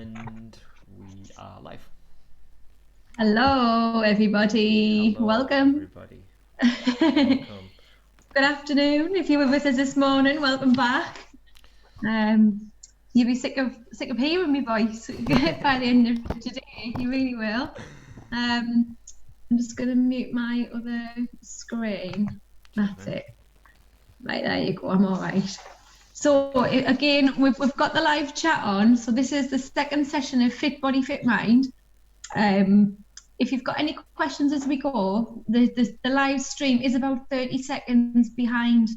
And we are live. Hello, everybody. Hello, Welcome. everybody. Good Welcome. afternoon. If you were with us this morning, welcome back. You'll be sick of hearing my voice by the end of today. You really will. I'm just going to mute my other screen. That's it. Right, there you go. I'm all right. So again, we've got the live chat on. So this is the second session of Fit Body, Fit Mind. If you've got any questions as we go, the live stream is about 30 seconds behind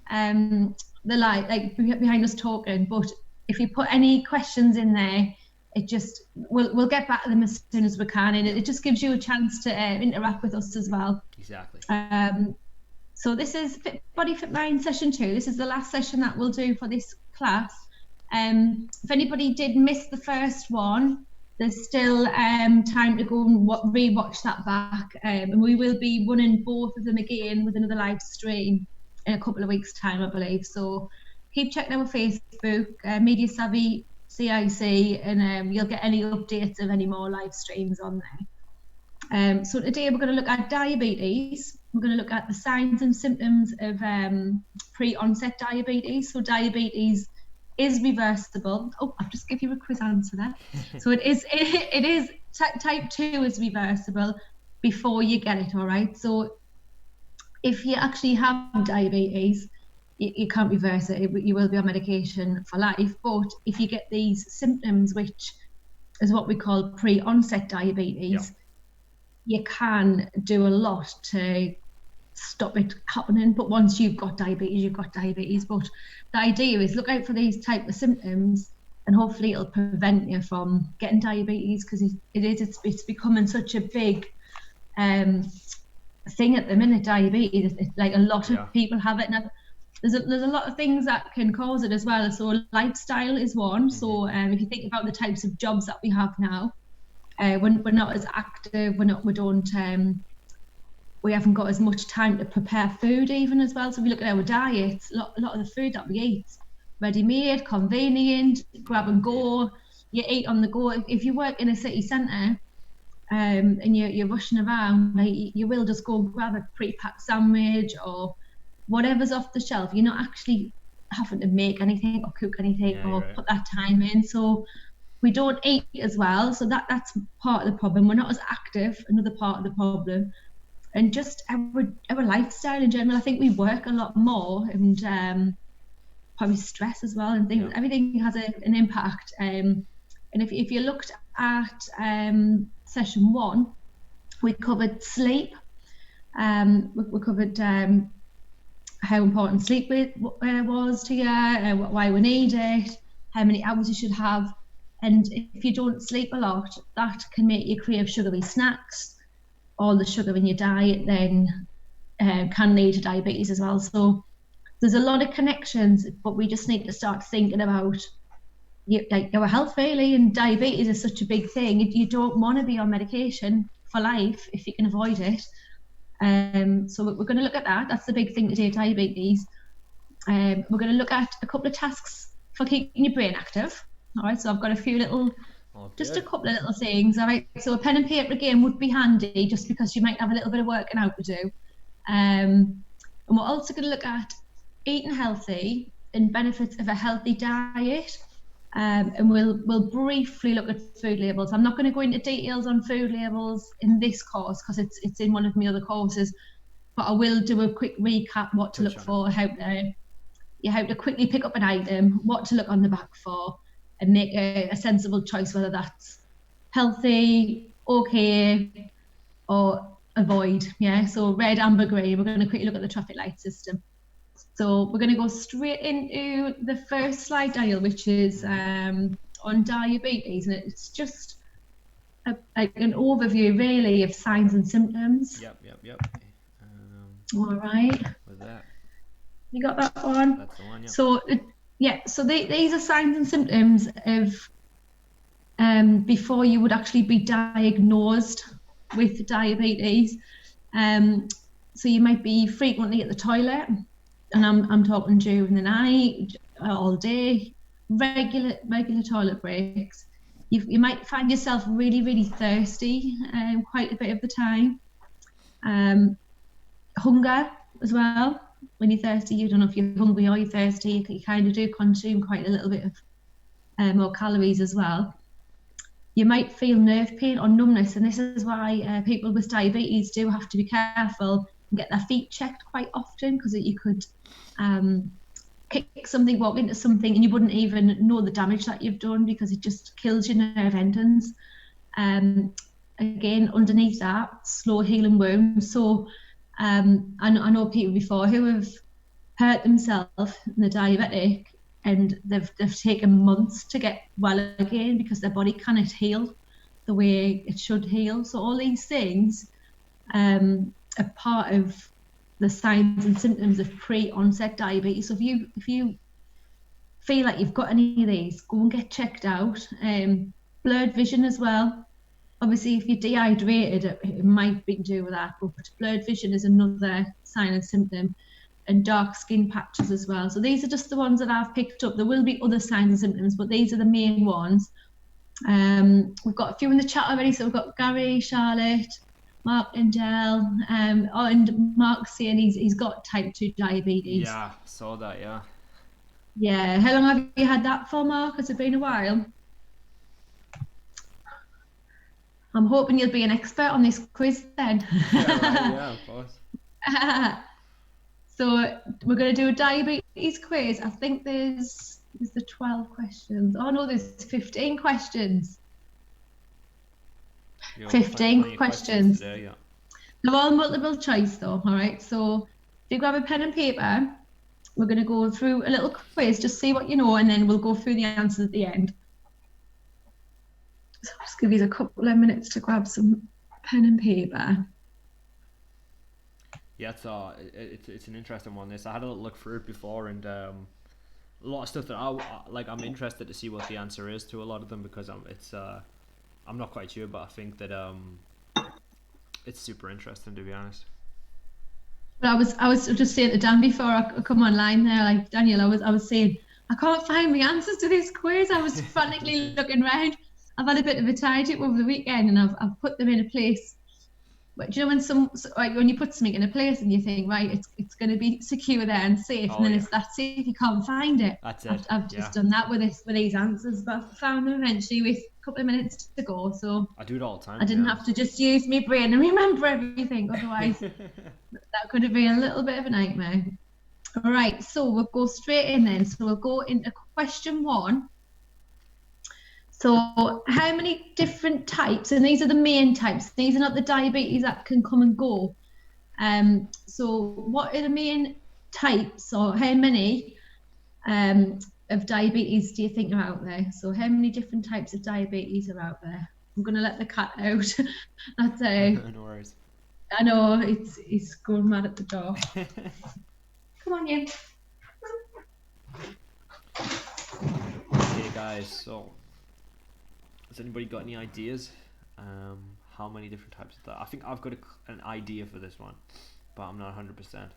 the live, like behind us talking. But if you put any questions in there, it just we'll get back to them as soon as we can, and it just gives you a chance to interact with us as well. Exactly. So this is Fit Body, Fit Mind session 2. This is the last session that we'll do for this class. If anybody did miss the first one, there's still time to go and re-watch that back, and we will be running both of them again with another live stream in a couple of weeks' time, I believe. So keep checking our Facebook, Media Savvy CIC, and you'll get any updates of any more live streams on there. So today we're going to look at diabetes. We're going to look at the signs and symptoms of pre-onset diabetes. So diabetes is reversible. Oh, I'll just give you a quiz answer there. So it is type 2 is reversible before you get it, all right? So if you actually have diabetes, you can't reverse it. You will be on medication for life. But if you get these symptoms, which is what we call pre-onset diabetes, you can do a lot to stop it happening. But once you've got diabetes, you've got diabetes. But the idea is look out for these type of symptoms, and hopefully it'll prevent you from getting diabetes, because it's becoming such a big thing at the minute. Diabetes, it's like a lot of people have it. Now there's a lot of things that can cause it as well. So lifestyle is one. So if you think about the types of jobs that we have now, we're not as active. We haven't got as much time to prepare food even as well. So if we look at our diets, a lot of the food that we eat, ready-made, convenient, grab and go. You eat on the go. If you work in a city centre and you're rushing around, like, you will just go and grab a pre-packed sandwich or whatever's off the shelf. You're not actually having to make anything or cook anything put that time in. So we don't eat as well. So that's part of the problem. We're not as active, another part of the problem. And just our lifestyle in general. I think we work a lot more, and probably stress as well, and things. Everything has an impact. And if you looked at session 1, we covered sleep. We covered how important sleep was to you, why we need it, how many hours you should have. And if you don't sleep a lot, that can make you crave sugary snacks. All the sugar in your diet then can lead to diabetes as well. So there's a lot of connections, but we just need to start thinking about our health really. And diabetes is such a big thing. You don't want to be on medication for life if you can avoid it. So we're going to look at that. That's the big thing today, diabetes. We're going to look at a couple of tasks for keeping your brain active. All right, so I've got a few little, just a couple of little things. All right, so a pen and paper again would be handy, just because you might have a little bit of working out to do. And we're also going to look at eating healthy and benefits of a healthy diet. And we'll briefly look at food labels. I'm not going to go into details on food labels in this course because it's in one of my other courses, but I will do a quick recap what to look for, how to quickly pick up an item, what to look on the back for, and make a sensible choice, whether that's healthy, okay, or avoid. So red, amber, green. We're going to quickly look at the traffic light system. So we're going to go straight into the first slide, Daniel, which is on diabetes, and it's just like an overview really of signs and symptoms. Yep. All right. With that. You got that one? That's the one, yeah. So these are signs and symptoms of before you would actually be diagnosed with diabetes. So you might be frequently at the toilet, and I'm talking during the night, all day, regular toilet breaks. You might find yourself really, really thirsty quite a bit of the time. Hunger as well. When you're thirsty, you don't know if you're hungry or you're thirsty. You kind of do consume quite a little bit of more calories as well. You might feel nerve pain or numbness, and this is why people with diabetes do have to be careful and get their feet checked quite often, because you could kick something, walk into something, and you wouldn't even know the damage that you've done because it just kills your nerve endings. Again, underneath that, slow healing wounds. So I know people before who have hurt themselves and they're diabetic, and they've taken months to get well again because their body cannot heal the way it should heal. So all these things are part of the signs and symptoms of pre-onset diabetes. So if you feel like you've got any of these, go and get checked out. Blurred vision as well. Obviously, if you're dehydrated, it might be to do with that, but blurred vision is another sign and symptom, and dark skin patches as well. So these are just the ones that I've picked up. There will be other signs and symptoms, but these are the main ones. We've got a few in the chat already. So we've got Gary, Charlotte, Mark and Del, and Mark's saying he's got type 2 diabetes. Yeah, saw that, yeah. Yeah, how long have you had that for, Mark? Has it been a while? I'm hoping you'll be an expert on this quiz then. Yeah, of course. So we're going to do a diabetes quiz. I think there's the 12 questions. Oh no, there's 15 questions. 15 questions. Today, yeah. They're all multiple choice though, all right? So if you grab a pen and paper, we're going to go through a little quiz, just see what you know, and then we'll go through the answers at the end. So I'll just give you a couple of minutes to grab some pen and paper. Yeah, it's an interesting one. This I had a little look through it before, and a lot of stuff that I'm interested to see what the answer is to a lot of them, because I'm not quite sure, but I think that it's super interesting, to be honest. But I was just saying to Dan before I come online there, like Daniel, I was saying I can't find the answers to this quiz. I was frantically looking around. I've had a bit of a tie-up over the weekend, and I've put them in a place. But do you know when you put something in a place and you think, right, it's going to be secure there and safe, and then it's that safe you can't find it. That's it. I've just done that with these answers, but I found them eventually with a couple of minutes to go. So I do it all the time. I didn't have to just use my brain and remember everything. Otherwise, that could have been a little bit of a nightmare. All right, so we'll go straight in then. So we'll go into question 1. So how many different types, and these are the main types, these are not the diabetes that can come and go. So what are the main types, or how many of diabetes do you think are out there? So how many different types of diabetes are out there? I'm going to let the cat out. That's No worries. I know, it's going mad at the door. Come on, you. Okay, guys, so has anybody got any ideas? How many different types of that? I think I've got an idea for this one, but I'm not 100%.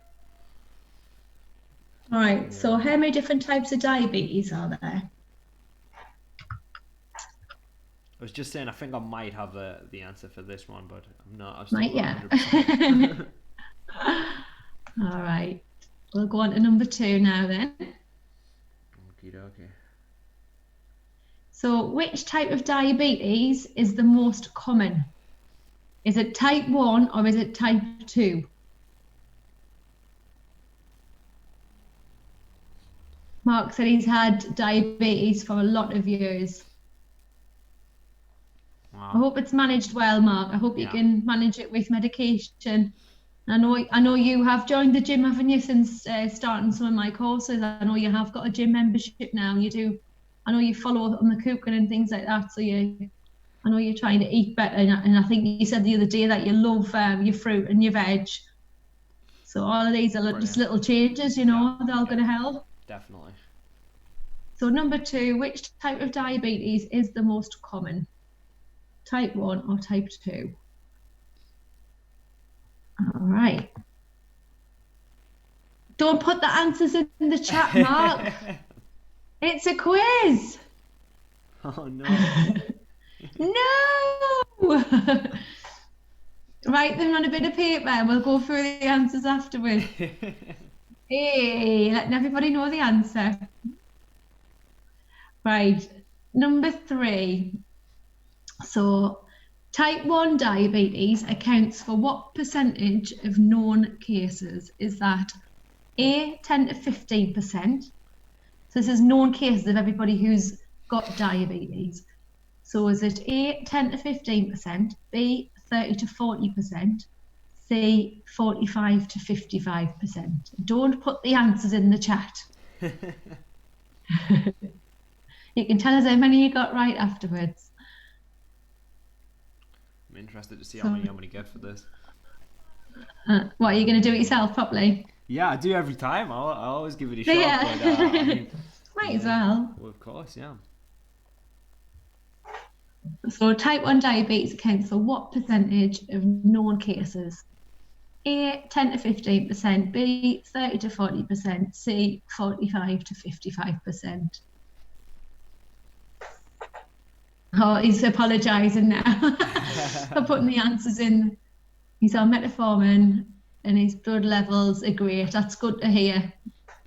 All right, so how many different types of diabetes are there? I was just saying, I think I might have the answer for this one, but I'm not. I'm still Might, not yeah. 100%. All right, we'll go on to number 2 now then. Okay. So which type of diabetes is the most common? Is it type 1 or is it type 2? Mark said he's had diabetes for a lot of years. Wow. I hope it's managed well, Mark. I hope you can manage it with medication. I know you have joined the gym, haven't you, since starting some of my courses. I know you have got a gym membership now. You do. I know you follow on the cooking and things like that. So I know you're trying to eat better. And I think you said the other day that you love your fruit and your veg. So all of these are just little changes, they're all going to help. Definitely. So number 2, which type of diabetes is the most common? Type 1 or type 2? All right. Don't put the answers in the chat, Mark. It's a quiz. Oh no. No! Write them on a bit of paper and we'll go through the answers afterwards. Hey, letting everybody know the answer. Right, number 3. So, type 1 diabetes accounts for what percentage of known cases? Is that A, 10 to 15%? So this is known cases of everybody who's got diabetes. So is it A, 10 to 15%, B, 30 to 40%, C, 45 to 55%? Don't put the answers in the chat. You can tell us how many you got right afterwards. I'm interested to see how many I'm going to get for this. What, are you going to do it yourself properly? Yeah, I do every time. I always give it a shot. Yeah. But, I mean, Might as well. Well, of course, yeah. So type 1 diabetes accounts for what percentage of known cases? A, 10 to 15%, B, 30 to 40%, C, 45 to 55%. Oh, he's apologising now for putting the answers in. He's on metformin and his blood levels are great. That's good to hear.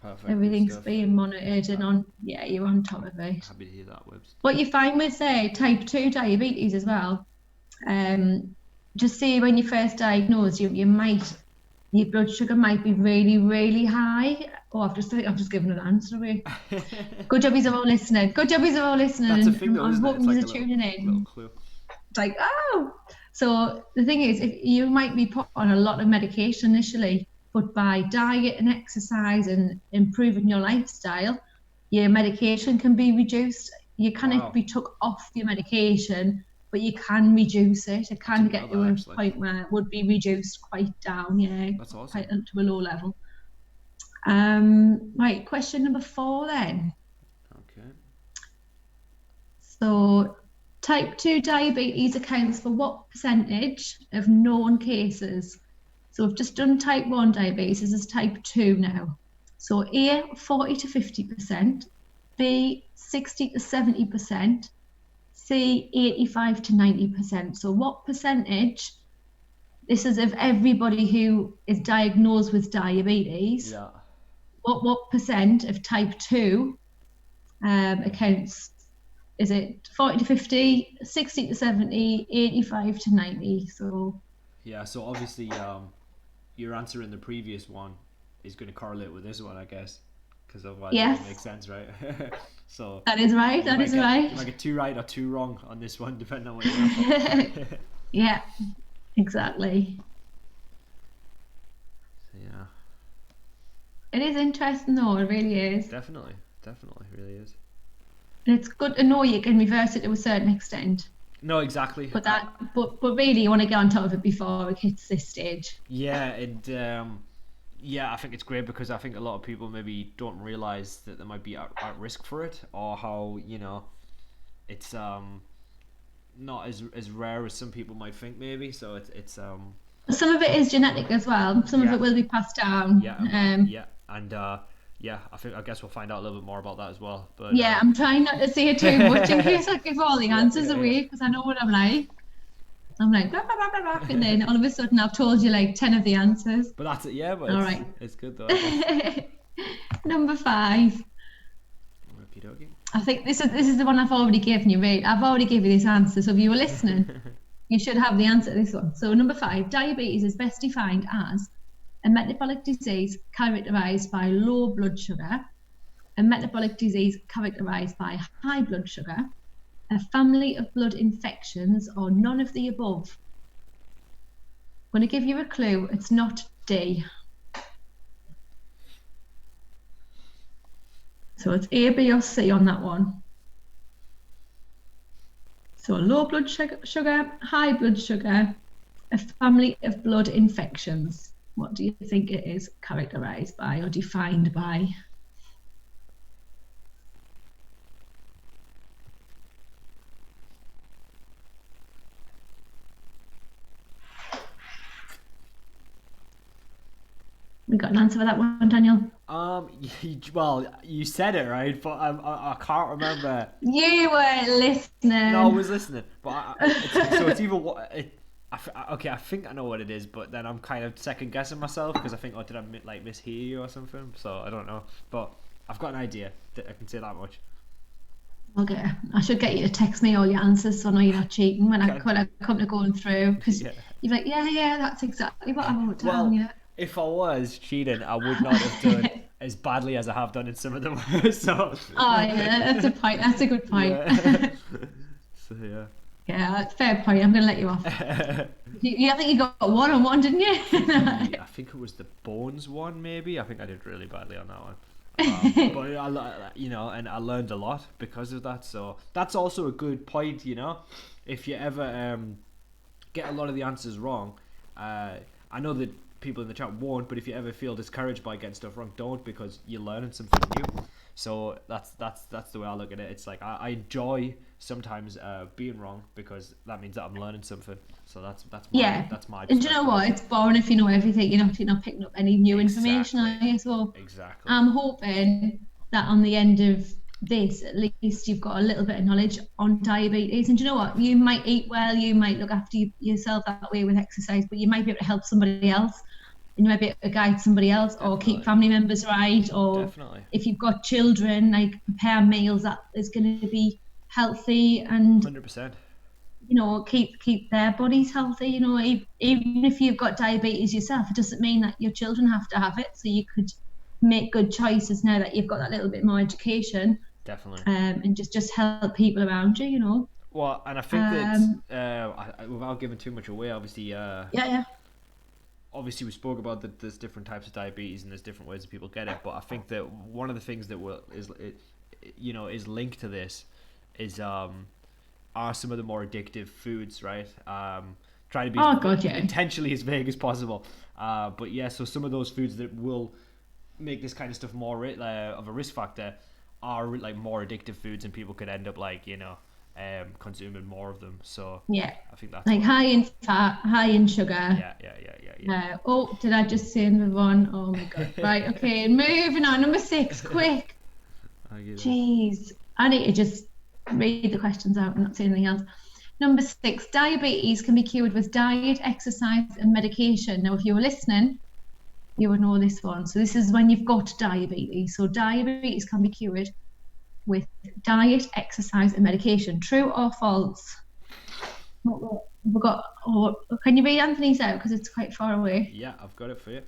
Perfect. Everything's being monitored and you're on top of it. Happy to hear that, Webs. What you find with, say, type 2 diabetes as well, just say when you first diagnosed, your blood sugar might be really, really high. Oh, I've just given an answer away. Good job, you're all listening. Good job, you're all listening. That's a thing, though, isn't it? It's like a tuning in. Little clue. It's like, oh. So the thing is, if you might be put on a lot of medication initially, but by diet and exercise and improving your lifestyle, your medication can be reduced. You can't be took off your medication, but you can reduce it. It can get to a point where it would be reduced quite down, That's awesome. Quite to a low level. Right, question number 4 then. Okay. So, type 2 diabetes accounts for what percentage of known cases? So we've just done type 1 diabetes, this is type 2 now. So A, 40 to 50%, B, 60 to 70%, C, 85 to 90%. So what percentage, this is of everybody who is diagnosed with diabetes, what percent of type 2 accounts, is it 40 to 50, 60 to 70, 85 to 90? So yeah, so obviously your answer in the previous one is going to correlate with this one, I guess, because otherwise it doesn't make sense, right? So that is right. That is right. You might get 2 right or 2 wrong on this one, depending on what you're Yeah, exactly. So, yeah. It is interesting, though. It really is. Definitely, it really is. And it's good to know you can reverse it to a certain extent. No, exactly. But really, you want to get on top of it before it hits this stage. Yeah, and I think it's great because I think a lot of people maybe don't realize that they might be at risk for it, or how it's not as rare as some people might think, maybe. So it's some of it is genetic as well. Some of it will be passed down. I guess we'll find out a little bit more about that as well. But I'm trying not to say it too much in case I give all the answers away, because I know what I'm like. I'm like, blah, blah, blah, blah, blah, and then all of a sudden I've told you like 10 of the answers. But that's it, yeah. But all right. It's good though. Number 5. Okey-dokey. I think this is the one I've already given you, right? I've already given you this answer, so if you were listening, you should have the answer to this one. So number 5, diabetes is best defined as a metabolic disease characterized by low blood sugar, a metabolic disease characterized by high blood sugar, a family of blood infections, or none of the above. I'm going to give you a clue. It's not D. So it's A, B, or C on that one. So low blood sugar, high blood sugar, a family of blood infections. What do you think it is characterized by or defined by? We got an answer for that one, Daniel? Well, you said it right, but I can't remember. You weren't No, I listening. was listening, but it's either what it. Okay, I think I know what it is, but then I'm kind of second guessing myself because I think, oh, did I like mishear you or something? So I don't know, but I've got an idea. I can say that much. Okay, I should get you to text me all your answers so I know you're not cheating when Can I do. come to going through because Yeah. you're like, yeah, yeah, that's exactly what I wrote down. Well, Yeah. if I was cheating, I would not have done as badly as I have done in some of them. So Oh yeah, that's a point. That's a good point. yeah. So yeah. Yeah, fair point. I'm gonna let you off. I think you got one on one, didn't you? I think it was the Bones one, maybe. I think I did really badly on that one. But and I learned a lot because of that. So that's also a good point, if you ever get a lot of the answers wrong. I know that people in the chat won't, but if you ever feel discouraged by getting stuff wrong, don't, because you're learning something new. So that's the way I look at it. It's like I enjoy sometimes being wrong because that means that I'm learning something. So that's my Yeah. that's my And do you know perspective. what? It's boring if you know everything. You're not picking up any new information, are Exactly. you? So Exactly. I'm hoping that on the end of this, at least you've got a little bit of knowledge on diabetes. And do you know what? You might eat well, you might look after yourself that way with exercise, but you might be able to help somebody else. And you might be able to guide somebody else or keep Definitely. family members right. Or Definitely. if you've got children, like prepare meals that is going to be healthy and 100%. keep their bodies healthy. Even if you've got diabetes yourself, it doesn't mean that your children have to have it. So you could make good choices now that you've got that little bit more education, Definitely. and just help people around you. Well, and I think that Um, without giving too much away, yeah, yeah, obviously we spoke about that there's different types of diabetes and there's different ways that people get it. But I think that one of the things that is linked to this is are some of the more addictive foods, right? Try to be oh god, yeah, intentionally as vague as possible. But yeah, so some of those foods that will make this kind of stuff more of a risk factor are like more addictive foods, and people could end up consuming more of them. So yeah, I think that's like what. high in fat, high in sugar. Yeah. Oh, did I just say number one? Oh my god. Right, okay, moving on. Number six, quick. I get it. Jeez, I need to just read the questions out and not say anything else. Number six, diabetes can be cured with diet, exercise, and medication. Now, if you were listening, you would know this one. So this is when you've got diabetes. So diabetes can be cured with diet, exercise, and medication. True or false? We've got. Oh, can you read Anthony's out because it's quite far away? Yeah, I've got it for you.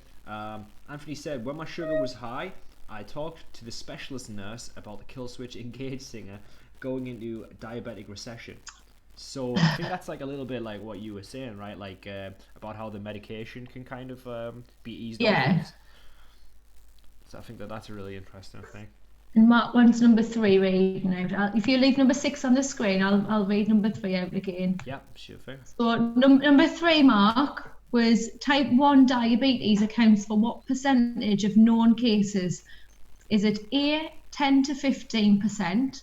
Anthony said, when my sugar was high, I talked to the specialist nurse about the kill switch engaged singer going into diabetic recession. So I think that's like a little bit like what you were saying, right? Like about how the medication can kind of be eased off Yeah. things. So I think that's a really interesting thing. And Mark wants number three reading out. If you leave number six on the screen, I'll read number three out again. Yeah, sure thing. So number three, Mark, was type 1 diabetes accounts for what percentage of known cases? Is it A, 10 to 15%,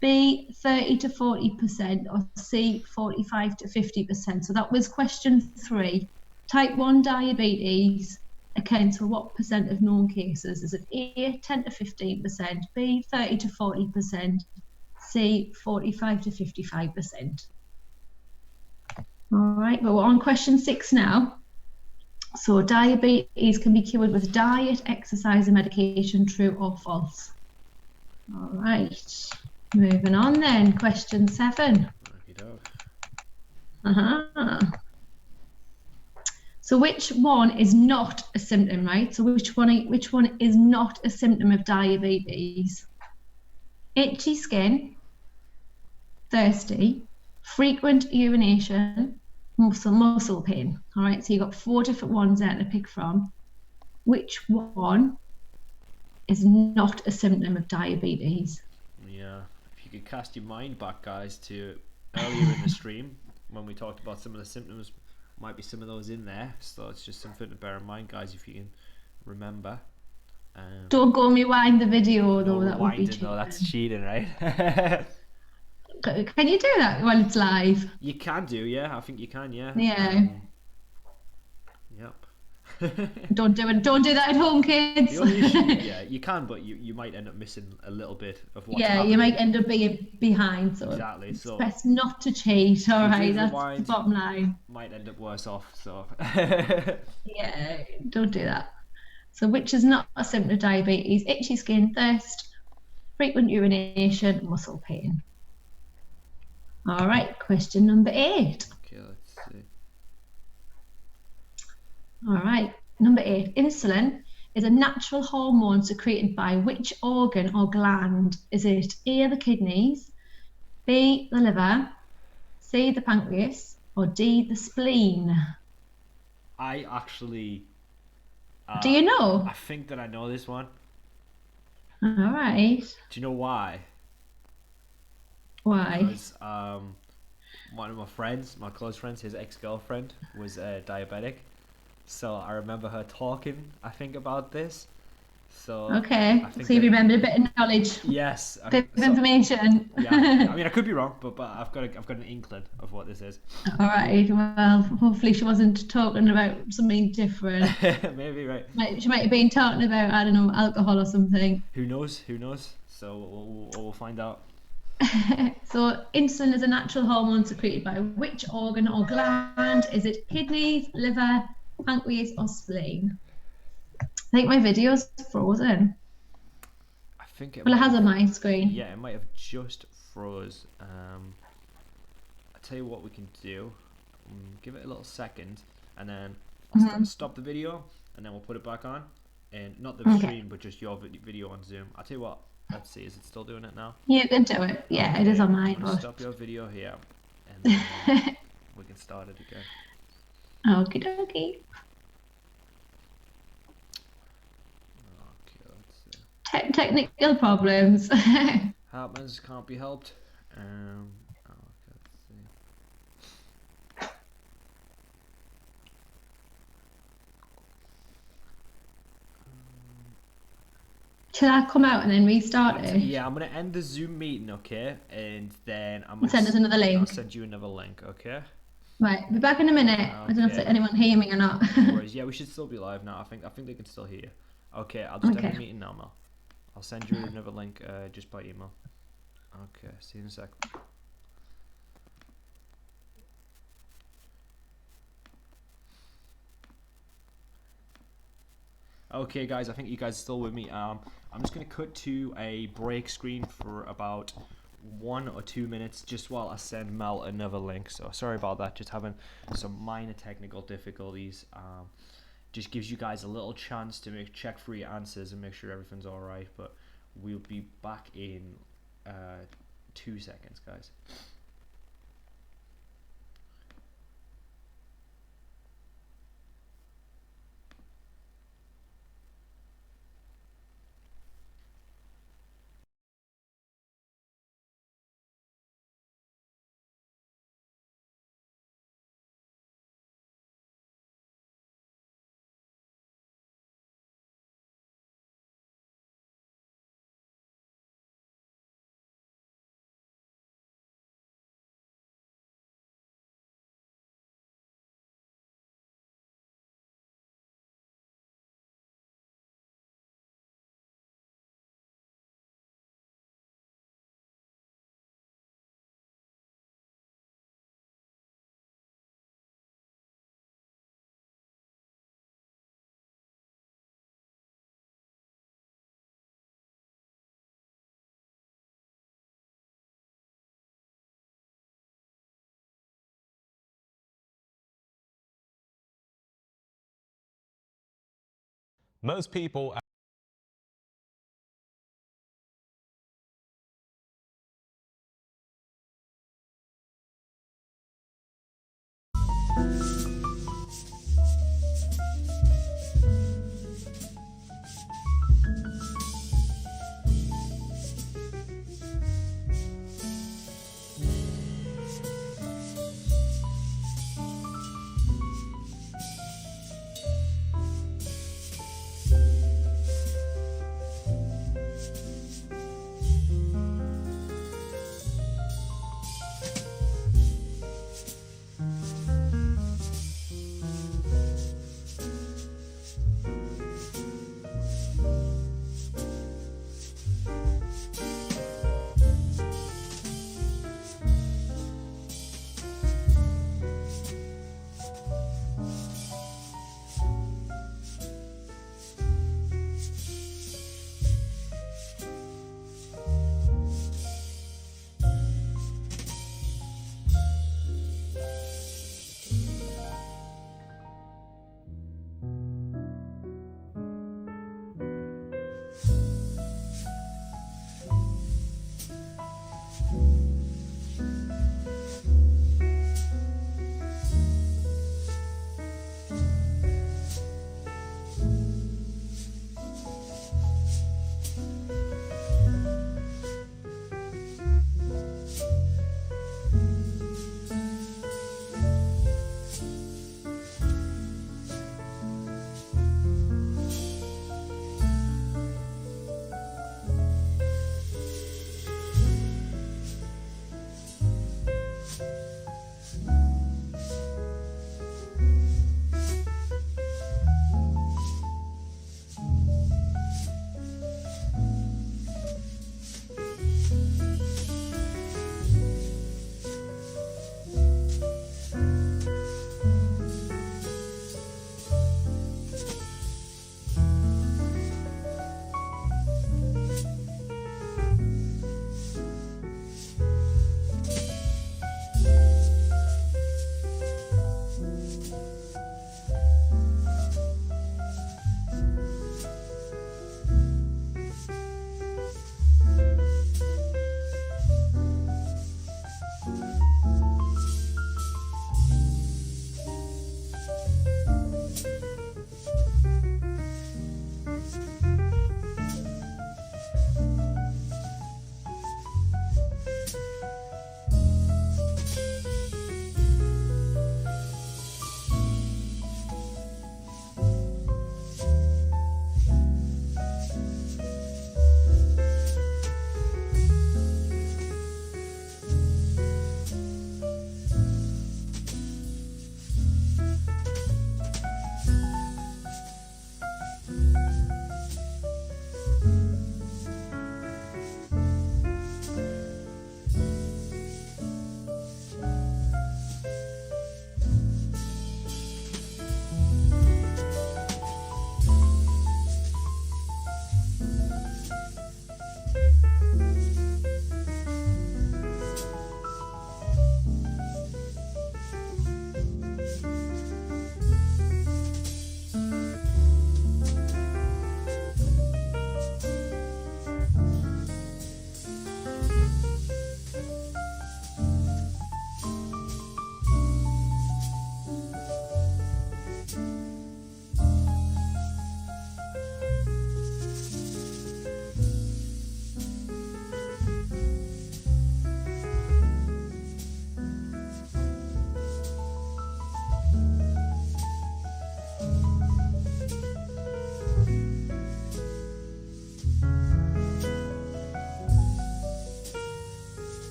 B, 30 to 40%, or C, 45 to 50%? So that was question three. Type 1 diabetes accounts for what percent of known cases? Is it A, 10 to 15%, B, 30 to 40%, C, 45 to 55%? All right, well, we're on question six now. So diabetes can be cured with diet, exercise, and medication. True or false? All right, moving on then. Question seven. So which one is not a symptom, right? So which one is not a symptom of diabetes? Itchy skin, thirsty, frequent urination, muscle pain. All right, so you've got four different ones there to pick from. Which one is not a symptom of diabetes? Yeah, if you could cast your mind back, guys, to earlier in the stream when we talked about some of the symptoms, might be some of those in there. So it's just something to bear in mind, guys, if you can remember. Don't go and rewind the video though. No That would be rewinding, cheating. though. That's cheating, right? Can you do that while it's live? You can do, yeah. I think you can, yeah. Yeah. Yep. Don't do it. Don't do that at home, kids. The only issue, yeah, you can, but you might end up missing a little bit of what's Yeah, happening. you might end up being behind. So Exactly. it's So best not to cheat. All right, drink that's the rewind bottom line. might end up worse off. So Yeah, don't do that. So, which is not a symptom of diabetes? Itchy skin, thirst, frequent urination, muscle pain. All right, question number 8. okay, let's see. All right, number 8. Insulin is a natural hormone secreted by which organ or gland? Is it A, the kidneys, B, the liver, C, the pancreas, or D, the spleen? I actually. Do you know? I think that I know this one. All right. Do you know why? Why? Because one of my friends, my close friends, his ex-girlfriend was diabetic, so I remember her talking, I think, about this. So Okay, I think so you that- remembered a bit of knowledge, yes, bit of information. yeah. I mean, I could be wrong, but I've got an inkling of what this is. All right, well, hopefully she wasn't talking about something different. Maybe right. She might have been talking about, I don't know, alcohol or something. Who knows? Who knows? So we'll find out. So insulin is a natural hormone secreted by which organ or gland? Is it kidneys, liver, pancreas, or spleen? I think my video's frozen. I think it. Well, it might has have- on my screen. Yeah, it might have just froze. I tell you what we can do. Give it a little second, and then I'll stop the video, and then we'll put it back on, and not the stream, but just your video on Zoom. I'll tell you what. Let's see. Is it still doing it now? You can do it. Yeah, it is on mine. I'm gonna But... stop your video here, and then we can start it again. Okie dokie. Okay, let's see. Technical problems. Happens, can't be helped. Okay, let's see. Should I come out and then restart it? Yeah, I'm gonna end the Zoom meeting, okay? And then I'm gonna Send us another link. I'll send you another link, okay? Right, be back in a minute. I don't know if Okay. anyone hear me or not. No worries. Yeah, we should still be live now. I think they can still hear you. Okay, I'll just end Okay. the meeting now, Mel. I'll send you another link just by email. Okay, see you in a sec. Okay, guys, I think you guys are still with me. I'm just gonna cut to a break screen for about 1 or 2 minutes, just while I send Mel another link. So sorry about that. Just having some minor technical difficulties. Just gives you guys a little chance to check for your answers and make sure everything's all right. But we'll be back in 2 seconds, guys. Most people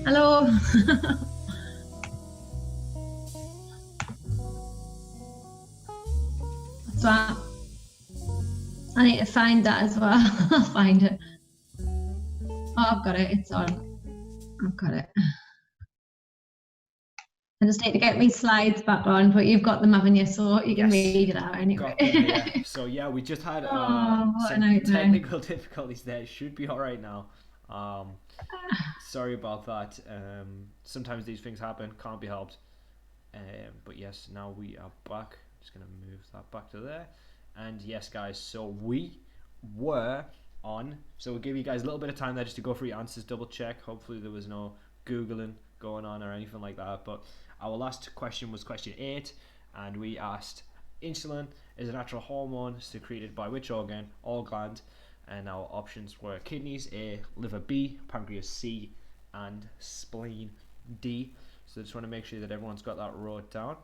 Hello. What's that? I need to find that as well. I'll find it. Oh, I've got it. It's on. I've got it. I just need to get my slides back on, but you've got them, haven't you? So you can Yes. read it out anyway. Got them, yeah. So yeah, we just had What a some nightmare. technical difficulties there. It should be all right now. Sorry about that. Sometimes these things happen, can't be helped. But yes, now we are back. Just gonna move that back to there. And yes, guys, so we were on. So we'll give you guys a little bit of time there just to go through your answers, double check. Hopefully there was no Googling going on or anything like that. But our last question was question 8, and we asked, insulin is a natural hormone secreted by which organ or gland? And our options were kidneys A, liver B, pancreas C, and spleen D. So I just want to make sure that everyone's got that wrote down.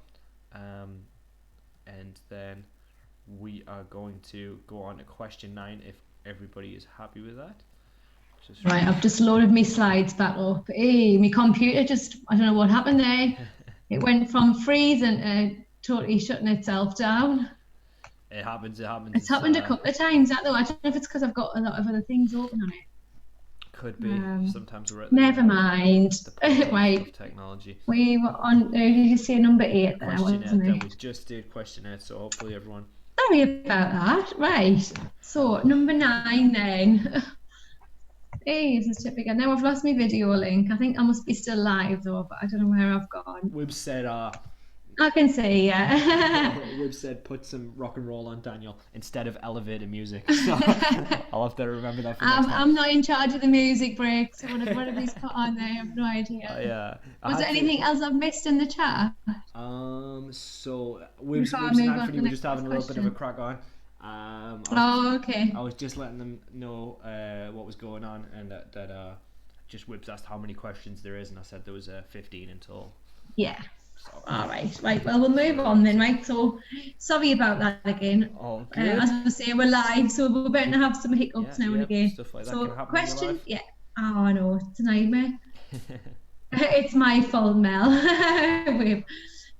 And then we are going to go on to question 9 if everybody is happy with that. Right, I've just loaded my slides back up. Hey, my computer just, I don't know what happened there. It went from freezing to totally shutting itself down. It happens. It's happened a couple of times, that though. I don't know if it's because I've got a lot of other things open on it. Could be. Sometimes we're at never mind. Right. Of technology. We were on, did you say number 8 there, Question 8, wasn't then it? we just did question 8, so hopefully everyone... Sorry about that. Right. So, number 9 then. Hey, this is tip again. Now I've lost my video link. I think I must be still live though, but I don't know where I've gone. We've said, I can see, yeah. we've said put some rock and roll on, Daniel, instead of elevator music. So I'll have to remember that for next time. I'm not in charge of the music breaks. So what have these put on there? I have no idea. Yeah. Was there anything else I've missed in the chat? So we've we were just having a little bit of a crack on. Okay. I was just letting them know what was going on, and that just Whips asked how many questions there is, and I said there was 15 until Yeah. So, All right. Right. Well, we'll move on then. Right. So, sorry about that again. all good. As we say, we're live, so we're bound to have some Yeah, hiccups now and yeah, again. stuff like that So, can happen when you're question. live. Yeah. Oh, I know. It's a nightmare. It's my fault, Mel. With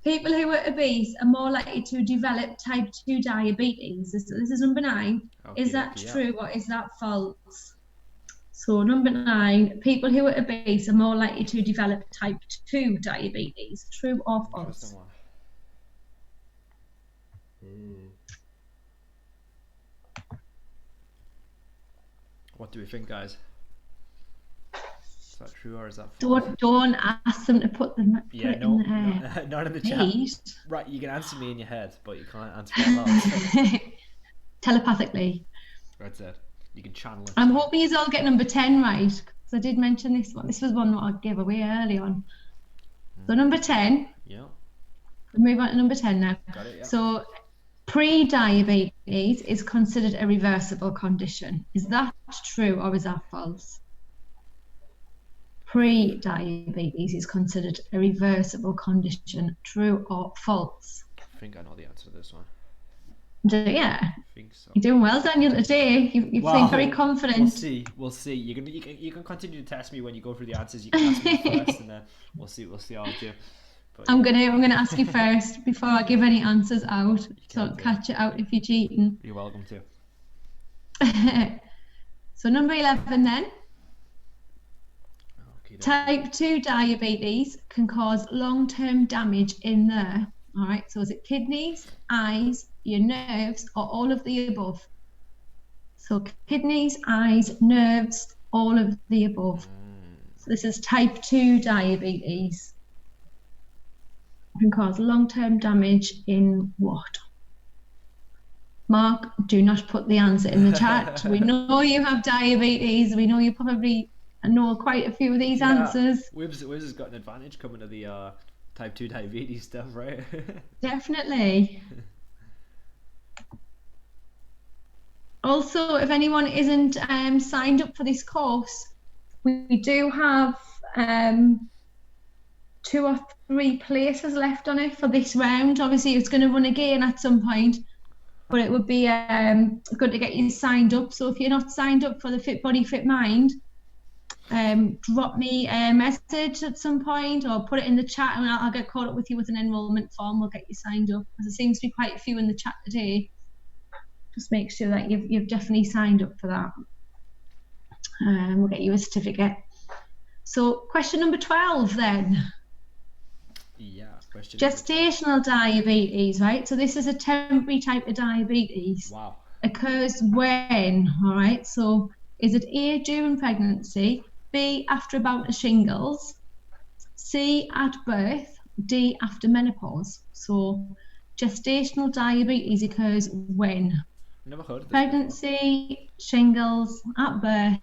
people who are obese are more likely to develop type 2 diabetes. This is number 9. Is that Okay, true or is that false? So number 9, people who are obese are more likely to develop type 2 diabetes. True or interesting false? one. What do we think, guys? Is that true or is that false? Don't ask them to put it in the not in the chat. please. Right, you can answer me in your head, but you can't answer me out loud. Telepathically. That's it. You can channel it. I'm hoping you all get number 10 right, because I did mention this one. This was one that I gave away early on. So number 10. Yeah. We'll move on to number 10 now. Got it, yeah. So pre-diabetes is considered a reversible condition. Is that true or is that false? Pre-diabetes is considered a reversible condition. True or false? I think I know the answer to this one. Yeah. I think so. You're doing well, Daniel, today. You seem very confident. We'll see. You can continue to test me when you go through the answers. You can ask me first, and then we'll see how I do. But, I'm gonna ask you first before I give any answers out, so I'll catch it out if you're cheating. You're welcome to. So number 11 then. Okay, Type 2 diabetes can cause long-term damage in the, all right, so is it kidneys, eyes, your nerves, or all of the above? So kidneys, eyes, nerves, all of the above. So this is type 2 diabetes. Can cause long-term damage in what? Mark, do not put the answer in the chat. We know you have diabetes. We know you probably know quite a few of these answers. Wibbs has got an advantage coming to the type 2 diabetes stuff, right? Definitely. Also, if anyone isn't signed up for this course, we do have 2 or 3 places left on it for this round. Obviously, it's going to run again at some point, but it would be good to get you signed up. So if you're not signed up for the Fit Body, Fit Mind, drop me a message at some point or put it in the chat and I'll get caught up with you with an enrolment form. We'll get you signed up, because there seems to be quite a few in the chat today. Just make sure that you've definitely signed up for that. We'll get you a certificate. So question number 12 then. Yeah, question. Gestational diabetes, right? So this is a temporary type of diabetes. Wow. Occurs when, all right? So is it A, during pregnancy, B, after a bout of shingles, C, at birth, D, after menopause? So gestational diabetes occurs when? Never heard of this pregnancy, before. Shingles, at birth,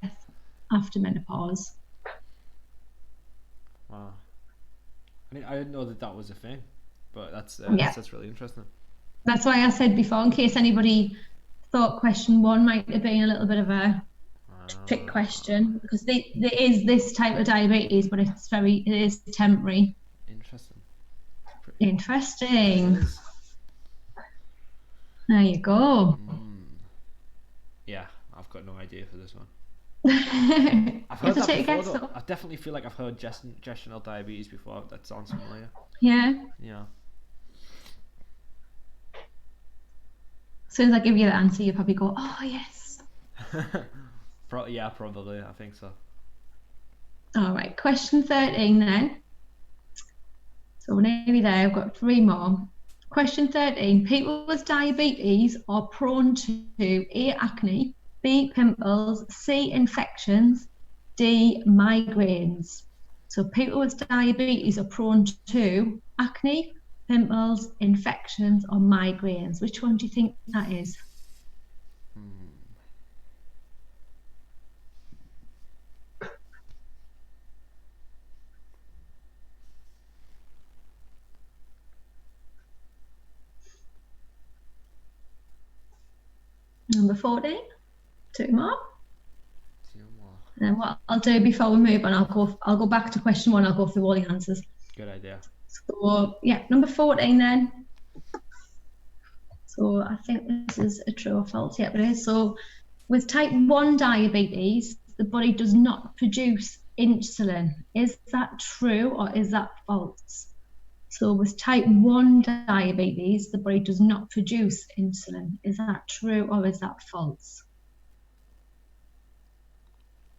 after menopause. Wow. I mean, I didn't know that was a thing, but that's really interesting. That's why I said before, in case anybody thought question 1 might have been a little bit of a trick question, because there is this type of diabetes, but it is temporary. Interesting. Interesting. There you go. Yeah, I've got no idea for this one. I've heard that before, though. I definitely feel like I've heard gestational diabetes before. That sounds familiar. Yeah. Yeah. As soon as I give you the answer, you probably go, oh, yes. Yeah, probably. I think so. All right. Question 13 then. So we're nearly there. I've got 3 more. Question 13. People with diabetes are prone to A, acne, B, pimples, C, infections, D, migraines. So people with diabetes are prone to acne, pimples, infections, or migraines. Which one do you think that is? Number 14. 2 more. And then what I'll do before we move on, I'll go back to question 1. I'll go through all the answers. Good idea. So yeah, number 14 then. So I think this is a true or false. Yeah, but it is. So with type 1 diabetes, the body does not produce insulin. Is that true or is that false? So with type 1 diabetes, the body does not produce insulin. Is that true or is that false?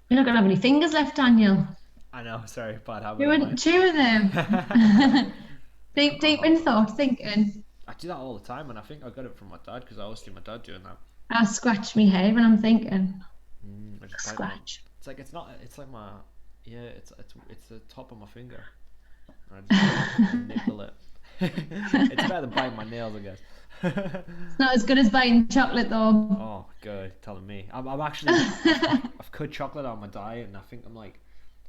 You're not going to have any fingers left, Daniel. I know, sorry, bad habit You of wouldn't mine. chew them. Deep in Oh, thought, thinking. I do that all the time, and I think I got it from my dad because I always see my dad doing that. I scratch my head when I'm thinking. I just bite my. Scratch. It's like it's not. It's like my. Yeah, it's the top of my finger. And I just nibble it. It's better than biting my nails, I guess. It's not as good as biting chocolate though. Oh, good, telling me. I'm actually. I've cut chocolate out of my diet, and I think I'm like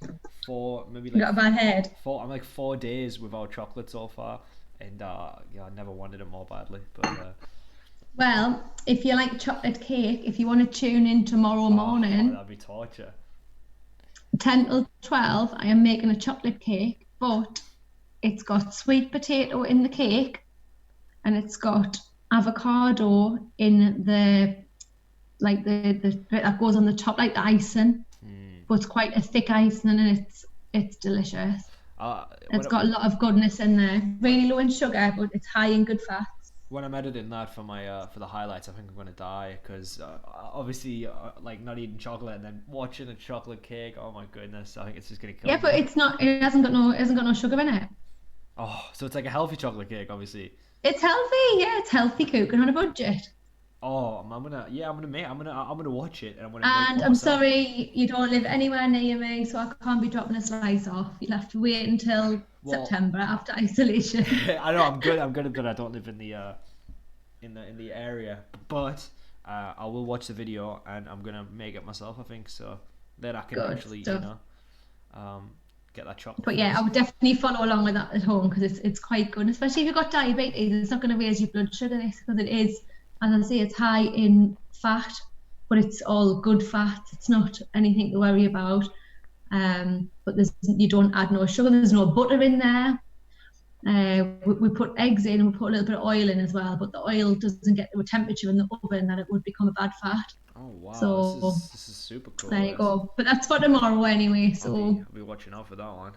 maybe You got a bad head. I'm like 4 days without chocolate so far, and yeah, I never wanted it more badly, but. Well, if you like chocolate cake, if you want to tune in tomorrow morning, that'd be torture. 10 till 12, I am making a chocolate cake, but it's got sweet potato in the cake and it's got avocado in the bit that goes on the top, like the icing, but it's quite a thick icing and it's delicious. It's got a lot of goodness in there. Really low in sugar, but it's high in good fats. When I'm editing that for my for the highlights, I think I'm gonna die because obviously like not eating chocolate and then watching a chocolate cake. Oh my goodness, I think it's just gonna kill me. Yeah, but it's not. It hasn't got no sugar in it. Oh, so it's like a healthy chocolate cake, obviously. It's healthy. Yeah, it's healthy cooking on a budget. Oh, I'm gonna watch it and I'm gonna. And I'm sorry you don't live anywhere near me, so I can't be dropping a slice off. You'll have to wait until September after isolation. I know I'm good at that. I don't live in the area, but I will watch the video and I'm gonna make it myself. I think so that I can actually get that chocolate. But yeah, I would definitely follow along with that at home because it's quite good, especially if you've got diabetes. It's not going to raise your blood sugar because it is, as I say, it's high in fat, but it's all good fats. It's not anything to worry about. But you don't add no sugar. There's no butter in there. We put eggs in and we put a little bit of oil in as well, but the oil doesn't get to a temperature in the oven that it would become a bad fat. Oh wow, so this is super cool. There you go. But that's for tomorrow anyway. So I'll be watching out for that one.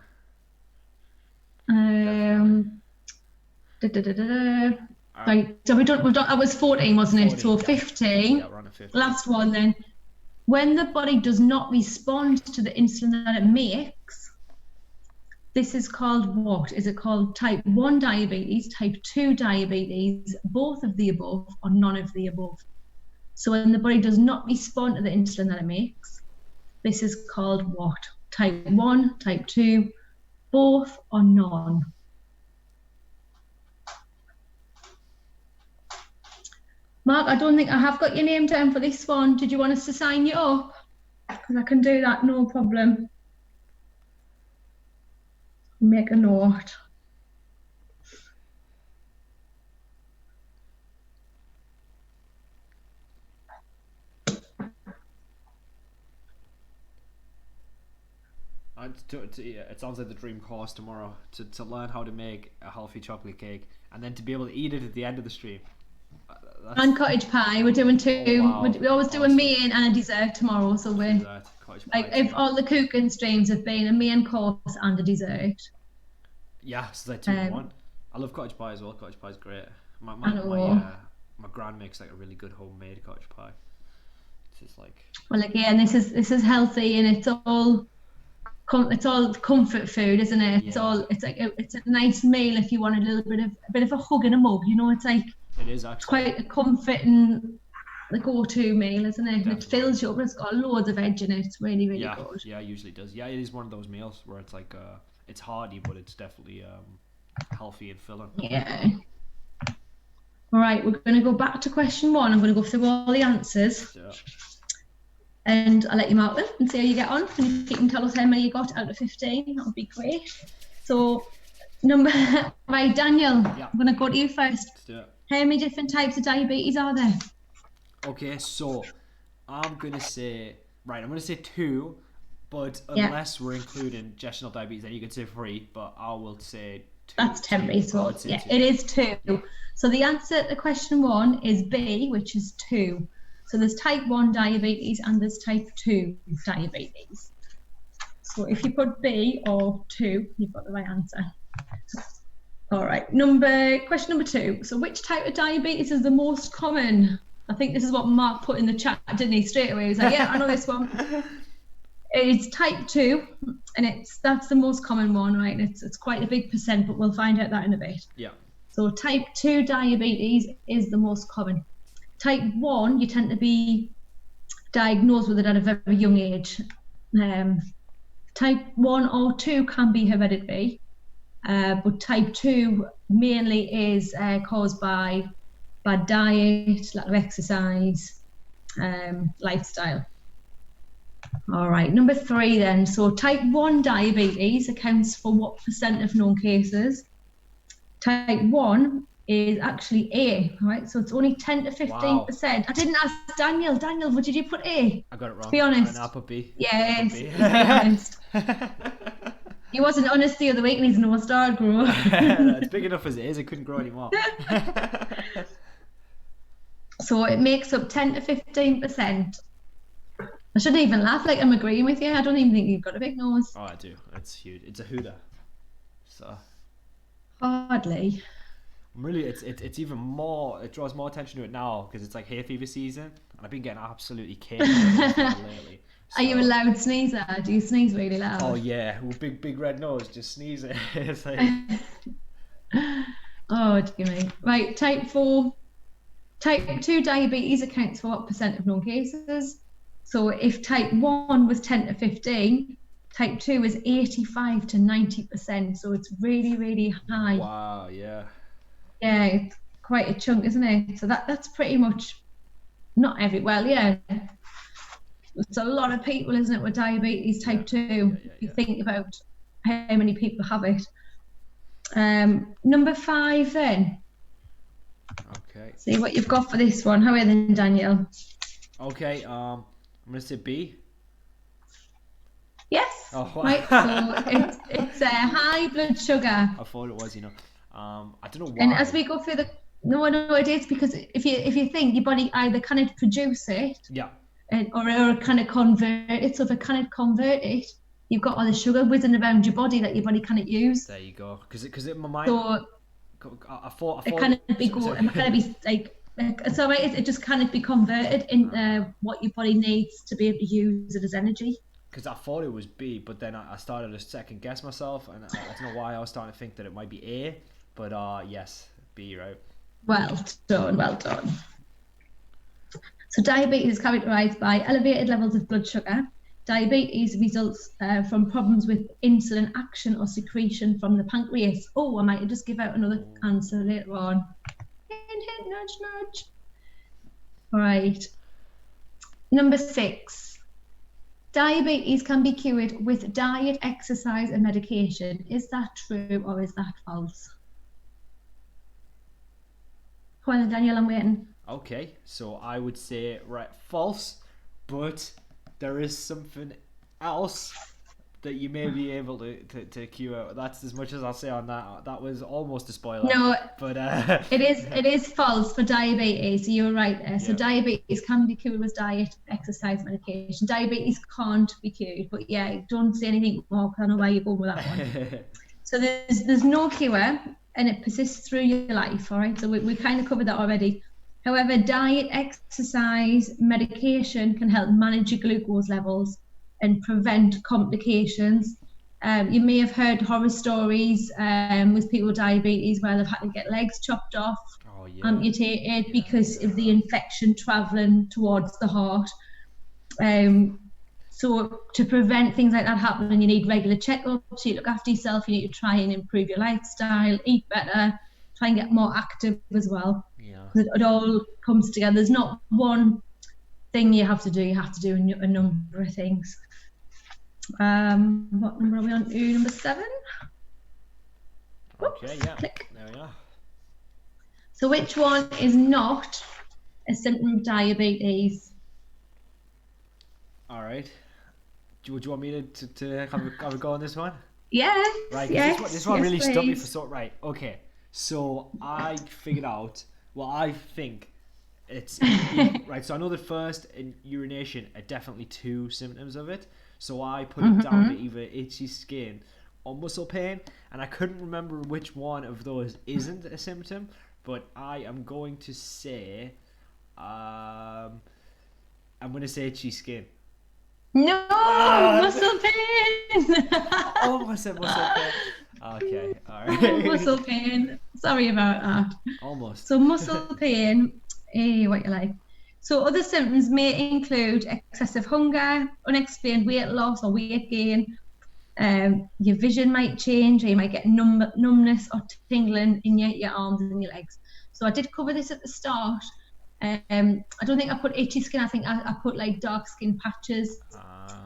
Right, so we've done. That was 14, wasn't it? 14, so 15. Yeah, we're on a 15. Last one then. When the body does not respond to the insulin that it makes, this is called what? Is it called type 1 diabetes, type 2 diabetes, both of the above, or none of the above? So when the body does not respond to the insulin that it makes, this is called what? Type 1, type 2, both, or none? Mark, I don't think I have got your name down for this one. Did you want us to sign you up? Because I can do that, no problem. Make a note. It sounds like the dream course tomorrow to learn how to make a healthy chocolate cake and then to be able to eat it at the end of the stream. And cottage pie. We're doing two. Oh, wow. We're always doing main and a dessert tomorrow. So we're like, if all the cooking streams have been a main course and a dessert. Yeah, so like 2 in 1. I love cottage pie as well. Cottage pie is great. My gran makes like a really good homemade cottage pie. It's just like. Well, again, this is healthy and it's all comfort food, isn't it? It's it's a nice meal if you want a bit of a hug in a mug. You know, it's like. It is actually. It's quite a comforting, the go-to meal, isn't it? Definitely. It fills you up. It's got loads of veg in it. It's really, really good. Yeah, it usually does. Yeah, it is one of those meals where it's like it's hearty, but it's definitely healthy and filling. Yeah. All right, we're going to go back to question 1. I'm going to go through all the answers. Yeah. And I'll let you mark them and see how you get on. And if you can tell us how many you got out of 15, that would be great. So, right, Daniel, I'm going to go to you first. Let's do it. How many different types of diabetes are there? Okay, so I'm gonna say 2, But Yeah. unless we're including gestational diabetes, then you could say 3. But I will say 2. That's temporary. I So would say yeah, 2. it is 2. Yeah. So the answer to question 1 is B, which is 2. So there's type 1 diabetes and there's type 2 diabetes. So if you put B or 2, you've got the right answer. All right, question number 2. So which type of diabetes is the most common? I think this is what Mark put in the chat, didn't he? Straight away, he was like, yeah, I know this one. It's type 2, and that's the most common one, right? It's quite a big percent, but we'll find out that in a bit. Yeah. So type 2 diabetes is the most common. Type 1, you tend to be diagnosed with it at a very young age. Type 1 or 2 can be hereditary, but type 2 mainly is caused by bad diet, lack of exercise, lifestyle. All right, number 3 then. So type 1 diabetes accounts for what percent of known cases? Type 1 is actually A, right? So it's only 10 to 15%. Wow. I didn't ask Daniel. Daniel, what did you put A? I got it wrong. To be honest. I put B. Yes, to be honest. He wasn't honest the other week and he's no star grower. It's big enough as it is, it couldn't grow anymore. So it makes up 10 to 15%. I shouldn't even laugh, like I'm agreeing with you. I don't even think you've got a big nose. Oh, I do. It's huge. It's a hooter. So hardly. Really, it's even more. It draws more attention to it now because it's like hay fever season, and I've been getting absolutely caked lately. So. Are you a loud sneezer? Do you sneeze really loud? Oh yeah, with big red nose, just sneezing. It's like... Oh, dear me. Right, type 4. Type 2 diabetes accounts for what percent of known cases? So if type 1 was 10 to 15, type 2 is 85 to 90%. So it's really, really high. Wow, yeah. Yeah, it's quite a chunk, isn't it? So that's pretty much not yeah. It's a lot of people, isn't it, with diabetes type 2. Yeah. You think about how many people have it. Number 5 then. Okay. See what you've got for this one. How are you then, Daniel? Okay, I'm gonna say B. Yes. Oh, wow. Right. So it's high blood sugar. I thought it was, I don't know why. And as we go through no, it is because if you think your body either cannot produce it, yeah, or kind of convert it. So if it cannot convert it, you've got all the sugar whizzing around your body that your body cannot use. There you go. Because in my mind, so I thought it cannot be like it's all right. It just cannot be converted into what your body needs to be able to use it as energy. Because I thought it was B, but then I started to second guess myself, and I don't know why I was starting to think that it might be A, but yes, B, right? Well done. So diabetes is characterized by elevated levels of blood sugar. Diabetes results from problems with insulin action or secretion from the pancreas. Oh, I might just give out another answer later on. Hint, nudge, nudge. All right. Number 6. Diabetes can be cured with diet, exercise, and medication. Is that true or is that false? Go on, Daniel, I'm waiting. Okay, so I would say false, but there is something else that you may be able to cure. That's as much as I'll say on that. That was almost a spoiler. No, but it is false for diabetes. So you're right there. So diabetes can be cured with diet, exercise, medication. Diabetes can't be cured. But yeah, don't say anything more because I know where you're going with that one. So there's no cure and it persists through your life. All right. So we kind of covered that already. However, diet, exercise, medication can help manage your glucose levels and prevent complications. You may have heard horror stories with people with diabetes where they've had to get legs chopped off, amputated because of the infection travelling towards the heart. So to prevent things like that happening, you need regular checkups, you look after yourself, you need to try and improve your lifestyle, eat better, try and get more active as well. Yeah. It all comes together. There's not one thing you have to do a number of things. What number are we on? Number 7. Okay, yeah. Click. There we are. So which one is not a symptom of diabetes? All right. do you want me to have a go on this one? Yes, Right, 'cause yes, this one yes, really stumped me for please. so. Right, okay. So I figured out. Well, I think it's right. So I know that first in urination are definitely two symptoms of it. So I put it down to Mm-hmm. either itchy skin or muscle pain, and I couldn't remember which one of those isn't a symptom. But I am going to say, I'm going to say itchy skin. No, Ah, muscle pain. oh, muscle pain. Okay, all Oh, right. muscle pain. Sorry about that. Almost. So muscle pain, what you like. So other symptoms may include excessive hunger, unexplained weight loss or weight gain. Your vision might change, or you might get numbness or tingling in your arms and your legs. So I did cover this at the start. I don't think I put itchy skin. I think I put like dark skin patches.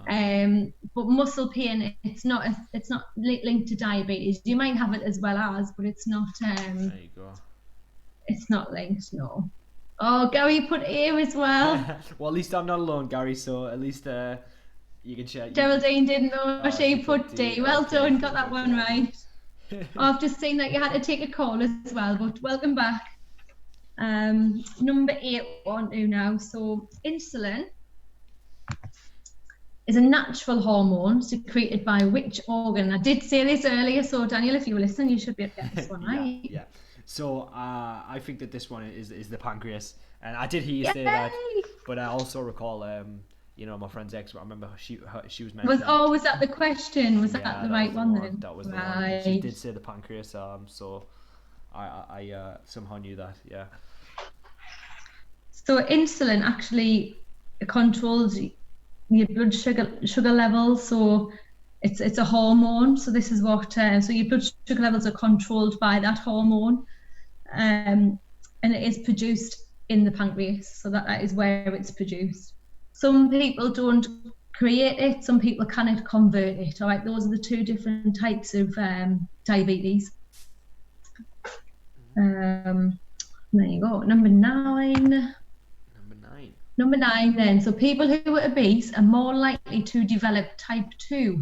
But muscle pain, it's not linked to diabetes. You might have it as well as, but it's not. There you go. It's not linked. No. Oh, Gary put A as well. Well, at least I'm not alone, Gary. So at least you can share. Geraldine didn't know She she put put D. D. Well Okay, done, got that perfect. one right. I've just seen that you had to take a call as well, but welcome back. Number 8 on to now. So insulin is a natural hormone secreted by which organ? I did say this earlier, so Daniel, if you were listening, you should be able to get this one right. Yeah. So I think that this one is the pancreas, and I did hear you Yay! say that, but I also recall my friend's ex. I remember she was mentioning. Was that the question? Was Yeah, that the that right was the one one. then? That was the one. Right. She did say the pancreas. So I somehow knew that. Yeah. So insulin actually controls your blood sugar levels. So it's a hormone. So this is what so your blood sugar levels are controlled by that hormone, and it is produced in the pancreas. So that is where it's produced. Some people don't create it. Some people cannot convert it. All right, those are the two different types of diabetes. There you go. Number 9. Number 9 then. So people who are obese are more likely to develop type 2.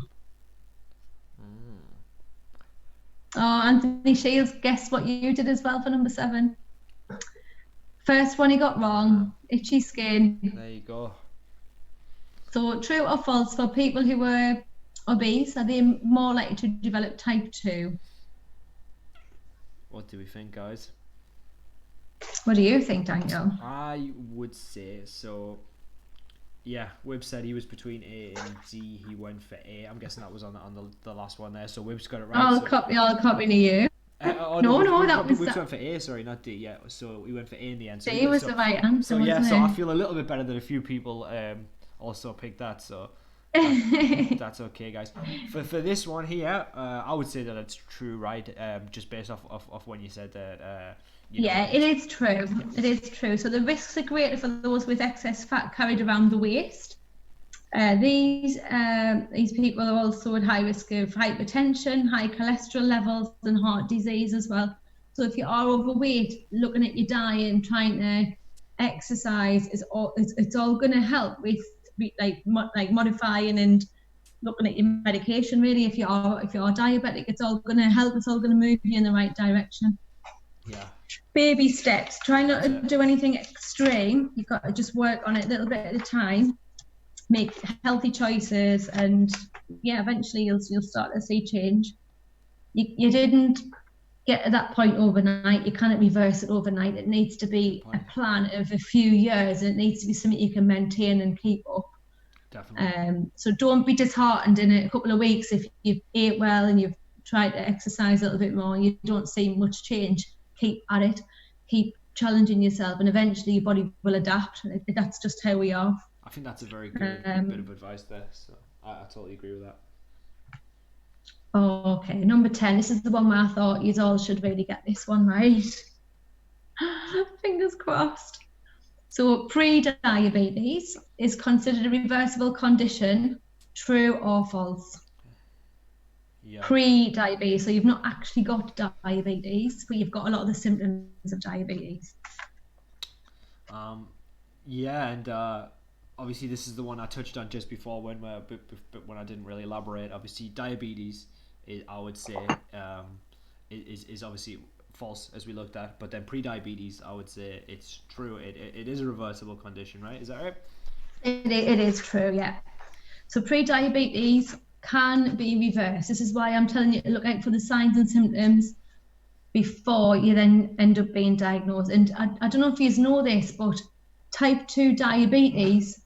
Oh, Anthony Shields, guess what you did as well for number 7? First one he got wrong. Itchy skin. There you go. So true or false, for people who are obese, are they more likely to develop type 2? What do we think, guys? What do you think, Daniel? I would say so. Yeah, Wib said he was between A and D. He went for A. I'm guessing that was on the last one there. So Wib's got it right. I'll copy to you. Wib's went for A. Sorry, not D. Yeah, so we went for A in the end. So D was the right answer. So yeah, wasn't so it? I feel a little bit better that a few people also picked that. So that's okay, guys. For this one here, I would say that it's true, right? Just based off when you said that. Yeah, it is true. It is true. So the risks are greater for those with excess fat carried around the waist. These people are also at high risk of hypertension, high cholesterol levels, and heart disease as well. So if you are overweight, looking at your diet and trying to exercise it's all going to help with like modifying and looking at your medication. Really, if you are diabetic, it's all going to help. It's all going to move you in the right direction. Yeah. Baby steps. Try not to do anything extreme. You've got to just work on it a little bit at a time. Make healthy choices, and yeah, eventually you'll start to see change. You didn't get to that point overnight. You can't reverse it overnight. It needs to be a plan of a few years. It needs to be something you can maintain and keep up. Definitely. So don't be disheartened in a couple of weeks if you've ate well and you've tried to exercise a little bit more. You don't see much change. Keep at it. Keep challenging yourself, and eventually your body will adapt. That's just how we are. I think that's a very good bit of advice there. So I totally agree with that. Okay, number 10. This is the one where I thought you all should really get this one right. Fingers crossed. So pre-diabetes is considered a reversible condition. True or false? Yeah. Pre-diabetes, so you've not actually got diabetes, but you've got a lot of the symptoms of diabetes. Yeah, and obviously this is the one I touched on just before when I didn't really elaborate. Obviously, diabetes, I would say, is obviously false as we looked at. But then pre-diabetes, I would say it's true. It is a reversible condition, right? Is that right? It is true, yeah. So pre-diabetes can be reversed. This is why I'm telling you to look out for the signs and symptoms before you then end up being diagnosed. And I don't know if you know this, but type 2 diabetes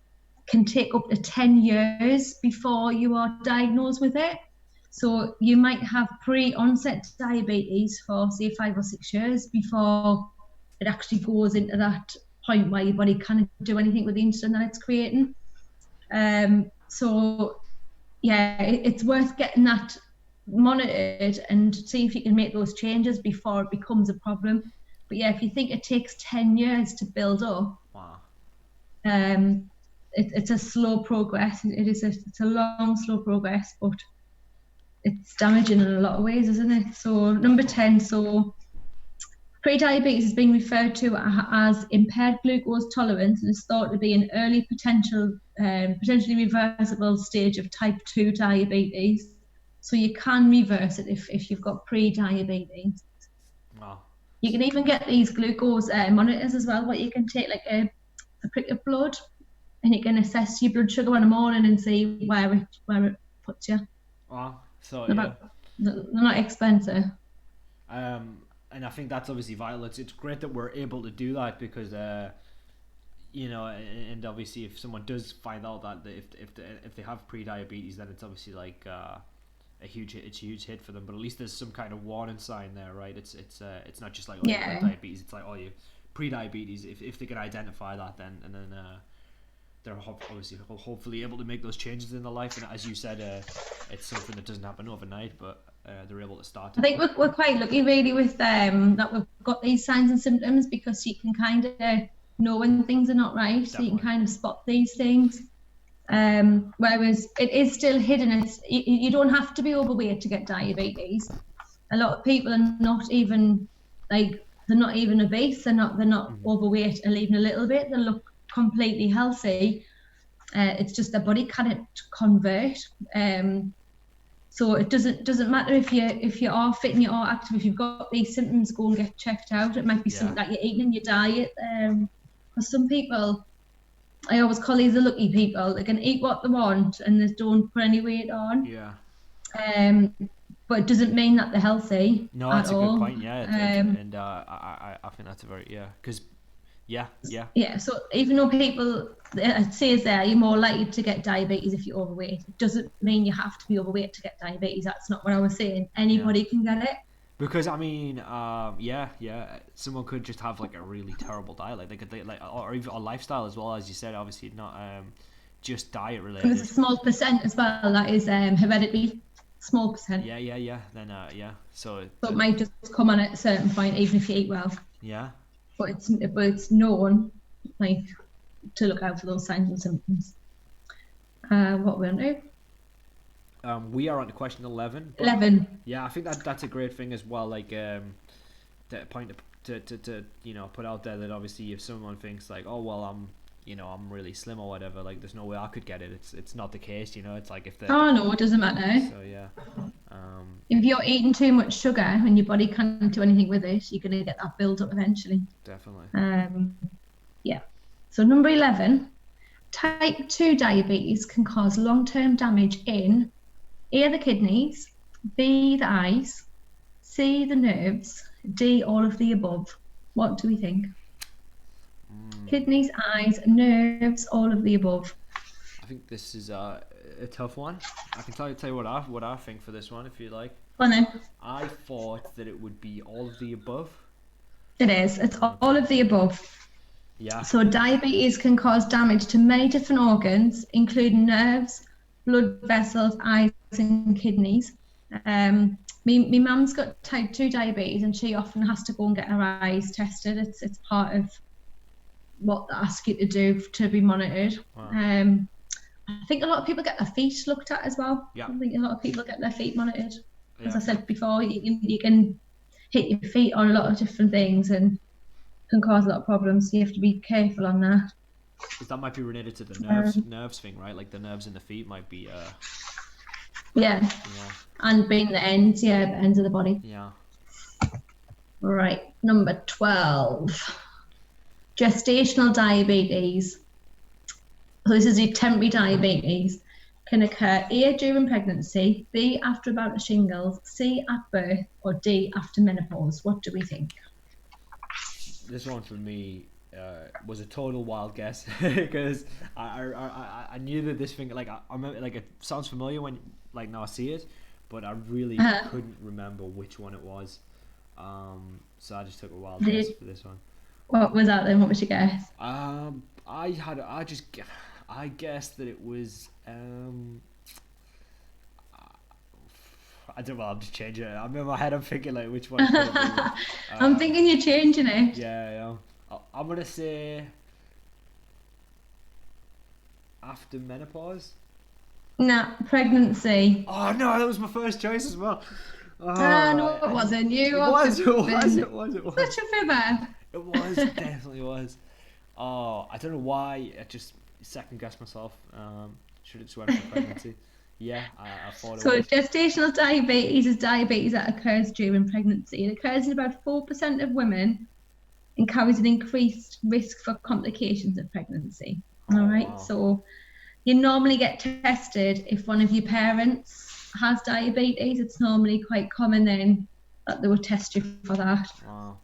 can take up to 10 years before you are diagnosed with it. So you might have pre-onset diabetes for say 5 or 6 years before it actually goes into that point where your body can't do anything with the insulin that it's creating. So yeah, it's worth getting that monitored and see if you can make those changes before it becomes a problem. But yeah, if you think it takes 10 years to build up, Wow. It's a slow progress. It's a long, slow progress, but it's damaging in a lot of ways, isn't it? So number 10, so pre-diabetes is being referred to as impaired glucose tolerance and is thought to be an early potentially reversible stage of type 2 diabetes. So you can reverse it if you've got pre-diabetes. Wow. You can even get these glucose monitors as well, where you can take like a prick of blood and you can assess your blood sugar in the morning and see where it puts you. Wow. So they're not expensive. And I think that's obviously vital. It's great that we're able to do that because you know, and obviously if someone does find out that if they have pre-diabetes, then it's obviously like a huge hit for them. But at least there's some kind of warning sign there, right? It's not just like, oh, you've got diabetes. It's like, oh, you pre-diabetes. If they can identify that, then they're obviously hopefully able to make those changes in their life. And as you said, it's something that doesn't happen overnight, but they're able to start. I think we're quite lucky really with that we've got these signs and symptoms, because you can kind of know when things are not right. Definitely. So you can kind of spot these things. Whereas it is still hidden. You don't have to be overweight to get diabetes. A lot of people are not even they're not even obese. They're not overweight or even a little bit. They look completely healthy. It's just their body can't convert. So it doesn't matter if you are fit and you are active. If you've got these symptoms, go and get checked out. It might be something that you're eating in your diet. For some people, I always call these the lucky people. They can eat what they want and they don't put any weight on. Yeah. But it doesn't mean that they're healthy. No, that's a good point. Yeah, and I think that's a very because. Yeah. So even though people, it says there you're more likely to get diabetes if you're overweight, it doesn't mean you have to be overweight to get diabetes. That's not what I was saying. Anybody can get it. Because I mean, someone could just have like a really terrible diet, like they could or even a lifestyle as well, as you said. Obviously, not just diet related. There's a small percent as well that is hereditary. Small percent. Yeah. Then so it might just come on at a certain point, even if you eat well. Yeah. But it's known to look out for those signs and symptoms. What we're on to? We are on to question 11. 11. Yeah, I think that's a great thing as well. Like the point to put out there that obviously if someone thinks like, oh well, I'm really slim or whatever, like there's no way I could get it. It's not the case. It's like if no, it doesn't matter. So yeah. If you're eating too much sugar and your body can't do anything with it, you're gonna get that build up eventually. Definitely. Yeah. So number 11, type 2 diabetes can cause long-term damage in A, the kidneys, B, the eyes, C, the nerves, D, all of the above. What do we think? Kidneys, eyes, nerves, all of the above. I think this is a tough one. I can tell you what I think for this one, if you like. Go on then. I thought that it would be all of the above. It is. It's all of the above. Yeah. So diabetes can cause damage to many different organs, including nerves, blood vessels, eyes, and kidneys. My mum's got type 2 diabetes, and she often has to go and get her eyes tested. It's part of what they ask you to do to be monitored. Wow. I think a lot of people get their feet looked at as well. Yeah. I think a lot of people get their feet monitored. As I said before, you can hit your feet on a lot of different things and can cause a lot of problems. So you have to be careful on that. Because that might be related to the Um, nerves thing, right? Like the nerves in the feet might be, yeah, yeah, and being the ends, yeah, the ends of the body. yeah. Right, number 12. Gestational diabetes. So this is your temporary diabetes. Can occur A during pregnancy, B after a bout of shingles, C at birth, or D after menopause. What do we think? This one for me was a total wild guess because I knew that this thing I remember like it sounds familiar when like now I see it, but I really Uh, couldn't remember which one it was. So I just took a wild guess the, for this one. what was that then? What was your guess? I guessed that it was I don't know. I'm just changing it. I'm in my head. I'm thinking like which one it could have been. I'm thinking you're changing it. Yeah, yeah. I'm gonna say after menopause. Nah, pregnancy. Oh no, that was my first choice as well. Oh, No, it wasn't. You it are was. It was. flipping It was. It was. such a fibber. It was. It definitely was. Oh, I don't know why. I just second guessed myself. Should have just went for pregnancy. Yeah, I thought it So was. gestational diabetes is diabetes that occurs during pregnancy. It occurs in about 4% of women and carries an increased risk for complications of pregnancy. All Oh right, wow. so you normally get tested if one of your parents has diabetes. It's normally quite common then that they will test you for that. Wow.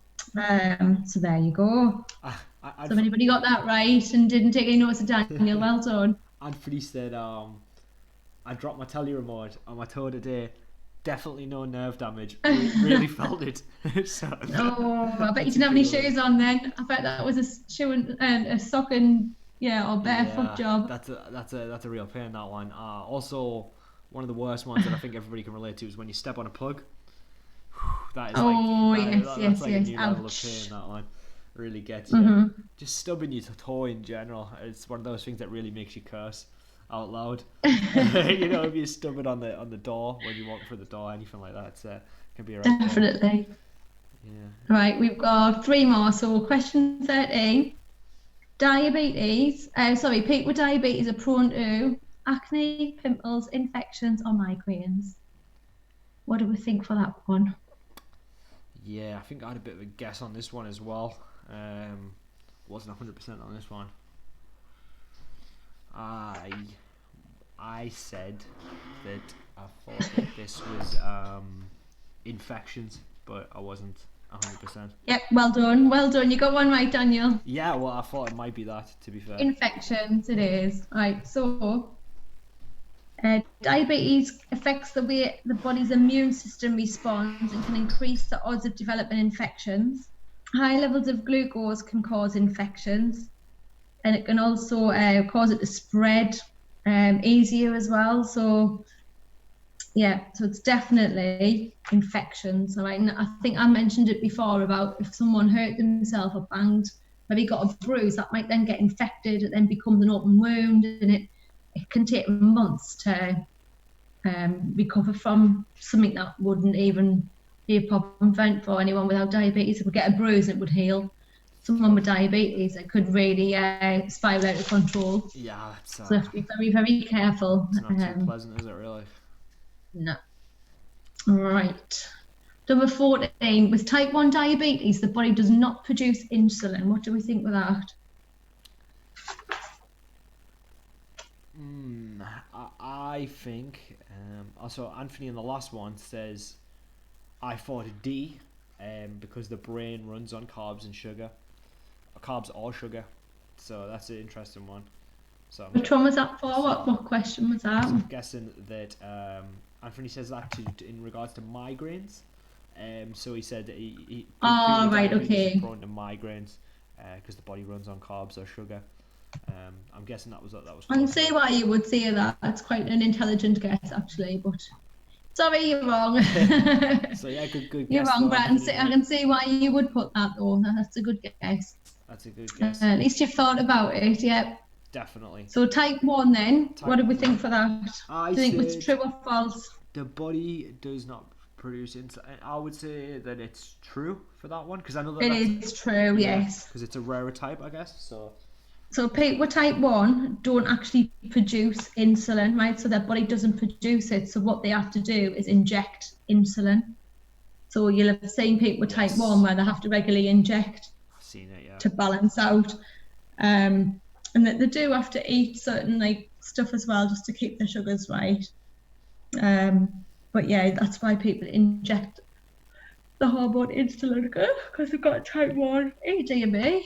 So there you go. I'd So if anybody got that right and didn't take any notes of Daniel, well done. Anthony said I dropped my telly remote on my toe today. Definitely no nerve damage. Really felt it. So, Oh, I bet you that's a didn't have any good one. shoes on then. I bet that was a shoe and a sock and yeah, or barefoot Yeah, job. that's a real pain, that one. Also, one of the worst ones that I think everybody can relate to is when you step on a plug. That is like Oh, yes, that's yes, like a yes. new level of pain. Ouch. That one really gets you. Hmm. Just stubbing your toe in general. It's one of those things that really makes you curse out loud. If you stub it on the door when you walk through the door, anything like that, can be a right pain. Definitely. Yeah. Right, we've got three more. So question 13. Diabetes, people with diabetes are prone to acne, pimples, infections, or migraines. What do we think for that one? Yeah, I think I had a bit of a guess on this one as well. Wasn't 100% on this one. I said that I thought that this was infections, but I wasn't 100%. Yep, well done. Well done. You got one right, Daniel. Yeah, well, I thought it might be that, to be fair. Infections, it is. Right, so diabetes affects the way the body's immune system responds and can increase the odds of developing infections. High levels of glucose can cause infections, and it can also cause it to spread easier as well. So, yeah, so it's definitely infections. All right, and I think I mentioned it before about if someone hurt themselves or banged, maybe got a bruise, that might then get infected. It then becomes an open wound, and it can take months to recover from something that wouldn't even be a problem for anyone without diabetes. If we get a bruise, it would heal. Someone with diabetes, it could really spiral out of control. Yeah, So we have to be very, very careful. it's not too pleasant, is it, really? No. Right. Number 14, with type 1 diabetes, the body does not produce insulin. What do we think with that? I think, also Anthony in the last one says, I thought D, because the brain runs on carbs and sugar. Carbs or sugar. So that's an interesting one. So Which one was that for? What question was that? I'm guessing that Anthony says that in regards to migraines. So he said that he Oh, right, okay. is prone to migraines because the body runs on carbs or sugar. I'm guessing that was. I can see why you would say that. That's quite an intelligent guess, actually. But sorry, you're wrong. So yeah, good You're guess. wrong, though, Brett. Anthony. I can see why you would put that, though. That's a good guess. That's a good guess. At least you've thought about it, yeah. Definitely. So type 1 then, Type what do we 1. think for that? I Do you think it's said true or false? the body does not produce insulin. I would say that it's true for that one because I know that It is true, yeah, yes. because it's a rarer type, I guess. So So people with type 1 don't actually produce insulin, right? So their body doesn't produce it. So what they have to do is inject insulin. So you'll have seen people with type 1 Yes. where they have to regularly inject I've seen it, yeah. to balance out. And that they do have to eat certain like stuff as well just to keep their sugars right. But yeah, that's why people inject the hormone insulin because they've got type 1 ADMA.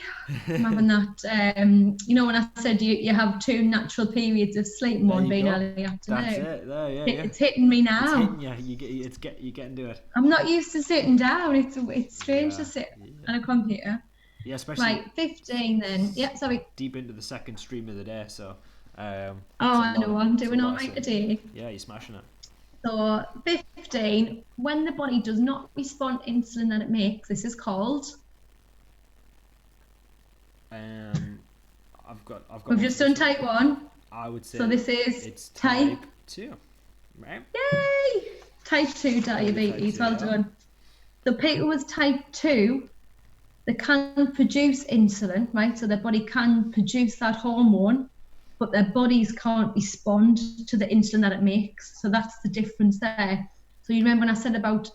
I'm having that. You know, when I said you have 2 natural periods of sleep, There one you being go. early That's afternoon. it. There, yeah, yeah. It's hitting me It's now. hitting you. You getting to it. I'm not used to sitting down. It's strange to Yeah, sit yeah, on a computer. yeah. Especially Right, 15 then. Yeah, sorry. deep into the second stream of the day, so Oh, I know, I'm it's a doing all lot of right sleep. today. Yeah, you're smashing it. So 15, when the body does not respond to insulin that it makes, this is called. I've got. We've one just for done this one. type 1. I would say So this is it's type, type 2, right? yay! Type 2 Type diabetes. 2, Well yeah. done. So people with type 2, they can produce insulin, right? So their body can produce that hormone, but their bodies can't respond to the insulin that it makes. So that's the difference there. So you remember when I said about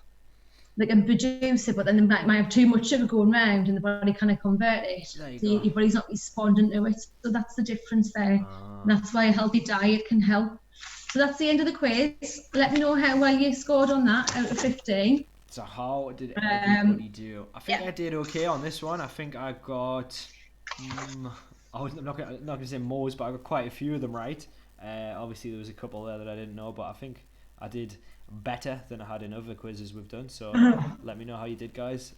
they can produce it, but then they might have too much sugar going around and the body kind of convert it. There you So go. your body's not responding to it. So that's the difference there. And that's why a healthy diet can help. So that's the end of the quiz. Let me know how well you scored on that out of 15. So how did everybody do? I think yeah. I did okay on this one. I think I got. I'm not gonna say most, but I got quite a few of them right. Obviously there was a couple there that I didn't know, but I think I did better than I had in other quizzes we've done. So let me know how you did, guys.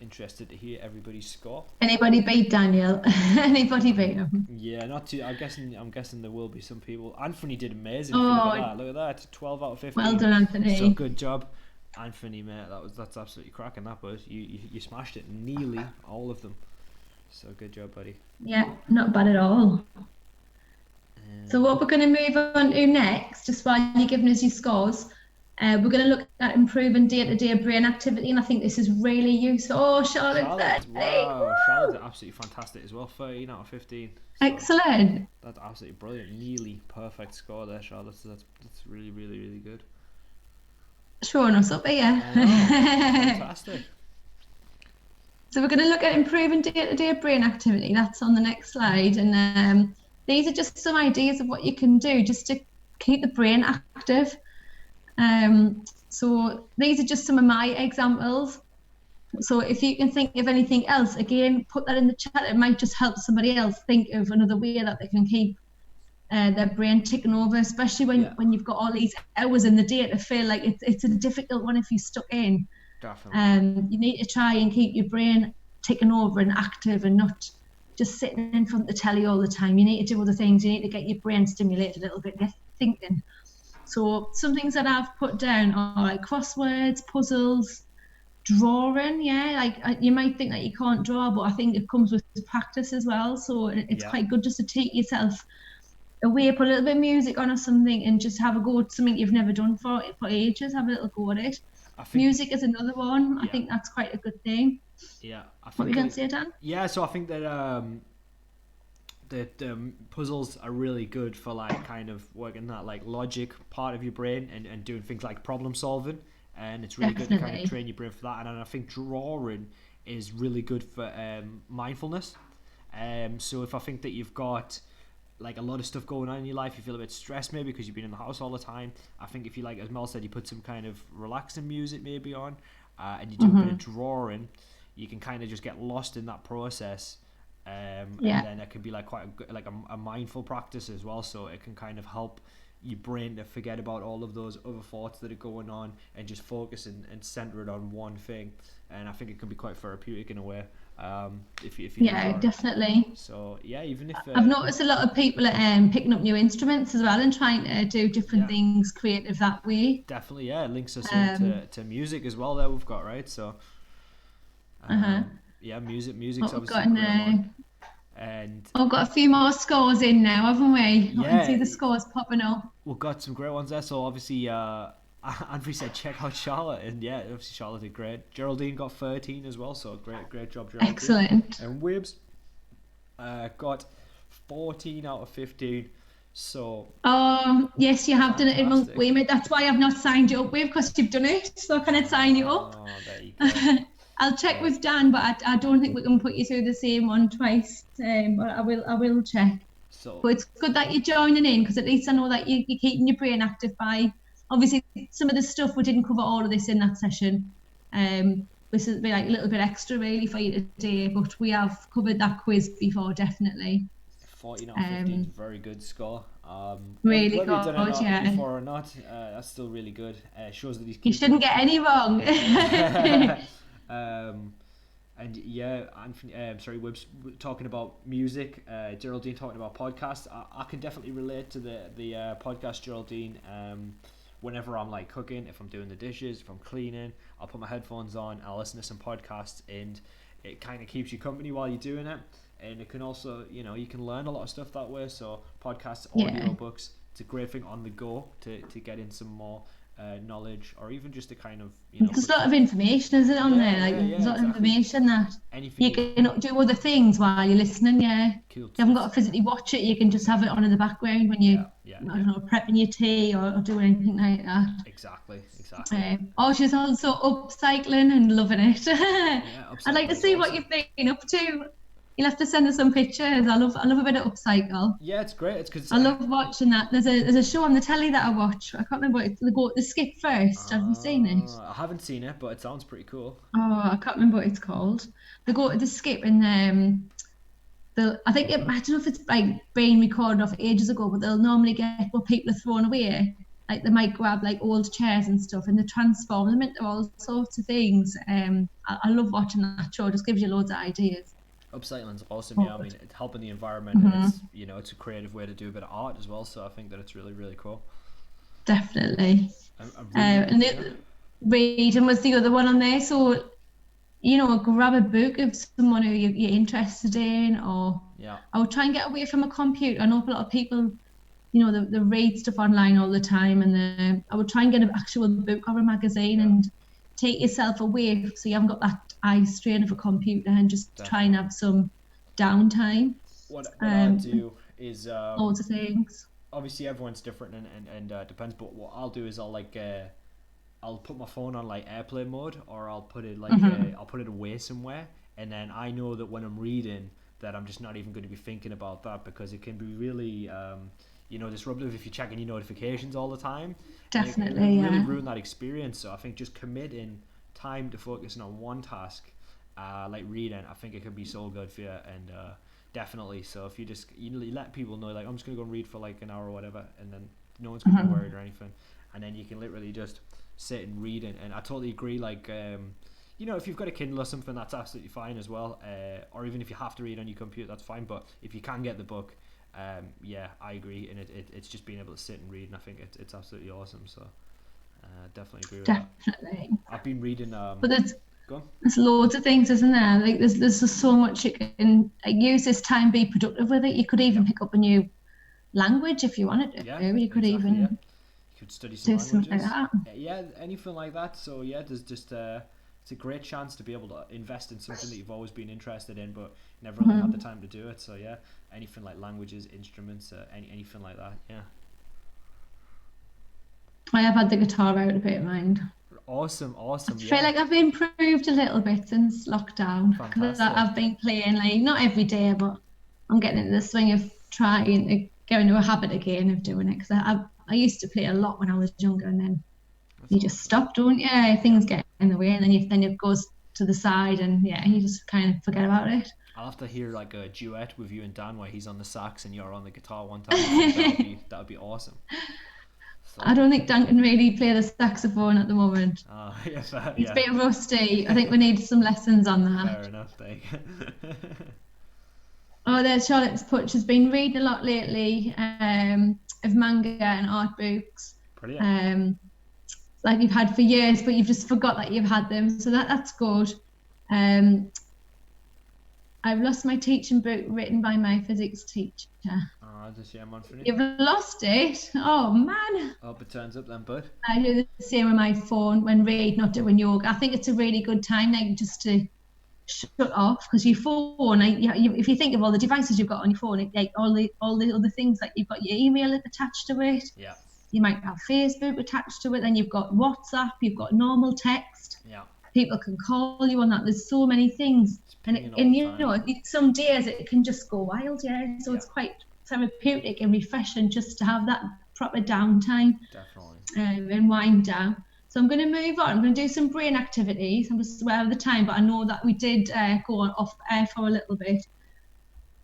Interested to hear everybody's score. Anybody beat Daniel? Anybody beat him? Yeah, not too. I'm guessing there will be some people. Anthony did amazing. Oh, Look at that. 12 out of 15. well done, Anthony. So good job, Anthony, mate. That's absolutely cracking. That was you smashed it. Nearly all of them. So good job, buddy. Yeah, not bad at all. So what we're going to move on to next, just while you're giving us your scores, we're going to look at improving day-to-day brain activity, and I think this is really useful. Oh, Charlotte, wow, Charlotte's absolutely fantastic as well. 13 out of 15. So excellent. that's absolutely brilliant. Nearly perfect score there, Charlotte. So that's really, really, really good. Showing us up here. Fantastic. So we're going to look at improving day-to-day brain activity. That's on the next slide, and these are just some ideas of what you can do just to keep the brain active. So these are just some of my examples. So if you can think of anything else, again, put that in the chat. It might just help somebody else think of another way that they can keep their brain ticking over, especially when you've got all these hours in the day to feel like it's a difficult one if you're stuck in. Definitely. You need to try and keep your brain ticking over and active and not just sitting in front of the telly all the time. You need to do other things. You need to get your brain stimulated a little bit, get thinking. So some things that I've put down are like crosswords, puzzles, drawing. Yeah, like you might think that you can't draw, but I think it comes with practice as well. So it's quite good just to take yourself away, put a little bit of music on or something, and just have a go at something you've never done for ages. Have a little go at it. Music is another one. I think that's quite a good thing. Yeah, I think. What were you going to say, Dan? Yeah, so I think that puzzles are really good for like kind of working that like logic part of your brain and doing things like problem solving, and it's really good to kind of train your brain for that. And I think drawing is really good for mindfulness. So if I think that you've got like a lot of stuff going on in your life, you feel a bit stressed maybe because you've been in the house all the time, I think if you, like as Mel said, you put some kind of relaxing music maybe on, and you do a bit of drawing, you can kind of just get lost in that process, and then it can be like quite a mindful practice as well, so it can kind of help your brain to forget about all of those other thoughts that are going on and just focus and center it on one thing. And I think it can be quite therapeutic in a way, if you definitely. So yeah, even if I've noticed a lot of people picking up new instruments as well and trying to do different things creative that way. Definitely, yeah, it links us into music as well. There we've got right, so yeah, music's obviously a great one. And I've got a few more scores in now, haven't we? Yeah, I can see the scores popping up. We've got some great ones there. So obviously, Andrew said check out Charlotte, and yeah, obviously Charlotte did great. Geraldine got 13 as well, so great job, Geraldine. Excellent. And Wibbs Got 14 out of 15. So Oh, yes, you have done it in Monk fantastic. Weymouth. That's why I've not signed you up with, because you've done it. So can I sign you up? Oh, there you go. I'll check Yeah. with Dan, but I don't think we can put you through the same one twice. But I will check. So But it's good that you're joining in, because at least I know that you're keeping your brain active by, obviously, some of the stuff we didn't cover all of this in that session. This will be like a little bit extra really for you today, but we have covered that quiz before, definitely. 14 out of 15 is a Um, very good score. really Whether you've done it good, not yeah. before or not, that's still really good. Shows that he's You keeping. shouldn't get any wrong. Yeah. And yeah, Anthony, sorry, Wibbs talking about music. Geraldine talking about podcasts. I can definitely relate to the podcast, Geraldine. Whenever I'm like cooking, if I'm doing the dishes, if I'm cleaning, I'll put my headphones on. I'll listen to some podcasts, and it kind of keeps you company while you're doing it. And it can also, you can learn a lot of stuff that way. So podcasts, Yeah. audio books, it's a great thing on the go to get in some more knowledge, or even just to kind of There's a lot of information, isn't it, on there? Like, there's a lot of exactly, information that anything you you can do other things while you're listening, yeah. cool. You haven't got to physically watch it, you can just have it on in the background when you, I don't know, prepping your tea or doing anything like that. Exactly. Oh, she's also upcycling and loving it. Yeah, I'd like to upcycling is see what awesome. you've been up to. You'll have to send us some pictures. I love a bit of upcycle. Yeah, it's great. It's because I love watching that. There's a show on the telly that I watch. I can't remember what it's. The Skip First. Have you seen it? I haven't seen it, but it sounds pretty cool. Oh, I can't remember what it's called. They go to the skip and I think I don't know if it's like being recorded off ages ago, but they'll normally get what people are throwing away. Like they might grab like old chairs and stuff, and they transform them into all sorts of things. I love watching that show. It just gives you loads of ideas. Upcycling's awesome. Yeah, I mean, But, it's helping the environment, and it's it's a creative way to do a bit of art as well. So I think that it's really really cool. definitely. I'm And the reading was the other one on there. So grab a book of someone who you're interested in, or yeah, I would try and get away from a computer. I know a lot of people, they read stuff online all the time, and I would try and get an actual book or a magazine and take yourself away so you haven't got that eye strain of a computer, and just try and have some downtime. What I do is loads of things. obviously everyone's different and depends. But what I'll do is I'll put my phone on like airplane mode, or I'll put it I'll put it away somewhere, and then I know that when I'm reading that I'm just not even going to be thinking about that, because it can be really disruptive if you're checking your notifications all the time. Definitely, it really yeah. ruin that experience. So I think just committing time to focusing on one task, like reading, I think it can be so good for you, and definitely. So if you just you let people know, like, I'm just gonna go and read for like an hour or whatever, and then no one's gonna be worried or anything, and then you can literally just sit and read it. And I totally agree. Like, if you've got a Kindle or something, that's absolutely fine as well. Or even if you have to read on your computer, that's fine. But if you can get the book, yeah, I agree. And it's just being able to sit and read, and I think it's absolutely awesome. So definitely agree with that. Definitely. I've been reading. But Go on. there's loads of things, isn't there? Like there's just so much you can use this time, be productive with it. You could even pick up a new language if you wanted to. Yeah, You could exactly, even You could study some do something languages. like that. Yeah, anything like that. So yeah, there's just it's a great chance to be able to invest in something that you've always been interested in, but never really had the time to do it. So yeah, anything like languages, instruments, anything like that. Yeah. I have had the guitar out a bit, mind. Awesome. I feel like I've improved a little bit since lockdown, because Fantastic. I've been playing like not every day, but I'm getting into the swing of trying to get into a habit again of doing it. Because I used to play a lot when I was younger, and then you just stop, don't you? Things get in the way, and then it goes to the side, and you just kind of forget about it. I'll have to hear like a duet with you and Dan where he's on the sax and you're on the guitar one time. I think that would be awesome. So, I don't think Dan can really play the saxophone at the moment. Yes, It's a bit rusty. I think we need some lessons on that. Fair enough, Oh, there's Charlotte's put. She's been reading a lot lately of manga and art books. Brilliant. Like you've had for years, but you've just forgot that you've had them. So that's good. I've lost my teaching book written by my physics teacher. Oh, just shame on for You've lost it? Oh, man. Hope it turns up then, bud. I do the same with my phone when reading, not doing yoga. I think it's a really good time now just to shut off, because your phone, if you think of all the devices you've got on your phone, like all the other things, like you've got your email attached to it, Yeah. you might have Facebook attached to it, then you've got WhatsApp, you've got normal text. Yeah. People can call you on that. There's so many things, It's and pinging all the time. some days it can just go wild, yeah. So Yeah. it's quite therapeutic and refreshing just to have that proper downtime, Definitely. and wind down. So I'm going to move on. I'm going to do some brain activities. I'm just aware of the time, but I know that we did go on off air for a little bit.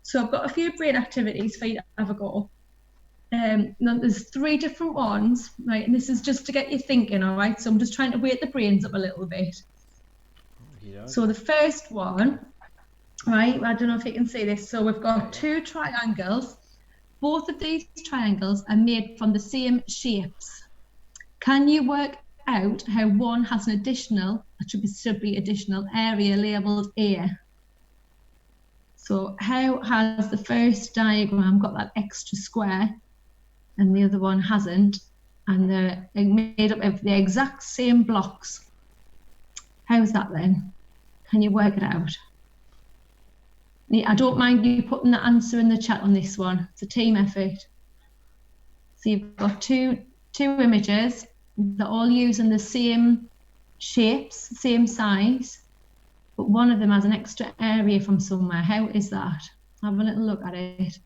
So I've got a few brain activities for you to have a go. Now there's 3 different ones, right? And this is just to get you thinking, all right? So I'm just trying to wake the brains up a little bit. So the first one, right? I don't know if you can see this. So we've got 2 triangles. Both of these triangles are made from the same shapes. Can you work out how one has an additional, should be additional area labelled A? So how has the first diagram got that extra square and the other one hasn't, and they're made up of the exact same blocks? How's that then? Can you work it out? I don't mind you putting the answer in the chat on this one. It's a team effort. So you've got two images. They're all using the same shapes, same size, but one of them has an extra area from somewhere. How is that? Have a little look at it.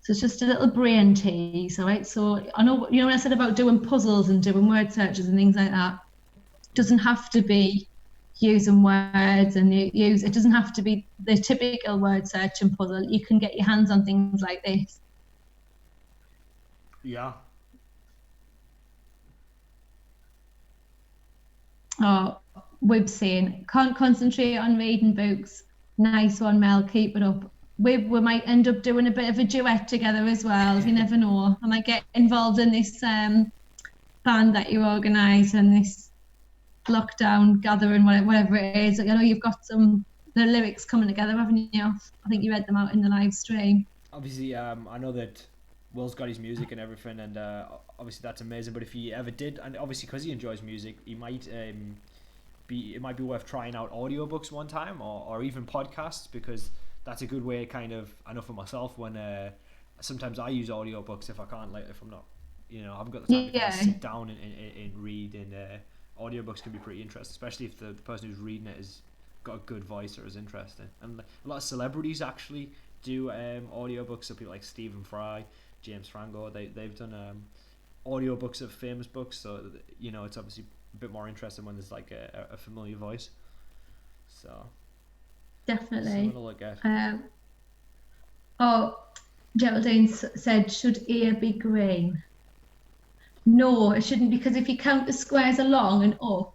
So it's just a little brain tease, all right? So I know, when I said about doing puzzles and doing word searches and things like that, it doesn't have to be using words, and it doesn't have to be the typical word search and puzzle. You can get your hands on things like this. Yeah. Oh, Wib saying, can't concentrate on reading books. Nice one, Mel, keep it up. Wib, we might end up doing a bit of a duet together as well. You never know. I might get involved in this band that you organise and this lockdown gathering, whatever it is. I know you've got the lyrics coming together, haven't you? I think you read them out in the live stream. Obviously, I know that Will's got his music and everything, and obviously that's amazing. But if he ever did, and obviously because he enjoys music, he might it might be worth trying out audiobooks one time, or even podcasts, because that's a good way, kind of. I know for myself, when sometimes I use audiobooks if I can't, like, if I'm not, I haven't got the time to kind of sit down and read. And audiobooks can be pretty interesting, especially if the person who's reading it has got a good voice or is interesting. And a lot of celebrities actually do audiobooks. So people like Stephen Fry, James Franco, they've done audiobooks of famous books. So it's obviously a bit more interesting when there's like a familiar voice. So definitely. To look at. Geraldine said, should A be green? No, it shouldn't, because if you count the squares along and up,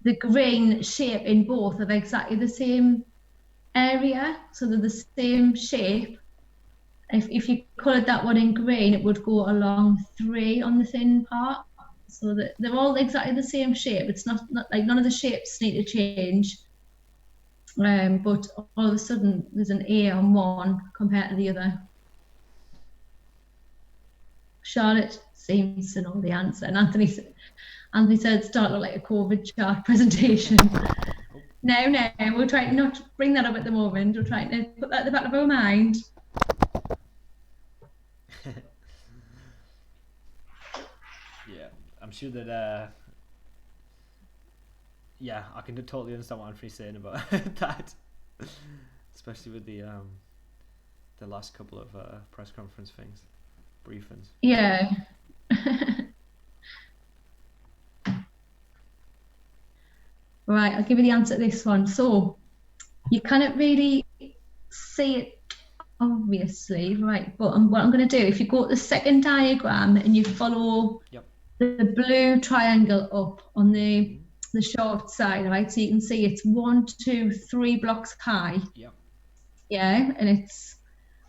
the green shape in both are exactly the same area, so they're the same shape. If you coloured that one in green, it would go along 3 on the thin part, so that they're all exactly the same shape. It's not like none of the shapes need to change, but all of a sudden there's an A on one compared to the other. Charlotte seems to know the answer, and Anthony said start like a COVID chart presentation. No, we're trying not to bring that up at the moment. We're trying to put that at the back of our mind. Yeah, I'm sure that I can totally understand what Anthony's saying about that, especially with the last couple of press conference things, briefings. Yeah. Right, I'll give you the answer to this one. So you cannot really see it obviously, right? But what I'm going to do, if you go to the second diagram and you follow the blue triangle up on the short side, right? So you can see it's 1, 2, 3 blocks high. Yep. Yeah, and it's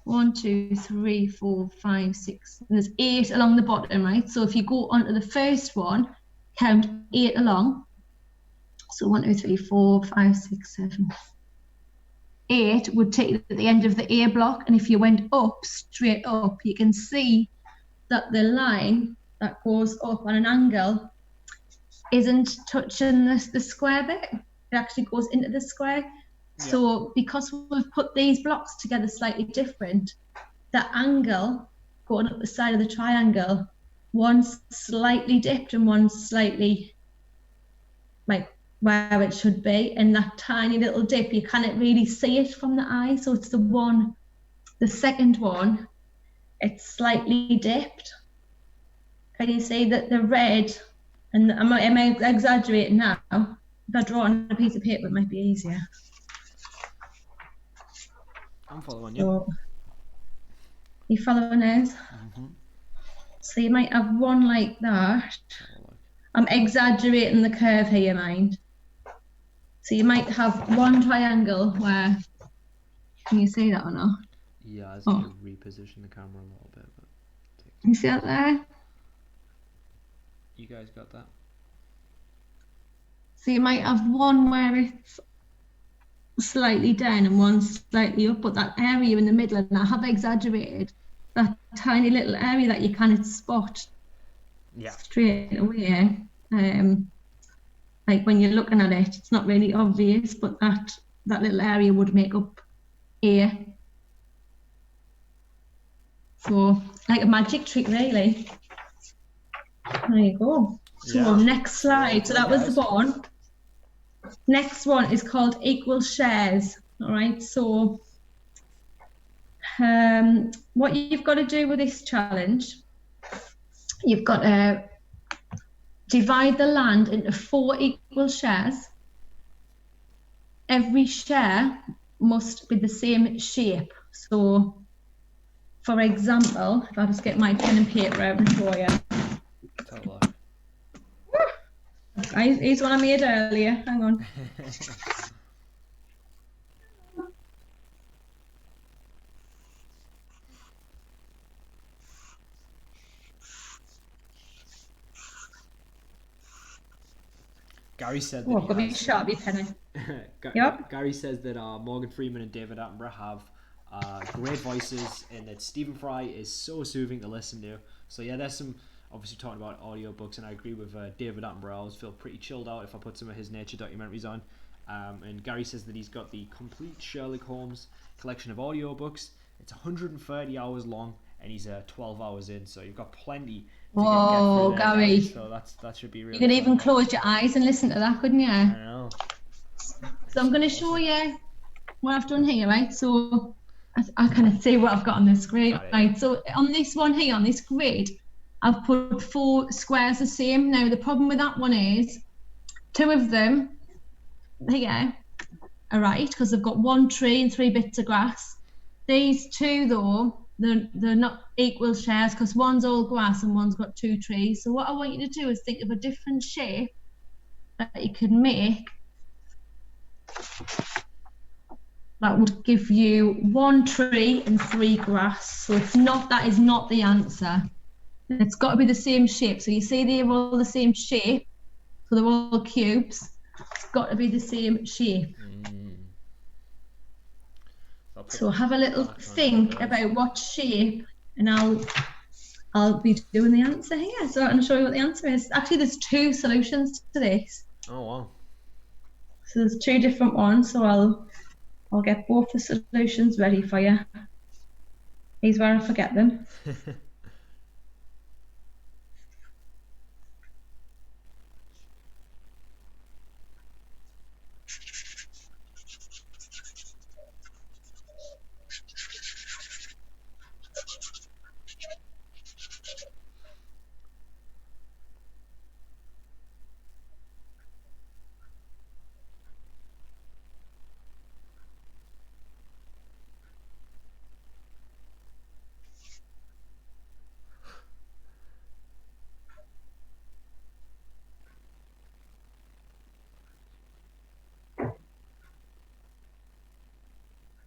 1, 2, 3, 4, 5, 6. And there's 8 along the bottom, right? So if you go onto the first one, count 8 along. So 1, 2, 3, 4, 5, 6, 7. 8 would take you at the end of the A block, and if you went up, straight up, you can see that the line that goes up on an angle isn't touching the square bit. It actually goes into the square. Yeah. So because we've put these blocks together slightly different, the angle going up the side of the triangle, one's slightly dipped and one's slightly like where it should be. And that tiny little dip, you can't really see it from the eye. So it's the second one, it's slightly dipped. Can you see that the red, and am I exaggerating now? If I draw on a piece of paper, it might be easier. I'm following you. So, you following us? Mm-hmm. So you might have one like that. I'm exaggerating the curve here, mind. So you might have one triangle where, can you see that or not? Yeah, I just need to reposition the camera a little bit. But you see that there? You guys got that? So you might have one where it's slightly down and one slightly up, but that area in the middle, and I have exaggerated, that tiny little area that you can't spot straight away. Like when you're looking at it, it's not really obvious, but that little area would make up here. So like a magic trick, really. There you go. So next slide. So that was the one. Next one is called equal shares. All right. So what you've got to do with this challenge, you've got to divide the land into 4 equal shares. Every share must be the same shape. So, for example, if I just get my pen and paper out and show you. Here's one I made earlier. Hang on. Gary said that got me Sharpie pen. Gary says that Morgan Freeman and David Attenborough have great voices, and that Stephen Fry is so soothing to listen to. So yeah, there's some obviously talking about audiobooks, and I agree with David Attenborough. I always feel pretty chilled out if I put some of his nature documentaries on. And Gary says that he's got the complete Sherlock Holmes collection of audiobooks. It's 130 hours long, and he's 12 hours in, so you've got plenty. Whoa, Gary! So that should be really. You could even close your eyes and listen to that, couldn't you? I know. So I'm going to show you what I've done here, right? So I can see what I've got on the screen, right? So on this one here, on this grid, I've put 4 squares the same. Now the problem with that one is 2 of them here are right because they've got 1 tree and 3 bits of grass. These 2 though, they're not equal shares because one's all grass and one's got 2 trees. So what I want you to do is think of a different shape that you can make that would give you 1 tree and 3 grass. So that is not the answer. It's got to be the same shape. So you see they're all the same shape. So they're all cubes. It's got to be the same shape. So have a little think about what shape, and I'll be doing the answer here. So I'm going to show you what the answer is. Actually, there's 2 solutions to this. Oh wow. So there's 2 different ones. So I'll get both the solutions ready for you. Here's where I forget them.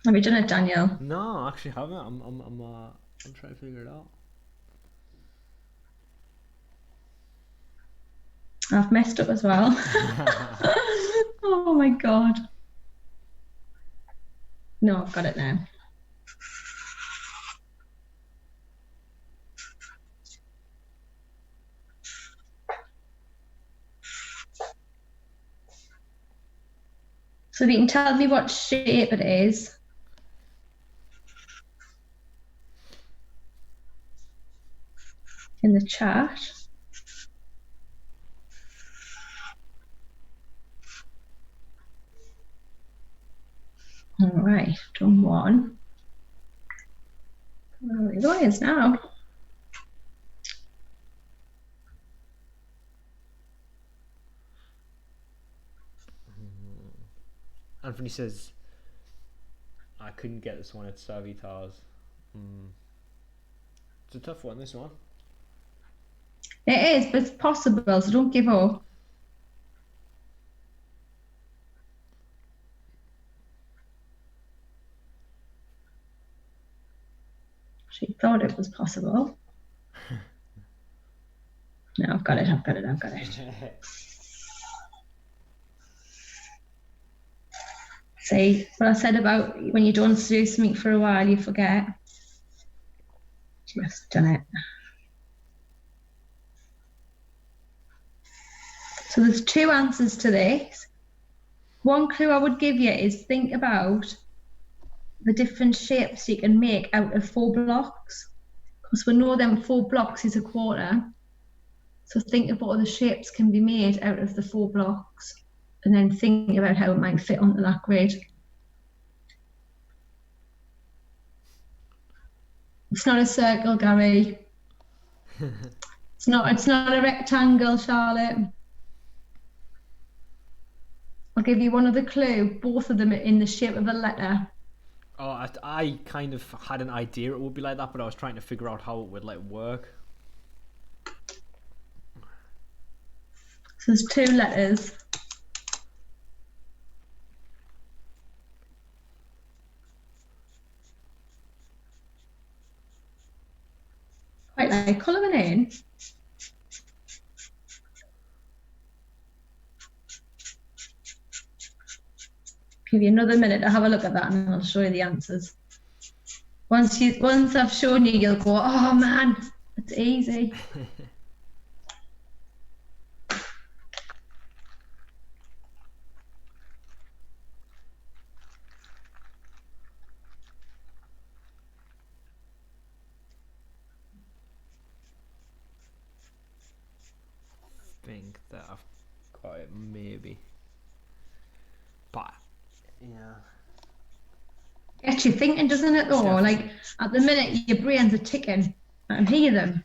Have you done it, Daniel? No, I actually haven't. I'm trying to figure it out. I've messed up as well. Oh my god. No, I've got it now. So So if you can tell me what shape it is. In the chat. All right, done one. Well, it is now. Anthony says, I couldn't get this one at Savitars. It's a tough one, this one. It is, but it's possible, so don't give up. She thought it was possible. No, I've got it. See, what I said about when you don't do something for a while, you forget. Just done it. So there's two answers to this. One clue I would give you is think about the different shapes you can make out of 4 blocks. Because we know them 4 blocks is a quarter. So think of what other shapes can be made out of the 4 blocks. And then think about how it might fit onto that grid. It's not a circle, Gary. It's not a rectangle, Charlotte. I'll give you one other clue. Both of them are in the shape of a letter. Oh, I kind of had an idea it would be like that, but I was trying to figure out how it would work. So there's 2 letters. Quite like colouring in. Give you another minute to have a look at that and I'll show you the answers. Once I've shown you, you'll go, oh man, it's easy. I think that I've got it, maybe. But yeah. Gets you thinking, doesn't it though? Definitely. Like at the minute your brains are ticking. I can hear them.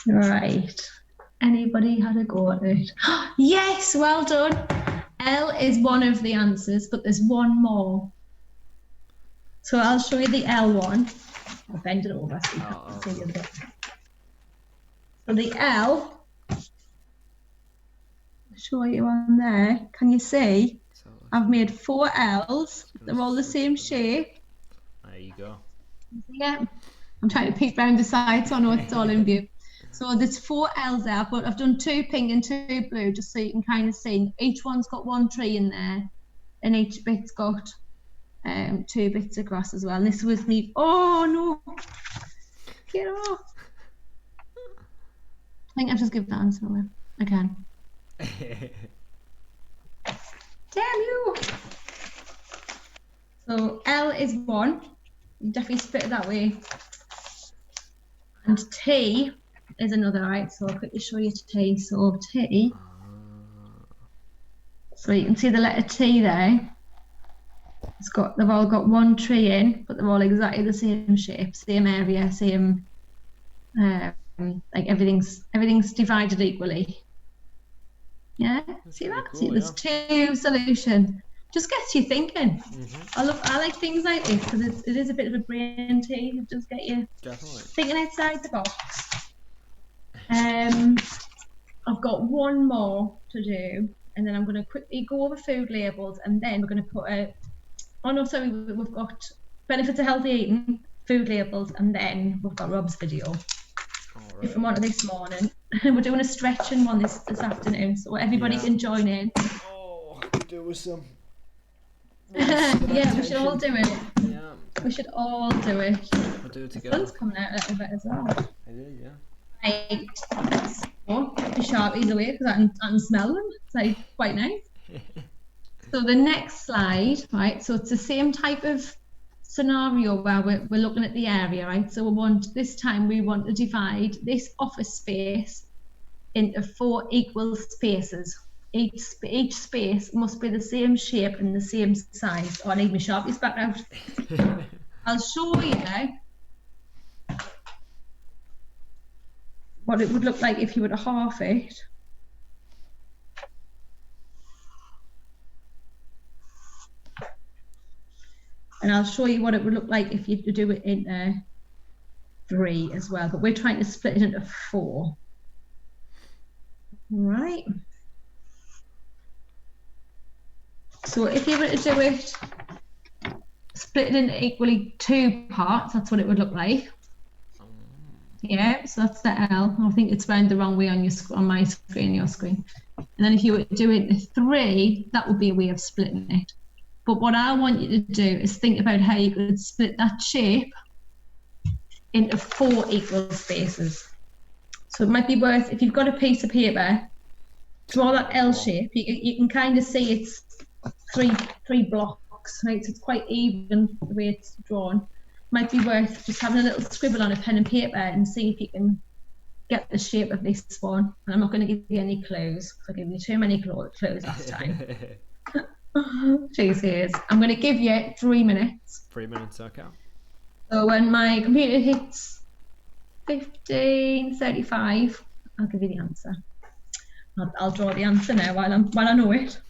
Right. Anybody had a go at it? Yes, well done. L is one of the answers, but there's one more. So I'll show you the L one. I'll bend it over so you can see the other bit. So the L, I'll show you on there. Can you see? I've made 4 L's. They're all the same shape. There you go. Yeah. I'm trying to peek round the side so I know it's all in view. So there's 4 L's there, but I've done 2 pink and 2 blue just so you can kind of see. Each one's got 1 tree in there and each bit's got 2 bits of grass as well. And this was me. Oh no! Get off! I think I've just given the answer away again. Damn you! So L is 1. You definitely split it that way. And T is another, right? So I'll quickly show you T. So T. So you can see the letter T there. They've all got 1 tree in, but they're all exactly the same shape, same area, same. Like everything's divided equally. Yeah, That's see that? cool, See, there's 2 solutions. Just gets you thinking. I like things like this because it is a bit of a brain tease. It does get you thinking outside the box. I've got one more to do, and then I'm going to quickly go over food labels, and then we're going to put we've got benefits of healthy eating, food labels, and then we've got Rob's video. If I'm on this morning, we're doing a stretching one this afternoon, so everybody can join in. Oh, I could do with some Yeah, we should all do it. Yeah, We should all do it. we'll do it The together. sun's coming out a little bit as well. It is, yeah. Right. Oh, get the Sharpies away because I can smell them. It's like quite nice. So the next slide, right? So it's the same type of scenario where we're looking at the area, right? So this time we want to divide this office space into 4 equal spaces. Each space must be the same shape and the same size. Oh, I need my Sharpies back out. I'll show you what it would look like if you were to half it. And I'll show you what it would look like if you do it into 3 as well. But we're trying to split it into 4. Right. So if you were to do it, split it into equally 2 parts, that's what it would look like. Yeah, so that's the L. I think it's round the wrong way on my screen, your screen. And then if you were to do it into 3, that would be a way of splitting it. But what I want you to do is think about how you could split that shape into 4 equal spaces. So it might be worth, if you've got a piece of paper, draw that L shape. You can kind of see it's three blocks, right? So it's quite even the way it's drawn. Might be worth just having a little scribble on a pen and paper and see if you can get the shape of this one. And I'm not going to give you any clues because I gave you too many clues last time. Jeez, I'm going to give you 3 minutes. 3 minutes, okay. So when my computer hits 15:35, I'll give you the answer. I'll draw the answer now while I know it.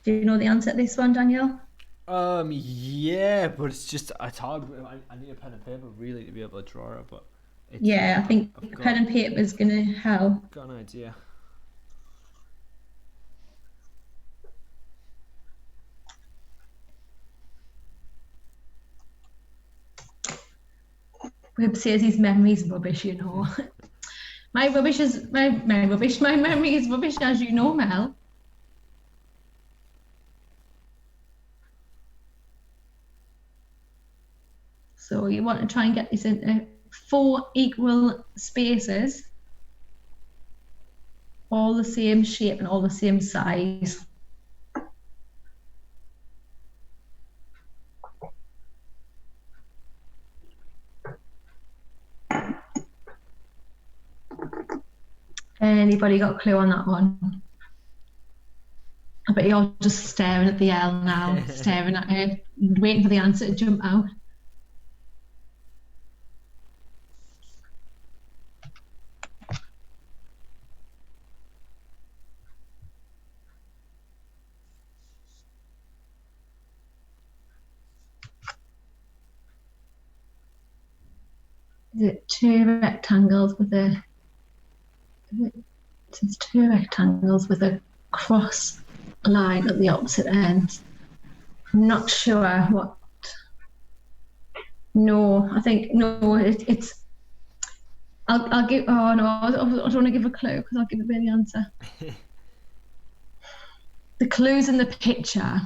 Do you know the answer to this one, Daniel? Yeah, but it's hard. I need a pen and paper really to be able to draw it, but yeah, I think pen and paper is going to help. Got an idea. Webb says his memory's rubbish, you know. My memory is rubbish, as you know, Mel. So you want to try and get this into 4 equal spaces, all the same shape and all the same size. Anybody got a clue on that one? I bet you're just staring at the L now, staring at it, waiting for the answer to jump out. Is it 2 rectangles with a? It's 2 rectangles with a cross line at the opposite ends. I'm not sure what. No, I think no. It's. I'll give. Oh no, I don't want to give a clue because I'll give away the answer. The clue's in the picture.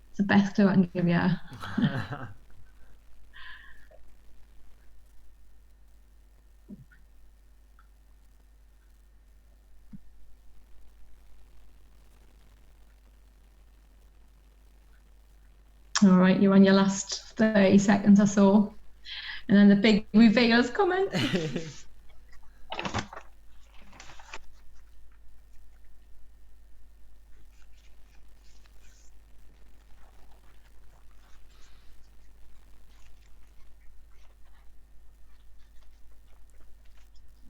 It's the best clue I can give you. All right, you're on your last 30 seconds or so. And then the big reveal's coming.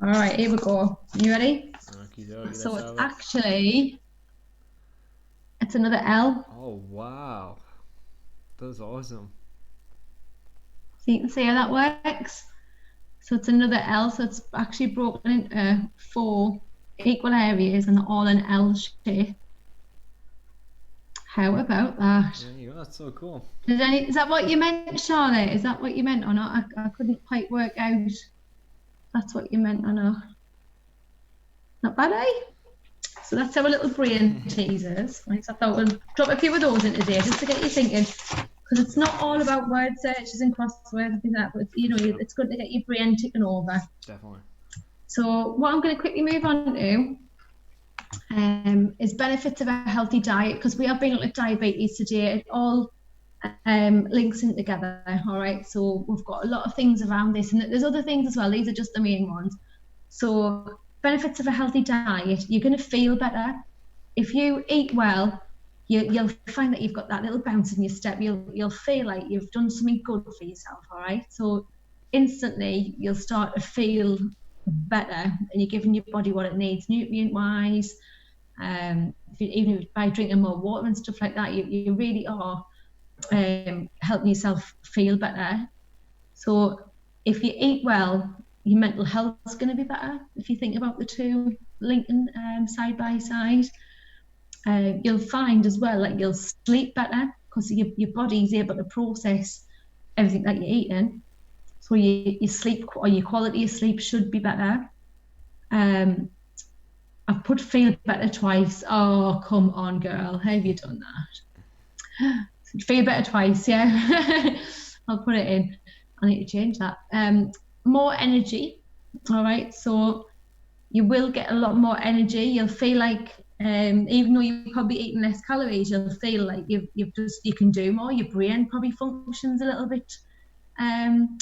All right, here we go. You ready? So it's actually, it's another L. Oh, wow. That's awesome. So you can see how that works. So it's another L, so it's actually broken into 4 equal areas and they're all an L shape. How about that? There you go. That's so cool. Is that what you meant, Charlotte? Is that what you meant or not? I couldn't quite work out if that's what you meant or not. Not bad, eh? So that's our little brain teasers. Right? So I thought we'll drop a few of those in today just to get you thinking. Because it's not all about word searches and crosswords and things like that, but Sure. it's good to get your brain ticking over. Definitely. So what I'm going to quickly move on to is benefits of a healthy diet, because we have been looking at diabetes today. It all links in together. All right, so we've got a lot of things around this, and there's other things as well. These are just the main ones. So benefits of a healthy diet: you're going to feel better if you eat well. You'll find that you've got that little bounce in your step. You'll feel like you've done something good for yourself. All right, so instantly you'll start to feel better, and you're giving your body what it needs, nutrient wise. Even by drinking more water and stuff like that, you really are helping yourself feel better. So if you eat well, your mental health is going to be better. If you think about the two linking side by side, you'll find as well that you'll sleep better because your body's able to process everything that you're eating. So your sleep or your quality of sleep should be better. I've put feel better twice. Oh, come on, girl. How have you done that? Feel better twice, yeah. I'll put it in. I need to change that. More energy. All right. So you will get a lot more energy. You'll feel like, even though you're probably eating less calories, you'll feel like you can do more. Your brain probably functions a little bit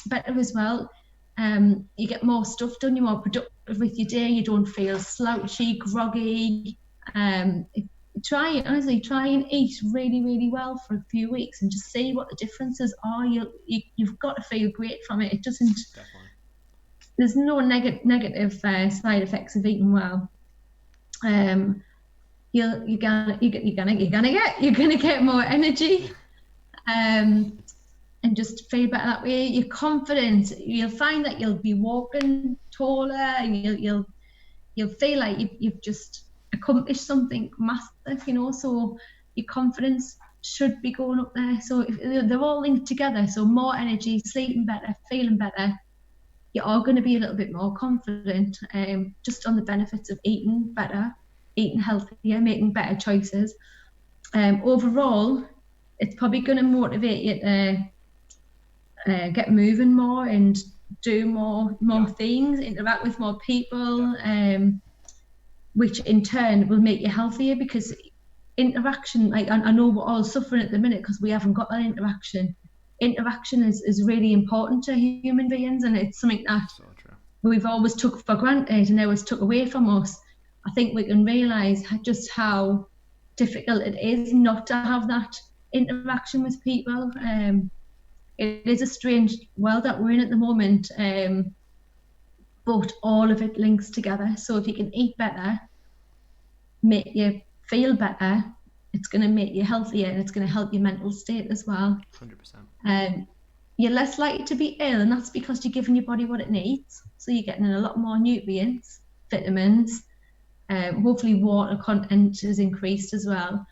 better as well. You get more stuff done. You're more productive with your day. You don't feel slouchy, groggy. Try and eat really, really well for a few weeks and just see what the differences are. You've got to feel great from it. It doesn't. Definitely. There's no negative side effects of eating well. You're gonna get more energy, and just feel better that way. Your confidence. You'll find that you'll be walking taller, and you'll feel like you've just accomplished something massive. So your confidence should be going up there. So they're all linked together. So more energy, sleeping better, feeling better. You are going to be a little bit more confident, just on the benefits of eating better, eating healthier, making better choices. Overall, it's probably going to motivate you to get moving more and do more things, interact with more people, which in turn will make you healthier, because interaction, like I know we're all suffering at the minute because we haven't got that interaction. Interaction is really important to human beings, and it's something that we've always took for granted and now it's took away from us. I think we can realise just how difficult it is not to have that interaction with people. It is a strange world that we're in at the moment, but all of it links together. So if you can eat better, make you feel better, it's going to make you healthier, and it's going to help your mental state as well. 100%. You're less likely to be ill, and that's because you're giving your body what it needs. So you're getting a lot more nutrients, vitamins, hopefully water content is increased as well.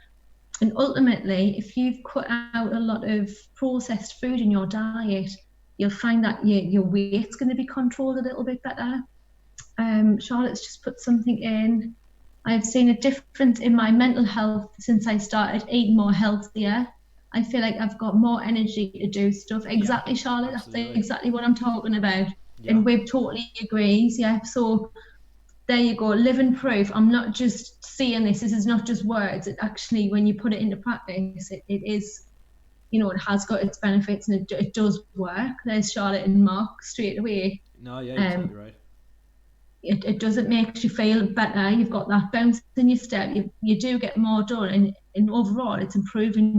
And ultimately, if you've cut out a lot of processed food in your diet, you'll find that your weight's going to be controlled a little bit better. Charlotte's just put something in. I've seen a difference in my mental health since I started eating more healthier. I feel like I've got more energy to do stuff. Exactly, Charlotte. Absolutely. That's exactly what I'm talking about. Yeah. And Wib totally agrees. Yeah. So there you go. Living proof. I'm not just seeing this. This is not just words. It actually, when you put it into practice, it is, it has got its benefits, and it does work. There's Charlotte and Mark straight away. No, yeah, you're totally right. It doesn't make you feel better. You've got that bounce in your step. You do get more done, and overall, it's improving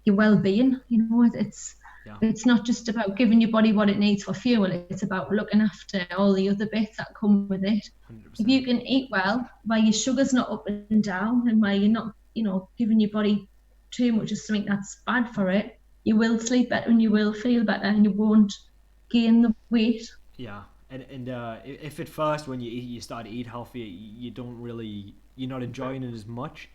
your well-being. It's not just about giving your body what it needs for fuel. It's about looking after all the other bits that come with it. 100%. If you can eat well, while your sugar's not up and down, and while you're not, giving your body too much of something that's bad for it, you will sleep better and you will feel better, and you won't gain the weight. Yeah. And if at first when you start to eat healthy, you're not enjoying it as much,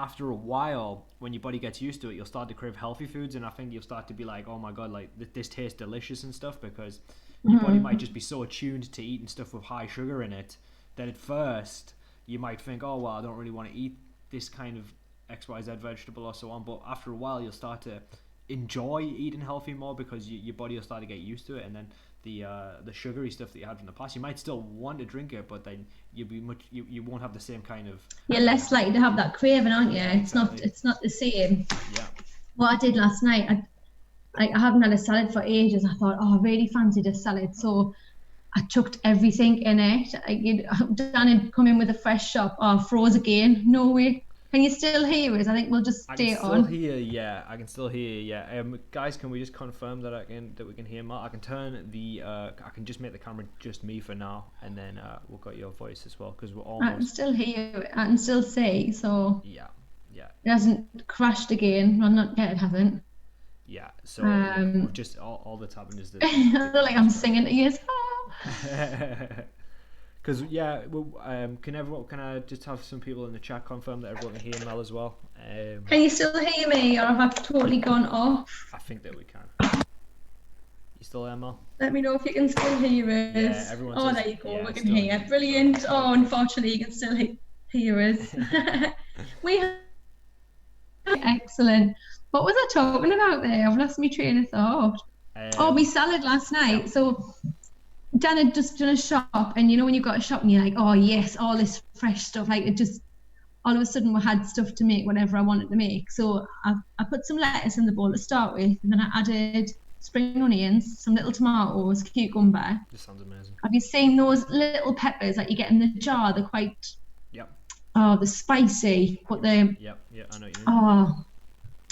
after a while, when your body gets used to it, you'll start to crave healthy foods, and I think you'll start to be like, oh my god, like this tastes delicious and stuff, because your body might just be so attuned to eating stuff with high sugar in it that at first you might think, oh well, I don't really want to eat this kind of XYZ vegetable or so on, but after a while you'll start to enjoy eating healthy more because your body will start to get used to it, and then the sugary stuff that you had from the past, you might still want to drink it, but then you won't have the same kind of. You're less likely to have that craving, aren't you? Exactly. It's not the same. Yeah. What I did last night, I haven't had a salad for ages. I thought, oh, I really fancied a salad, so I chucked everything in it. Dan had come in with a fresh shop. Oh, froze again. No way. Can you still hear us? I think we'll just stay on. I can still hear. Yeah, I can still hear. Yeah. Guys, can we just confirm that we can hear Matt? I can turn the. I can just make the camera just me for now, and then we'll got your voice as well, because we're almost. I can still hear. I can still see. So. Yeah. Yeah. It hasn't crashed again. Well, not yet. It hasn't. Yeah. So we've just all that's happened is that. I feel like I'm singing to you. Because can I just have some people in the chat confirm that everyone can hear Mel as well? Can you still hear me, or have I totally gone off? I think that we can. You still there, Mel? Let me know if you can still hear us. Yeah, everyone says, there you go. yeah, We can hear. Brilliant. Oh, unfortunately, you can still hear us. Excellent. What was I talking about there? I've lost my train of thought. My salad last night. Yeah. So Dan had just done a shop, and you know when you've got a shop and you're like, oh yes, all this fresh stuff, like it just all of a sudden we had stuff to make whatever I wanted to make. So I put some lettuce in the bowl to start with, and then I added spring onions, some little tomatoes, cucumber. This sounds amazing. Have you seen those little peppers that you get in the jar? They're quite they're spicy, but they I know what you mean. Oh,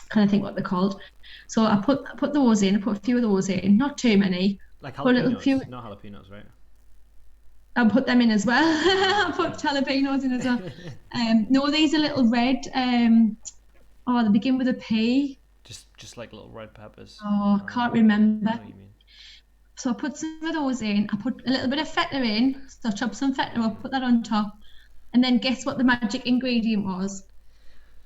kind of think what they're called. So I put those in. I put a few of those in, not too many. Like jalapenos, not jalapenos, right? I put them in as well. I put jalapenos in as well. No, these are little red. They begin with a P. Just like little red peppers. Oh, I can't remember. I know what you mean. So I put some of those in. I put a little bit of feta in. So I chopped some feta up, put that on top. And then guess what the magic ingredient was?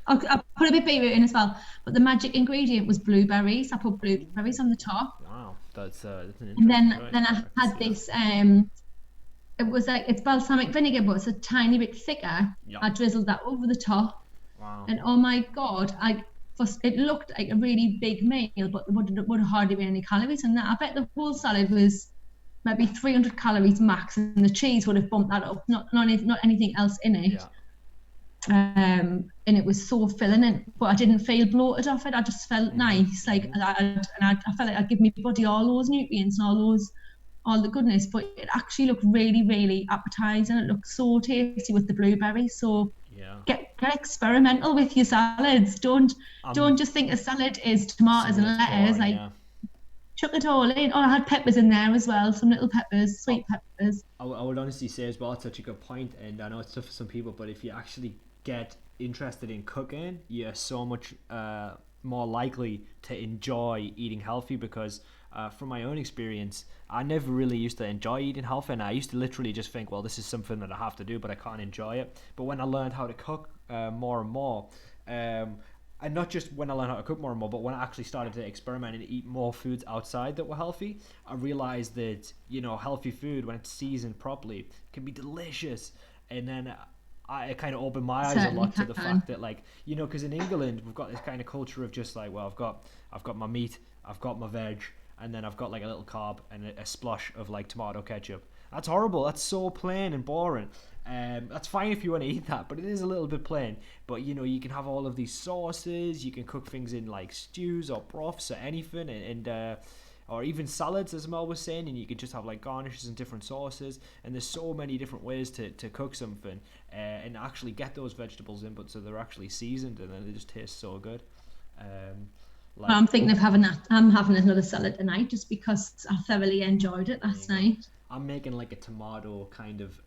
I put a bit of beetroot in as well. But the magic ingredient was blueberries. I put blueberries on the top. Wow, that's an interesting. And then I had this. It was like it's balsamic vinegar, but it's a tiny bit thicker. Yep. I drizzled that over the top. Wow. And oh my god, it looked like a really big meal, but there would hardly be any calories in that. I bet the whole salad was maybe 300 calories max, and the cheese would have bumped that up. Not anything else in it. Yeah. And it was so filling, but I didn't feel bloated off it. I just felt nice, like I felt like I'd give my body all those nutrients and all the goodness. But it actually looked really, really appetizing. It looked so tasty with the blueberries. So get experimental with your salads. Don't just think a salad is tomatoes and lettuce. Chuck it all in. Oh, I had peppers in there as well. Some little peppers, sweet peppers. I would honestly say as well, it's such a good point, and I know it's tough for some people, but if you actually get interested in cooking, you're so much more likely to enjoy eating healthy, because from my own experience, I never really used to enjoy eating healthy, and I used to literally just think, well, this is something that I have to do, but I can't enjoy it. But when I learned how to cook more and more, and not just when I learned how to cook more and more, but when I actually started to experiment and eat more foods outside that were healthy, I realized that, healthy food, when it's seasoned properly, can be delicious. And then it kind of opened my eyes a lot to the fact that, because in England, we've got this kind of culture of just like, well, I've got my meat, I've got my veg, and then I've got like a little carb and a splosh of like tomato ketchup. That's horrible. That's so plain and boring. That's fine if you want to eat that, but it is a little bit plain. But you can have all of these sauces. You can cook things in like stews or broths or anything, and or even salads, as Mel was saying, and you can just have like garnishes and different sauces. And there's so many different ways to cook something and actually get those vegetables in, but so they're actually seasoned, and then they just taste so good. I'm thinking of having that. I'm having another salad tonight just because I thoroughly enjoyed it last night. I'm making like a tomato kind of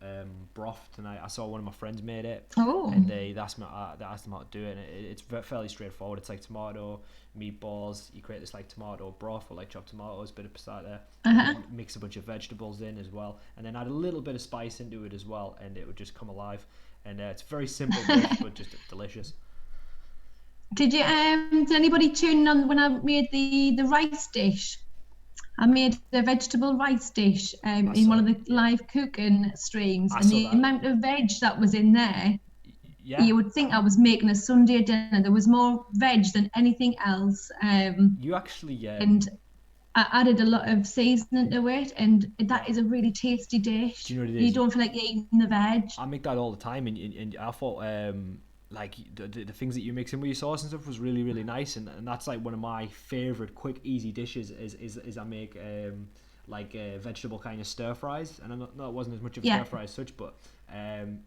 broth tonight. I saw one of my friends made it, and they asked them how to do it. And it's fairly straightforward. It's like tomato, meatballs. You create this like tomato broth with like chopped tomatoes, bit of passata, mix a bunch of vegetables in as well, and then add a little bit of spice into it as well, and it would just come alive. And it's a very simple dish, but just delicious. Did anybody tune in on when I made the rice dish? I made a vegetable rice dish in one of the live cooking streams, I and saw the that. amount of veg that was in there, Yeah, you would think I was making a Sunday dinner. There was more veg than anything else, you actually and I added a lot of seasoning to it, and yeah. that is a really tasty Do dish. you know what it You is? don't feel like you're eating the veg. I make that all the time, and I thought like the things that you mix in with your sauce and stuff was really really nice, and that's like one of my favorite quick easy dishes is I make like vegetable kind of stir fries, and no, it wasn't as much of a Yeah. stir fry as such, but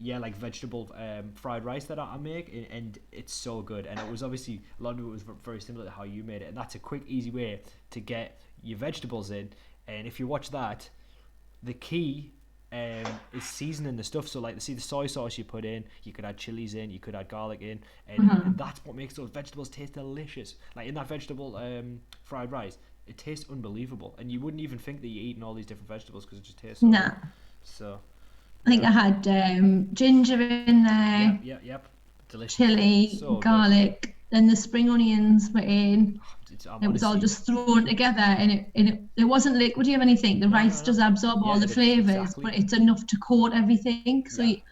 yeah, like vegetable fried rice that I make, and it's so good, and it was obviously a lot of it was very similar to how you made it, and that's a quick easy way to get your vegetables in, and if you watch that, the key is seasoning the stuff. So like, see the soy sauce you put in, you could add chilies in, you could add garlic in, and that's what makes those vegetables taste delicious. Like in that vegetable fried rice, it tastes unbelievable, and you wouldn't even think that you're eating all these different vegetables because it just tastes so Nah. good. So I think yeah, I had ginger in yeah, there, yeah, yep, delicious, chili, so good. garlic, then the spring onions were in. I'm It was all honestly, just thrown together, and it wasn't liquidy or anything. The no, rice no, no. does absorb all Yeah, the flavors, exactly. but it's enough to coat everything. So Yeah,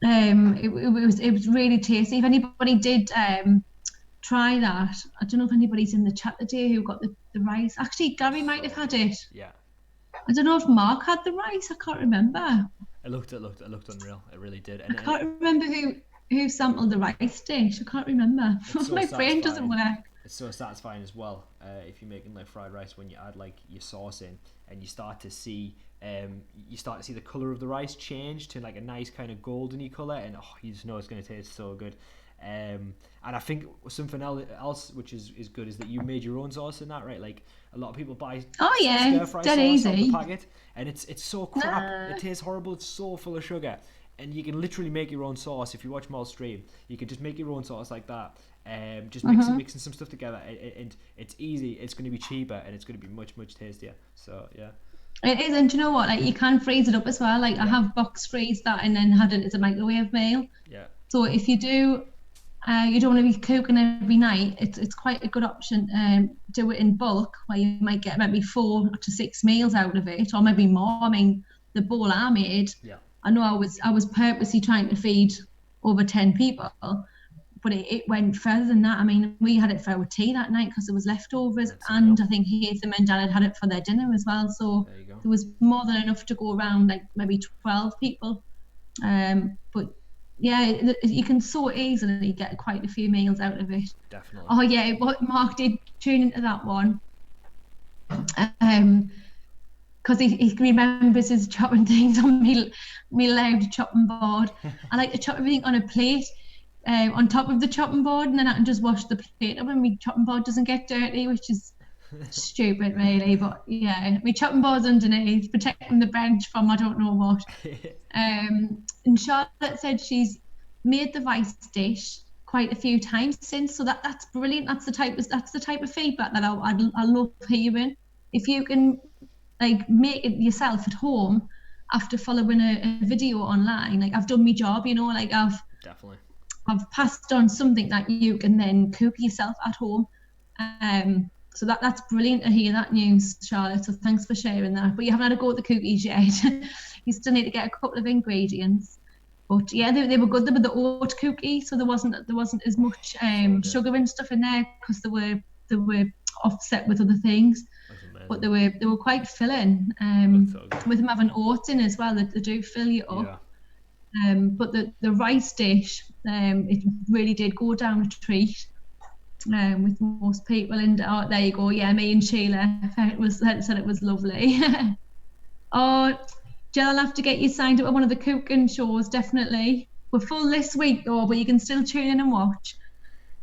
it was really tasty. If anybody did try that, I don't know if anybody's in the chat today who got the rice. Actually, Gary might have so had good. it. Yeah, I don't know if Mark had the rice. I can't remember. it looked unreal. It really did, I can't remember who sampled the rice dish. I can't remember. it's so My brain doesn't satisfying. work. It's so satisfying as well if you're making like fried rice, when you add like your sauce in, and you start to see the color of the rice change to like a nice kind of goldeny color, and oh, you just know it's going to taste so good. And I think something else which is good is that you made your own sauce in that, right? Like a lot of people buy Oh yeah, stir it's fry dead sauce out of the easy. packet, and it's so crap. Nah. It tastes horrible. It's so full of sugar, and you can literally make your own sauce. If you watch Mal's stream, you can just make your own sauce like that. Just mixing some stuff together, and it's easy. It's going to be cheaper, and it's going to be much tastier. So yeah, It is, and do you know what? Like you can freeze it up as well. Like I yeah, have box freeze that and then had it as a microwave meal. yeah. So if you do, you don't want to be cooking every night. It's quite a good option. Do it in bulk, where you might get maybe 4 to 6 meals out of it, or maybe more. I mean, the bowl I made, Yeah, I know I was purposely trying to feed over 10 people, but it went further than that. I mean, we had it for our tea that night because there was leftovers, that's and unreal. I think Haitham and Dan had it for their dinner as well. So There you go. there was more than enough to go around, like maybe 12 people. But yeah, you can so easily get quite a few meals out of it. Definitely. Oh yeah, what Mark did tune into that one. Um, because he remembers his chopping things on me loud chopping board. I like to chop everything on a plate, on top of the chopping board, and then I can just wash the plate up and my chopping board doesn't get dirty, which is stupid really. But yeah, my chopping board's underneath, protecting the bench from I don't know what. And Charlotte said she's made the rice dish quite a few times since, so that's brilliant. That's the type of feedback that I love hearing. If you can like make it yourself at home after following a video online, like I've done my job, like Definitely. I've passed on something that you can then cook yourself at home. So that's brilliant to hear that news, Charlotte. So thanks for sharing that. But you haven't had a go at the cookies yet. You still need to get a couple of ingredients. But yeah, they were good. They were the oat cookie, so there wasn't as much So good. sugar and stuff in there because they were offset with other things. That's amazing. But they were quite filling. Looks so good. With them having oats in as well, they do fill you up. Yeah. But the rice dish, it really did go down a treat. With most people, and oh, there you go. Yeah, me and Sheila said it was lovely. Oh, Jill, I'll have to get you signed up at one of the cooking shows. Definitely, we're full this week though, but you can still tune in and watch.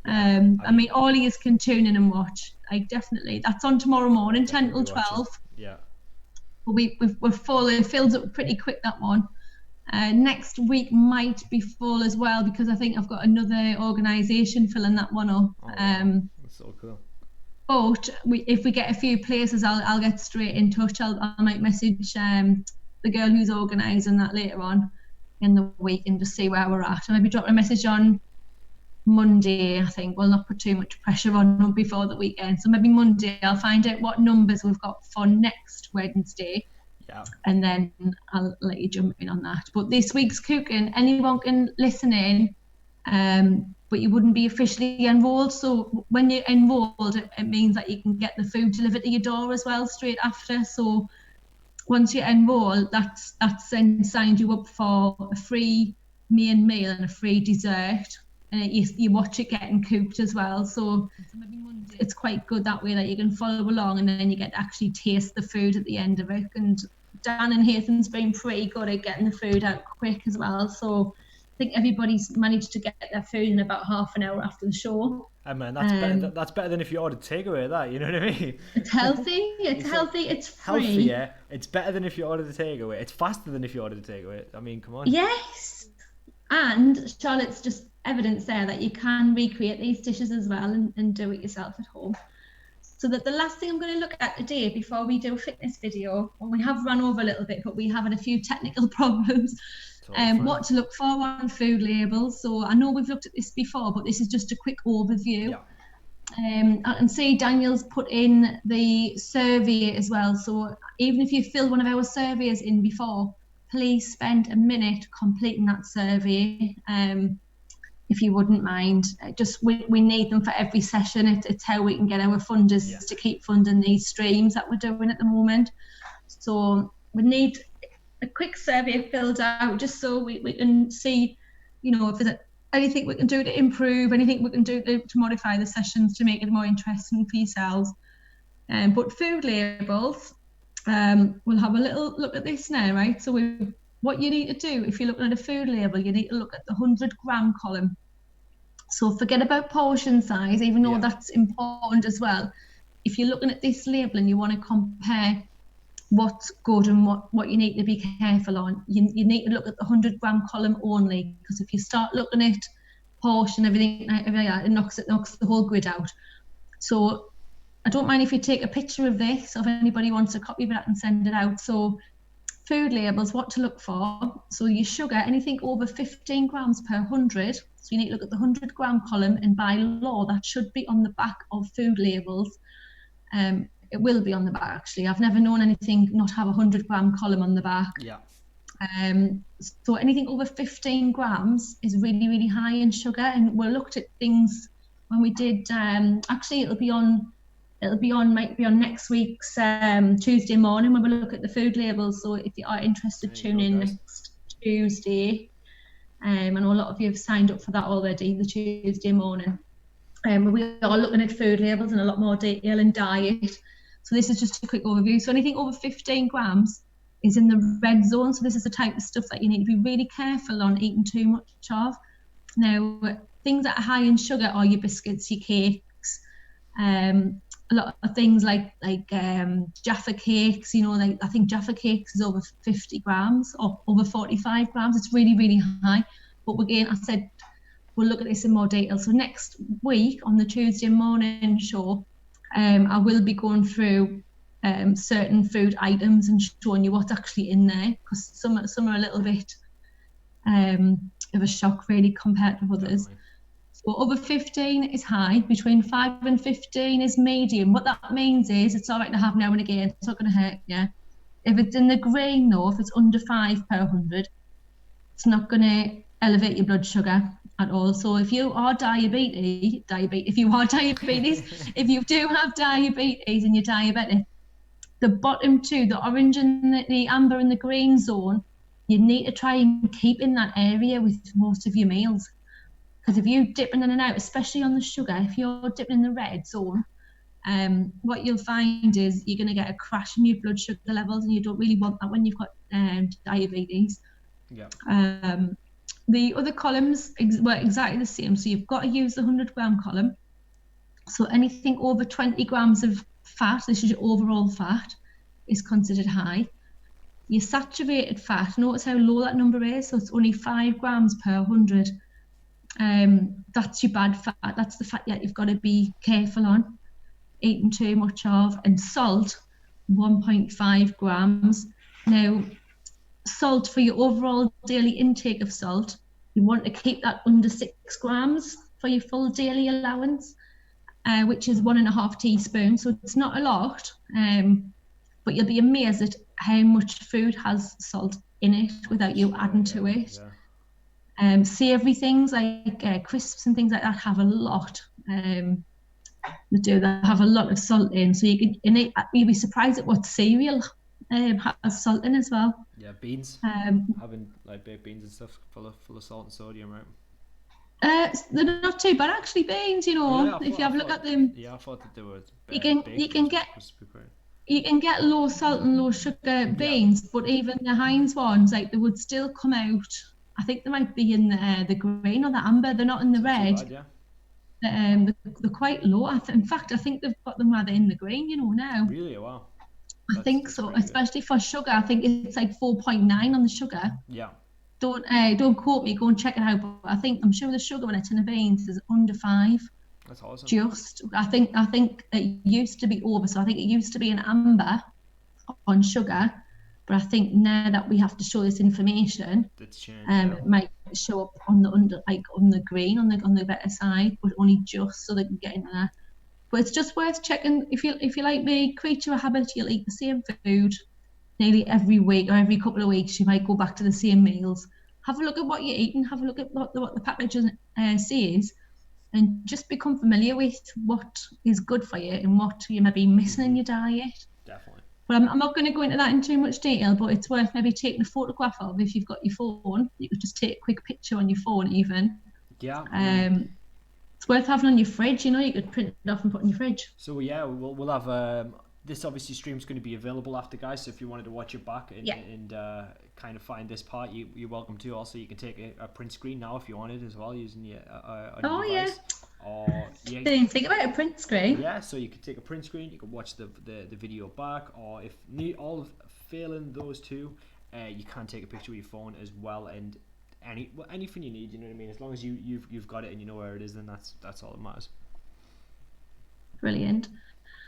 I mean, all of you can tune in and watch. Like definitely, that's on tomorrow morning, 10 till 12. Yeah. But we're full. It fills up pretty quick, that one. Next week might be full as well because I think I've got another organisation filling that one up. Oh, wow. That's so cool. But if we get a few places, I'll get straight in touch. I might message the girl who's organising that later on in the week and just see where we're at. And maybe drop a message on Monday, I think we'll not put too much pressure on them before the weekend. So maybe Monday I'll find out what numbers we've got for next Wednesday. Yeah. And then I'll let you jump in on that. But this week's cooking, anyone can listen in, but you wouldn't be officially enrolled. So when you're enrolled, it means that you can get the food delivered to your door as well straight after. So once you enroll, that's then signed you up for a free main meal and a free dessert. And you watch it getting cooked as well. So it's quite good that way that you can follow along and then you get to actually taste the food at the end of it. And Dan and Haythan's been pretty good at getting the food out quick as well. So I think everybody's managed to get their food in about half an hour after the show. Oh man, that's better than if you ordered takeaway. That, you know what I mean? It's healthy. It's healthy. It's free. Healthy, yeah. It's better than if you ordered a takeaway. It's faster than if you ordered a takeaway. I mean, come on. Yes. And Charlotte's just evidence there that you can recreate these dishes as well and do it yourself at home. So that the last thing I'm going to look at today before we do a fitness video, and we have run over a little bit, but we have had a few technical problems. What to look for on food labels. So I know we've looked at this before, but this is just a quick overview. Yeah. I can see Daniel's put in the survey as well. So even if you filled one of our surveys in before, please spend a minute completing that survey, if you wouldn't mind. We need them for every session. It's how we can get our funders to keep funding these streams that we're doing at the moment. So we need a quick survey filled out just so we can see, if there's anything we can do to improve, anything we can do to modify the sessions to make it more interesting for yourselves. But food labels, we'll have a little look at this now, right? So what you need to do if you're looking at a food label, you need to look at the 100-gram column. So forget about portion size, even though that's important as well. If you're looking at this label and you want to compare what's good and what you need to be careful on, you need to look at the 100-gram column only, because if you start looking at portion, everything it knocks the whole grid out. So I don't mind if you take a picture of this, or if anybody wants a copy of that and send it out. So food labels, what to look for. So your sugar, anything over 15 grams per 100. So you need to look at the 100-gram column, and by law that should be on the back of food labels. It will be on the back, actually. I've never known anything not have a 100-gram column on the back. Yeah. So anything over 15 grams is really, really high in sugar. And we looked at things when we did. Actually, it'll be on next week's Tuesday morning when we look at the food labels. So if you are interested, tune in next Tuesday. I know a lot of you have signed up for that already, the Tuesday morning. We are looking at food labels in a lot more detail and diet. So this is just a quick overview. So anything over 15 grams is in the red zone. So this is the type of stuff that you need to be really careful on eating too much of. Now, things that are high in sugar are your biscuits, your cakes, a lot of things like Jaffa cakes. I think Jaffa cakes is over 50 grams or over 45 grams. It's really, really high. But again, I said we'll look at this in more detail. So next week on the Tuesday morning show, I will be going through certain food items and showing you what's actually in there, because some are a little bit of a shock really compared to others. Definitely. So over 15 is high, between 5 and 15 is medium. What that means is it's all right to have now and again, it's not going to hurt you. If it's in the green though, if it's under 5 per 100, it's not going to elevate your blood sugar at all. So if you are diabetes, if you do have diabetes and you're diabetic, the bottom two, the orange and the amber and the green zone, you need to try and keep in that area with most of your meals. Because if you dip in and out, especially on the sugar, if you're dipping in the red zone, what you'll find is you're going to get a crash in your blood sugar levels, and you don't really want that when you've got diabetes. Yeah. The other columns were exactly the same. So you've got to use the 100-gram column. So anything over 20 grams of fat, this is your overall fat, is considered high. Your saturated fat, notice how low that number is. So it's only 5 grams per 100. That's your bad fat. That's the fat that you've got to be careful on eating too much of. And salt, 1.5 grams. Now, salt, for your overall daily intake of salt, you want to keep that under 6 grams for your full daily allowance, which is 1.5 teaspoons. So it's not a lot, but you'll be amazed at how much food has salt in it without you adding to it. Savoury things like crisps and things like that have a lot. They have a lot of salt in, so you'll be surprised at what cereal has salt in as well. Yeah, beans. Having like baked beans and stuff full of salt and sodium, right? They're not too bad actually, beans. You know, Really? if you have a look at them, yeah, I thought that they were. you can get low salt and low sugar beans, but even the Heinz ones, like they would still come out. I think they might be in the green or the amber. They're not in the red. Too bad, yeah. They're quite low. In fact, I think they've got them rather in the green. You know now. Really? Wow. I think so, especially for sugar. I think it's like 4.9 on the sugar. Yeah. Don't quote me. Go and check it out. But I'm sure the sugar in a tin of beans is under 5. That's awesome. I think it used to be over. So I think it used to be an amber on sugar, but I think now that we have to show this information, it's changed. It might show up on the green on the better side, but only just so they can get into that. But it's just worth checking. If you like me, creature of habit, you'll eat the same food nearly every week or every couple of weeks. You might go back to the same meals. Have a look at what you're eating. Have a look at what the package says, and just become familiar with what is good for you and what you may be missing in your diet. Definitely. But I'm not going to go into that in too much detail, but it's worth maybe taking a photograph of. If you've got your phone, you could just take a quick picture on your phone even. Yeah. It's worth having on your fridge. You know, you could print it off and put in your fridge. So yeah, we'll have this obviously stream's going to be available after, guys. So if you wanted to watch it back and kind of find this part, you're welcome to. Also, you can take a print screen now if you wanted as well, using your device. Yeah. Or didn't think about a print screen. Yeah, so you could take a print screen. You can watch the video back, or if failing those two, you can take a picture with your phone as well, and anything you need. You know what I mean? As long as you've got it and you know where it is, then that's all that matters. Brilliant.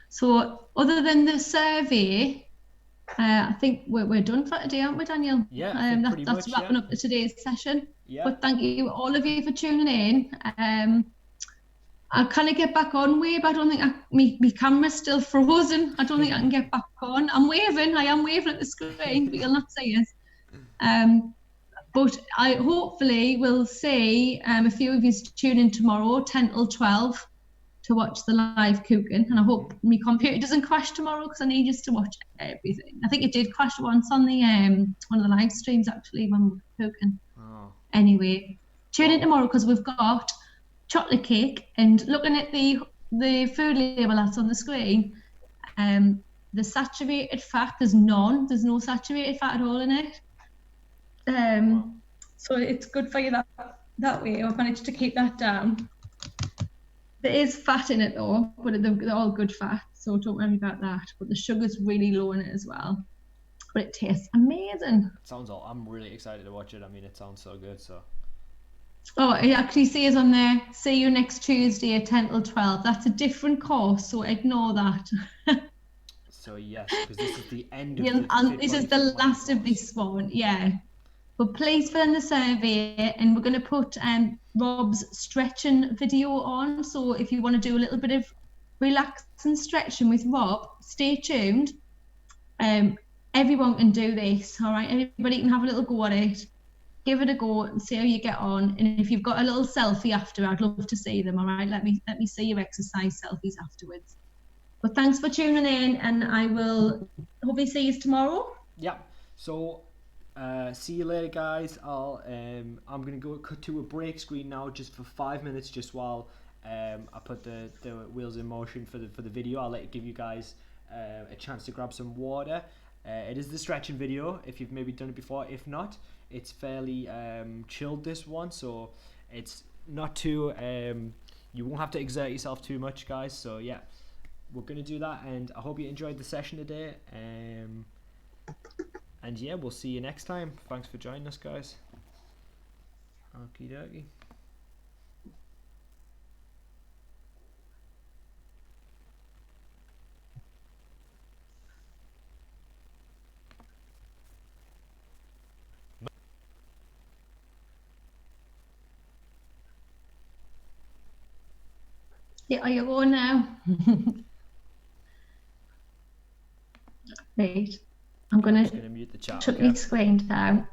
So other than the survey, I think we're done for today, aren't we, Daniel? Yeah, that's wrapping up today's session. Yeah. But thank you all of you for tuning in. I kind of get back on wave. I don't think my camera's still frozen. I don't think I can get back on. I am waving at the screen, but you'll not see us. But I hopefully will see a few of you tune in tomorrow, 10 till 12, to watch the live cooking. And I hope my computer doesn't crash tomorrow, because I need you to watch everything. I think it did crash once on the one of the live streams actually when we were cooking. Oh. Anyway, tune in tomorrow, because we've got chocolate cake, and looking at the food label that's on the screen, the saturated fat, there's no saturated fat at all in it. So it's good for you that way. I've managed to keep that down. There is fat in it though, but they're all good fat, so don't worry about that. But the sugar's really low in it as well. But it tastes amazing. I'm really excited to watch it. I mean, it sounds so good. So. Oh, it actually says on there, see you next Tuesday at 10 till 12. That's a different course, so ignore that. So yes, because this is the end of and this is the last of this one, yeah. But please fill in the survey, and we're going to put Rob's stretching video on. So if you want to do a little bit of relaxing stretching with Rob, stay tuned. Everyone can do this, all right? Everybody can have a little go at it. Give it a go and see how you get on. And if you've got a little selfie after, I'd love to see them, all right? Let me see your exercise selfies afterwards. But thanks for tuning in, and I will hopefully see you tomorrow. Yeah. So see you later, guys. I'm gonna go cut to a break screen now, just for 5 minutes, just while I put the wheels in motion for the video. I'll give you guys a chance to grab some water. It is the stretching video, if you've maybe done it before. If not, it's fairly chilled, this one, so it's not too you won't have to exert yourself too much, guys. So yeah, we're gonna do that, and I hope you enjoyed the session today. And yeah, we'll see you next time. Thanks for joining us, guys. Okie dokie. Yeah, are you on now? Right. I'm I'm going just to gonna mute the chat. shut Okay. my screen down.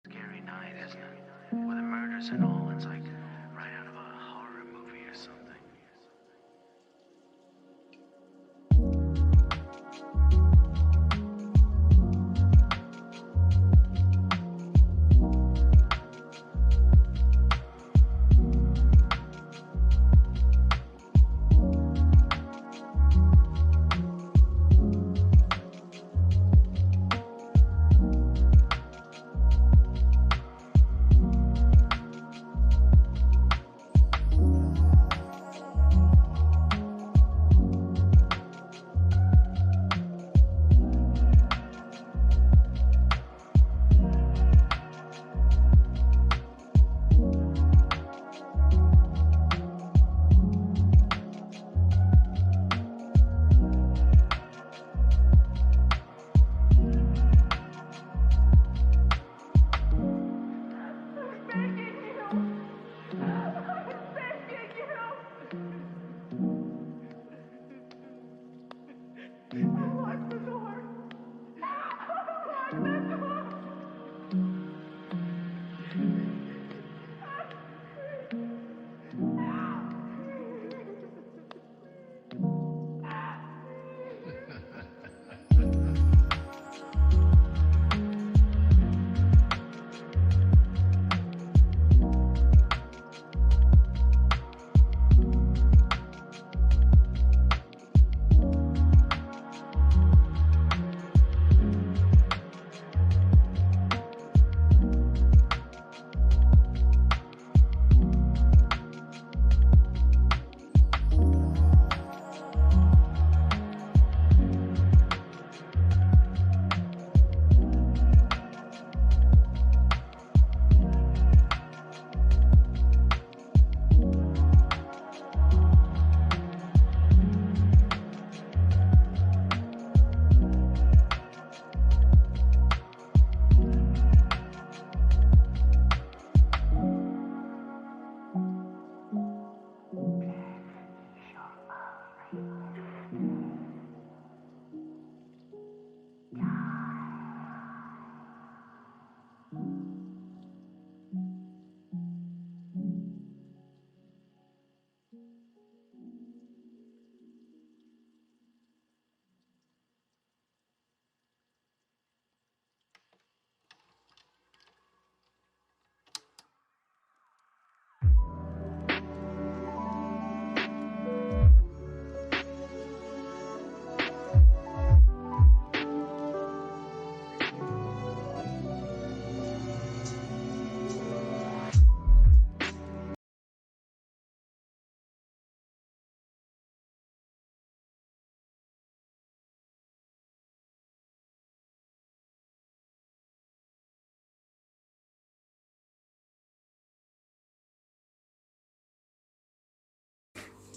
Scary night, isn't it? With the murders and all, it's like right out of a horror movie or something.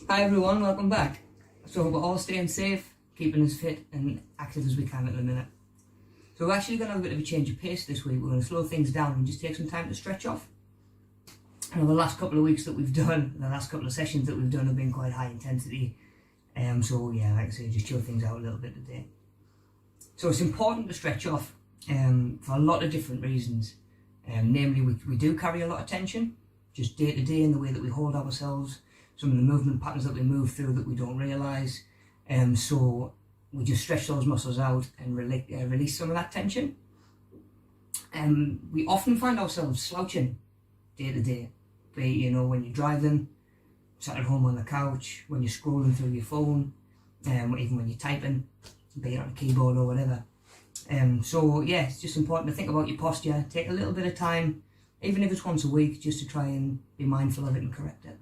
Hi everyone, welcome back. So we're all staying safe, keeping as fit and active as we can at the minute. So we're actually going to have a bit of a change of pace this week. We're going to slow things down and just take some time to stretch off. And the last couple of weeks that we've done, the last couple of sessions that we've done have been quite high intensity. So yeah, like I say, just chill things out a little bit today. So it's important to stretch off for a lot of different reasons. Namely, we do carry a lot of tension, just day to day in the way that we hold ourselves, some of the movement patterns that we move through that we don't realise. So we just stretch those muscles out and release some of that tension. We often find ourselves slouching day to day, be it, you know, when you're driving, sat at home on the couch, when you're scrolling through your phone, even when you're typing, be it on a keyboard or whatever. So yeah, it's just important to think about your posture, take a little bit of time, even if it's once a week, just to try and be mindful of it and correct it.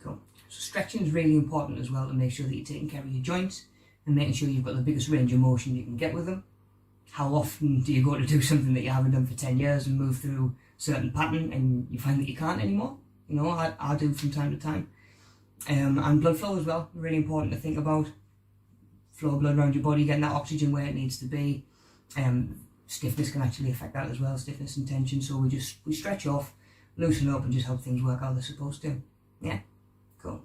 Cool. So stretching is really important as well to make sure that you're taking care of your joints and making sure you've got the biggest range of motion you can get with them. How often do you go to do something that you haven't done for 10 years and move through a certain pattern and you find that you can't anymore? You know, I do from time to time. And blood flow as well, really important to think about. flow of blood around your body, getting that oxygen where it needs to be. Stiffness can actually affect that as well, stiffness and tension. So we stretch off, loosen up, and just help things work how they're supposed to. Yeah, cool.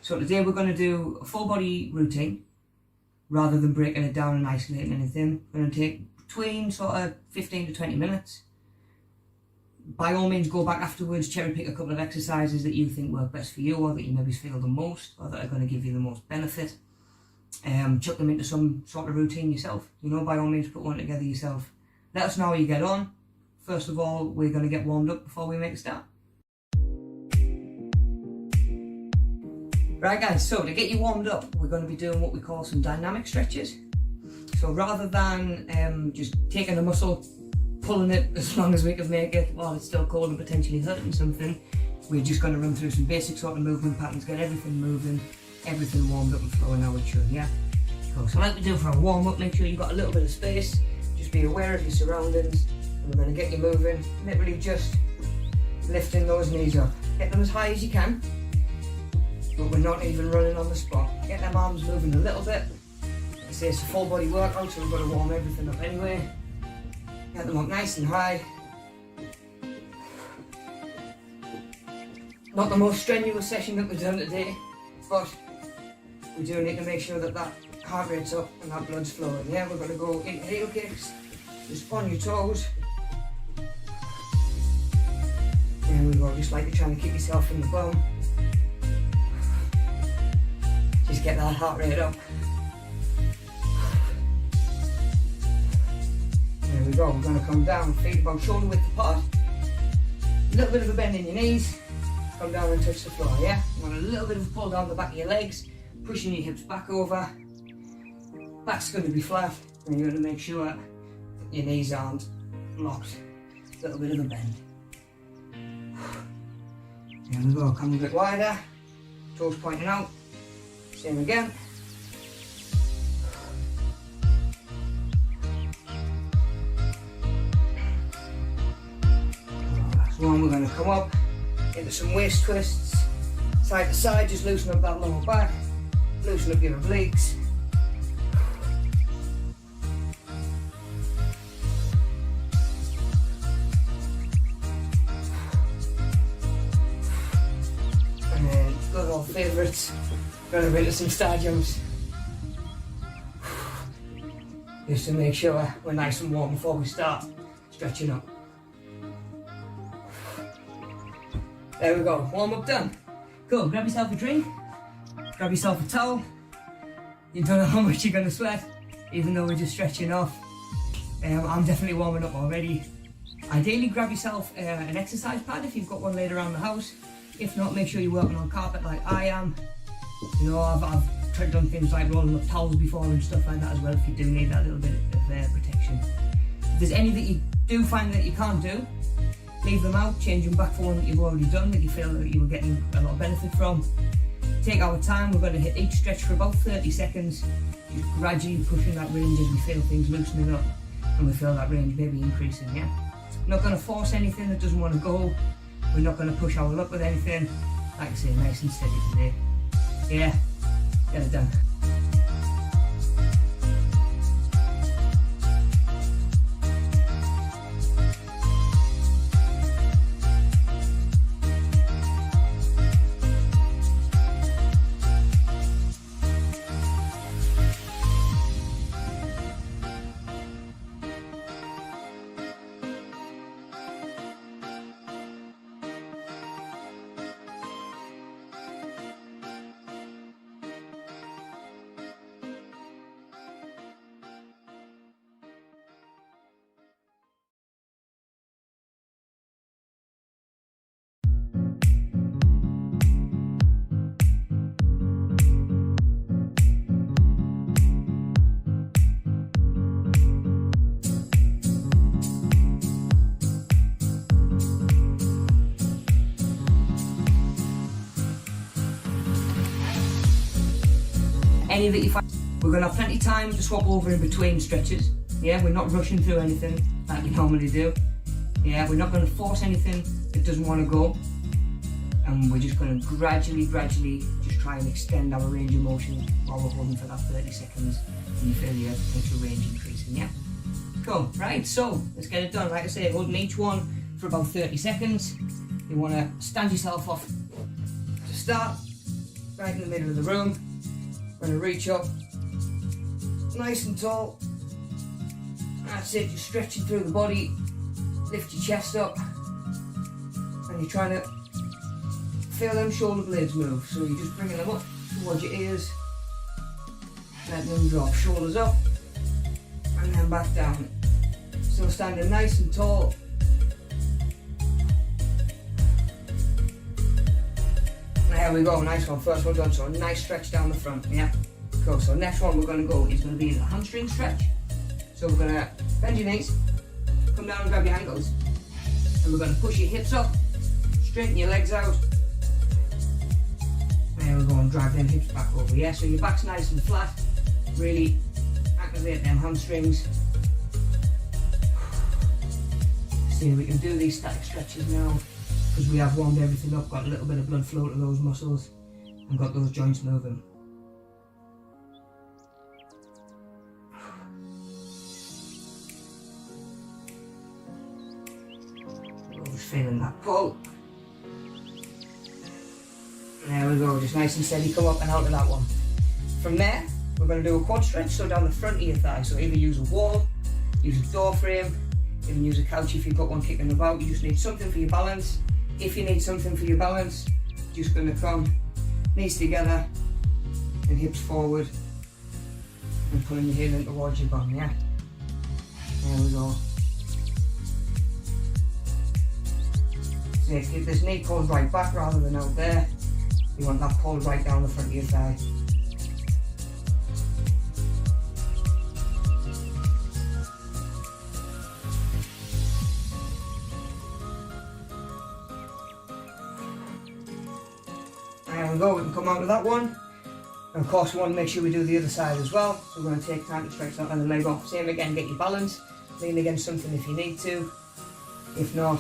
So today we're going to do a full body routine rather than breaking it down and isolating anything. We're going to take between sort of 15 to 20 minutes. By all means, go back afterwards, cherry pick a couple of exercises that you think work best for you, or that you maybe feel the most, or that are going to give you the most benefit. Chuck them into some sort of routine yourself. You know, by all means, put one together yourself. Let us know how you get on. First of all, we're going to get warmed up before we make a start. Right guys, so to get you warmed up, we're going to be doing what we call some dynamic stretches. So rather than just taking a muscle, pulling it as long as we can make it while it's still cold and potentially hurting something, we're just going to run through some basic sort of movement patterns, get everything moving, everything warmed up and flowing how it should, yeah? Cool. So like we do for a warm up, make sure you've got a little bit of space, just be aware of your surroundings, and we're going to get you moving, literally just lifting those knees up. Get them as high as you can, but we're not even running on the spot. Get them arms moving a little bit. Like I say, it's a full body workout, so we've got to warm everything up anyway. Get them up nice and high. Not the most strenuous session that we've done today, but we do need to make sure that that heart rate's up and that blood's flowing. Yeah, we're going to go into heel kicks, just on your toes. There we go, just like you're trying to kick yourself in the bum. Just get that heart rate up. There we go, we're going to come down, feet about shoulder width apart. A little bit of a bend in your knees. Come down and touch the floor, yeah? You want a little bit of a pull down the back of your legs, pushing your hips back over. Back's going to be flat, and you're going to make sure that your knees aren't locked. A little bit of a bend. There we go, come a bit wider. Toes pointing out. Same again. Last one, we're going to come up into some waist twists, side to side, just loosen up that lower back, loosen up your obliques. And then, good old favourites, going to into some star jumps. Just to make sure we're nice and warm before we start stretching up. There we go, warm up done. Cool, grab yourself a drink, grab yourself a towel. You don't know how much you're going to sweat, even though we're just stretching off. I'm definitely warming up already. Ideally grab yourself an exercise pad if you've got one laid around the house. If not, make sure you're working on carpet like I am. You know, I've done things like rolling up towels before and stuff like that as well if you do need that little bit of protection. If there's any that you do find that you can't do, leave them out, change them back for one that you've already done that you feel that you were getting a lot of benefit from. Take our time, we're going to hit each stretch for about 30 seconds, just gradually pushing that range as we feel things loosening up and we feel that range maybe increasing, yeah? Not going to force anything that doesn't want to go, we're not going to push our luck with anything, like I say, nice and steady today. Yeah, get it done. Any that you find, we're going to have plenty of time to swap over in between stretches. Yeah, we're not rushing through anything like we normally do. Yeah, we're not going to force anything that doesn't want to go. And we're just going to gradually just try and extend our range of motion while we're holding for that 30 seconds, and you feel your potential range increasing, yeah? Cool, right, so let's get it done. Like I say, holding each one for about 30 seconds. You want to stand yourself off to start, right in the middle of the room. We're going to reach up, nice and tall. That's it, just stretching through the body. Lift your chest up, and you're trying to feel them shoulder blades move. So you're just bringing them up towards your ears, letting them drop. Shoulders up, and then back down. Still standing nice and tall. There we go, nice one. First one done, so a nice stretch down the front, yeah? Cool, so next one we're going to go is going to be the hamstring stretch. So we're going to bend your knees, come down and grab your ankles, and we're going to push your hips up, straighten your legs out. There we go, and drive them hips back over, yeah? So your back's nice and flat, really activate them hamstrings. See, we can do these static stretches now, because we have warmed everything up, got a little bit of blood flow to those muscles, and got those joints moving. Just feeling that pull. There we go, just nice and steady, come up and out of that one. From there, we're going to do a quad stretch, so down the front of your thigh. So either use a wall, use a door frame, even use a couch if you've got one kicking about. You just need something for your balance. If you need something for your balance, just going to come knees together and hips forward and pulling your heel in towards your bum, yeah? There we go. So keep this knee pulled right back rather than out there. You want that pulled right down the front of your thigh. There we go, we can come out of that one. And of course we want to make sure we do the other side as well. So we're going to take time to stretch that other leg off. Same again, get your balance. Lean against something if you need to. If not,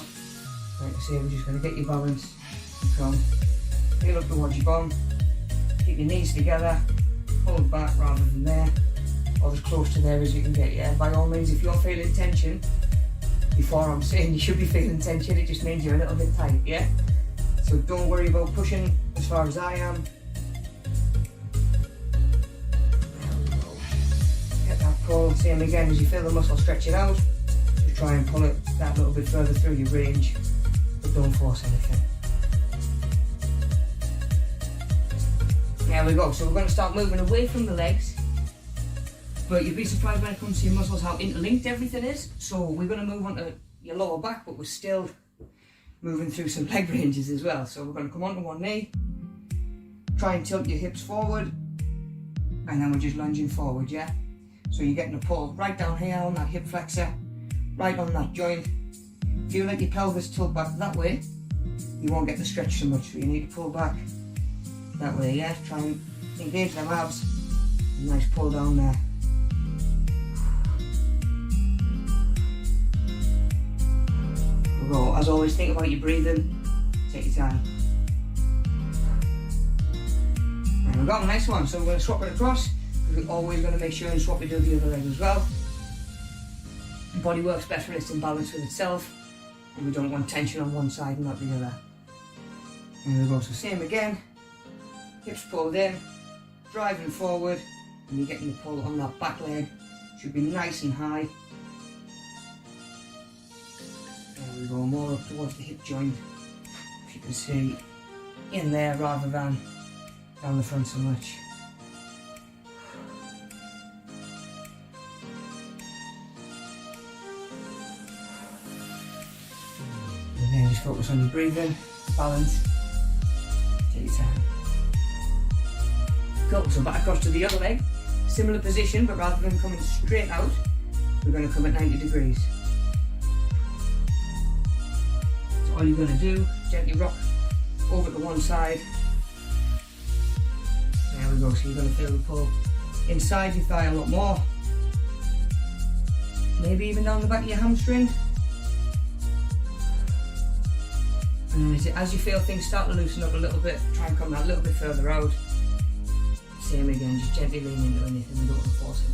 like I say, we're just going to get your balance and come. Heel up towards your bum. Keep your knees together. Hold back rather than there. Or as close to there as you can get, yeah? By all means, if you're feeling tension, before I'm saying you should be feeling tension, it just means you're a little bit tight, yeah? So don't worry about pushing as far as I am. There we go. Get that pull. Same again, as you feel the muscle stretching out, just try and pull it that little bit further through your range, but don't force anything. There we go. So we're going to start moving away from the legs, but you'd be surprised when it comes to your muscles how interlinked everything is. So we're going to move on to your lower back, but we're still moving through some leg ranges as well. So we're going to come onto one knee, try and tilt your hips forward, and then we're just lunging forward, yeah? So you're getting a pull right down here on that hip flexor, right on that joint. If you let your pelvis tilt back that way, you won't get the stretch so much, so you need to pull back that way, yeah? Try and engage them abs. Nice pull down there. Go. As always, think about your breathing. Take your time. And we've got a nice one, so we're going to swap it across. We're always going to make sure and swap it to the other leg as well. The body works best when it's in balance with itself, and we don't want tension on one side and not the other. There we go, so same again. Hips pulled in, driving forward, and you're getting the pull on that back leg. Should be nice and high. There we go, more up towards the hip joint, if you can see, in there rather than down the front so much. And then just focus on your breathing, balance, take your time. Cool, so back across to the other leg, similar position, but rather than coming straight out, we're going to come at 90 degrees. All you're going to do, gently rock over to one side. There we go, so you're going to feel the pull inside your thigh a lot more. Maybe even down the back of your hamstring. And then as you feel things start to loosen up a little bit, try and come that little bit further out. same again, just gently lean into anything, we don't want to force it.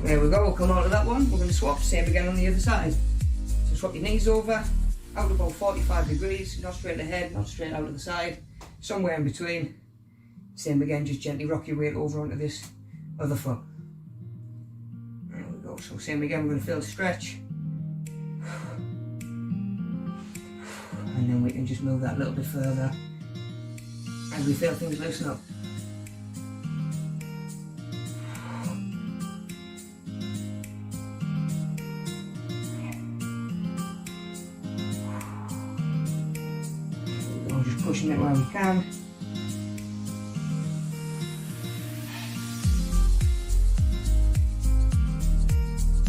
There we go, we'll come out of that one, we're going to swap, same again on the other side. So swap your knees over, out about 45 degrees, not straight ahead, not straight out of the side, somewhere in between. Same again, just gently rock your weight over onto this other foot. There we go, so same again, we're going to feel a stretch. And then we can just move that a little bit further as we feel things loosen up. Just pushing it where we can.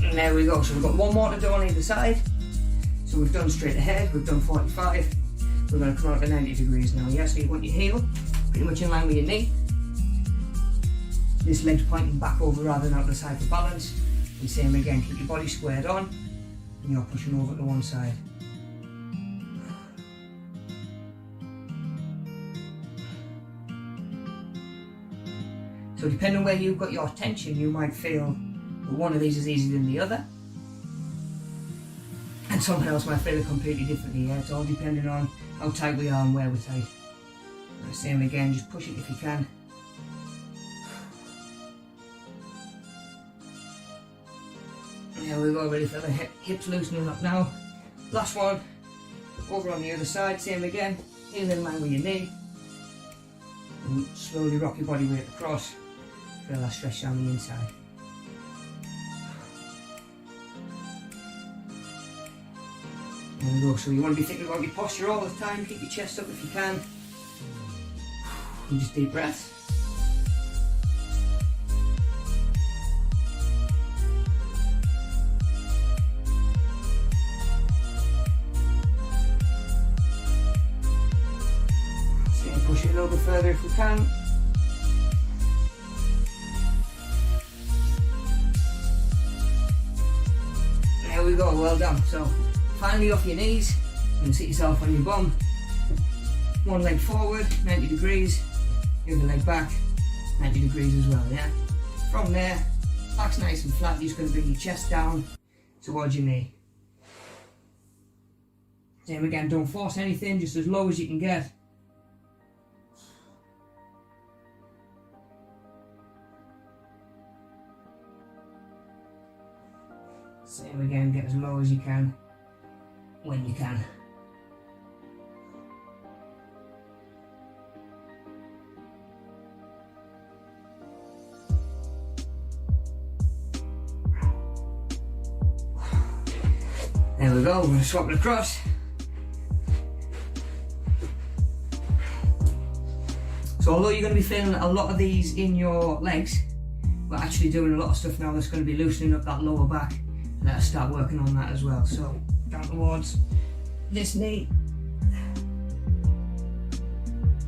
And there we go, so we've got one more to do on either side. So we've done straight ahead, we've done 45. We're going to come out to 90 degrees now. Yeah, so you want your heel pretty much in line with your knee. This leg's pointing back over rather than out the side for balance. And same again, keep your body squared on and you're pushing over to one side. So depending on where you've got your tension, you might feel that one of these is easier than the other. And someone else might feel it completely differently. Yeah, it's all depending on how tight we are and where we're tight. And same again, just push it if you can. There we go, ready for the hips loosening up now. Last one, over on the other side, same again, heel in line with your knee. And slowly rock your body weight across. Feel that stretch down the inside. There we go, so you want to be thinking about your posture all the time, keep your chest up if you can. And just deep breaths. So push it a little bit further if we can. There we go, well done. So finally off your knees, you can sit yourself on your bum. One leg forward, 90 degrees, the other leg back, 90 degrees as well, yeah? From there, back's nice and flat, you're just going to bring your chest down towards your knee. Same again, don't force anything, just as low as you can get. Same again, get as low as you can, when you can. There we go, we're going to swap it across. So although you're going to be feeling a lot of these in your legs, we're actually doing a lot of stuff now that's going to be loosening up that lower back. Let us start working on that as well. So down towards this knee.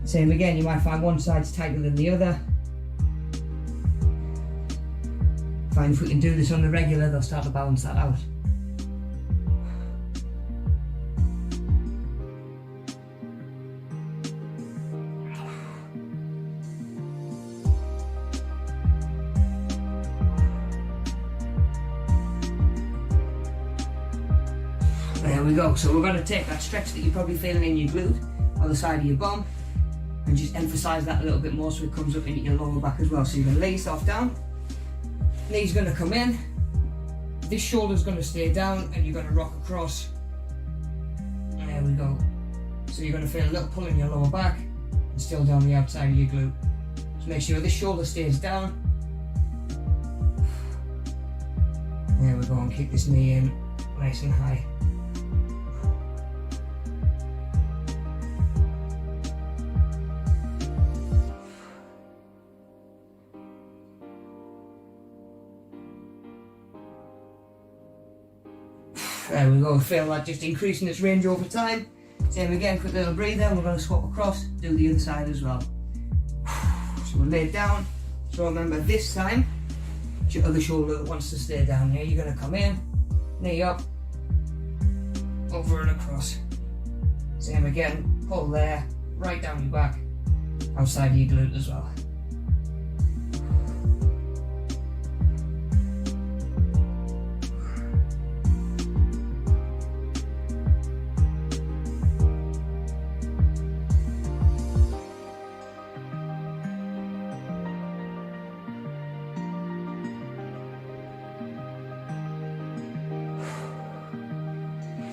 Same again, you might find one side's tighter than the other. Find if we can do this on the regular, they'll start to balance that out. There we go, so we're going to take that stretch that you're probably feeling in your glute on the side of your bum and just emphasise that a little bit more so it comes up into your lower back as well. So you're going to lay yourself down, knee's going to come in, this shoulder's going to stay down and you're going to rock across. There we go. So you're going to feel a little pull in your lower back and still down the outside of your glute. So make sure this shoulder stays down. There we go, and kick this knee in nice and high. There we go, feel that just increasing its range over time. Same again, quick little breather, and we're going to swap across, do the other side as well. So we're laid down, so remember this time, It's your other shoulder that wants to stay down here. You're going to come in, knee up, over and across. Same again, pull there, right down your back, outside your glute as well.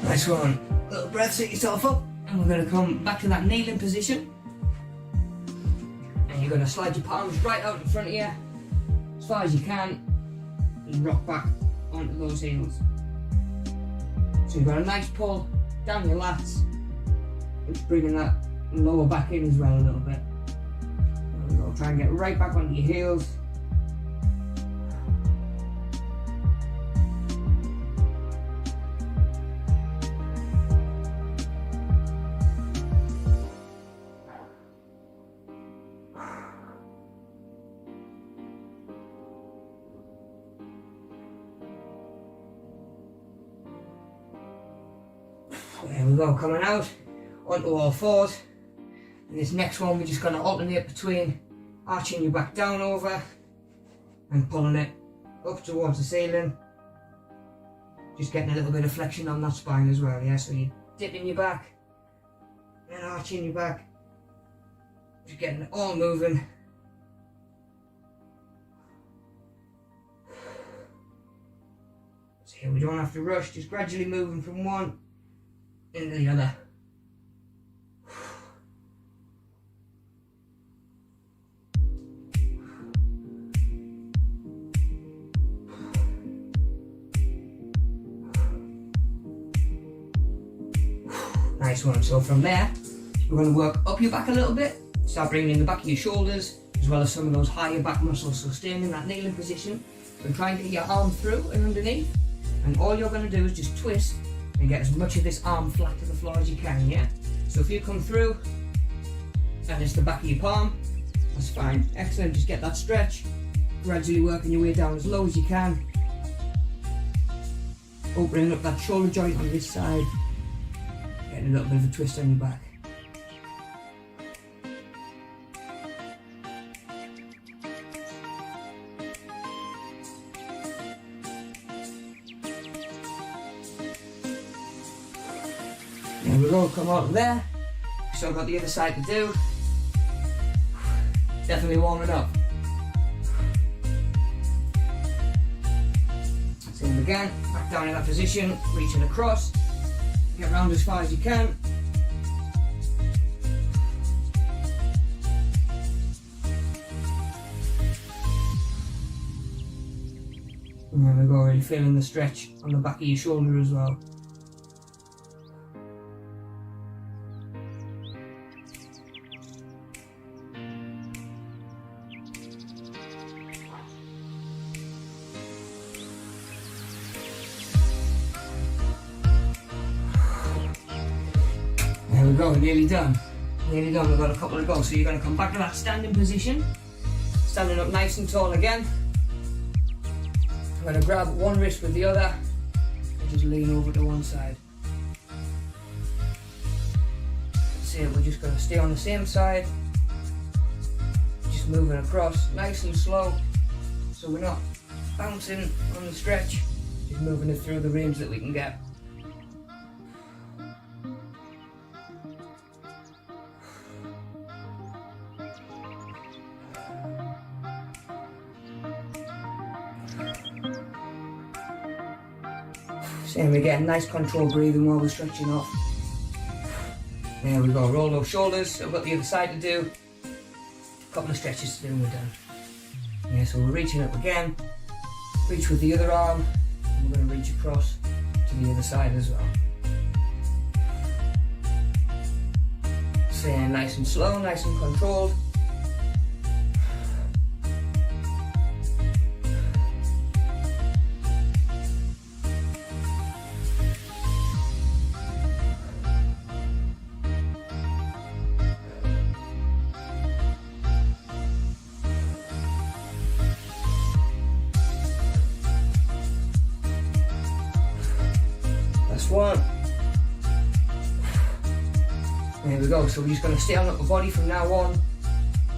Nice one. Little breath, set yourself up, and we're going to come back to that kneeling position. And you're going to slide your palms right out in front of you, as far as you can, and rock back onto those heels. So you've got a nice pull down your lats, which bringing that lower back in as well a little bit. There we go. Try and get right back onto your heels. There we go, coming out onto all fours. And this next one, we're just going to alternate between arching your back down over and pulling it up towards the ceiling. Just getting a little bit of flexion on that spine as well, yeah? So you're dipping your back and arching your back. Just getting it all moving. So here we don't have to rush, just gradually moving from one into the other. Nice one. So from there, we're going to work up your back a little bit, start bringing in the back of your shoulders, as well as some of those higher back muscles. So staying in that kneeling position, and try and get your arm through and underneath, and all you're going to do is just twist and get as much of this arm flat to the floor as you can, yeah? So if you come through, and it's the back of your palm, that's fine. Excellent, just get that stretch, gradually working your way down as low as you can, opening up that shoulder joint on this side, getting a little bit of a twist on your back. There we go, come out there. Still got the other side to do. Definitely warming up. Same again, back down in that position, reaching across. Get round as far as you can. And there we go, really feeling the stretch on the back of your shoulder as well. There we go, nearly done. Nearly done, we've got a couple to go. So you're going to come back to that standing position. Standing up nice and tall again. I'm going to grab one wrist with the other and just lean over to one side. See, we're just going to stay on the same side. Just moving across nice and slow. So we're not bouncing on the stretch. Just moving it through the range that we can get. Same again, nice controlled breathing while we're stretching off. There we go, roll those shoulders. I've got the other side to do. A couple of stretches to do and we're done. Yeah, so we're reaching up again. Reach with the other arm. And we're going to reach across to the other side as well. Staying nice and slow, nice and controlled. last one. There we go. So we're just going to stay on upper body from now on,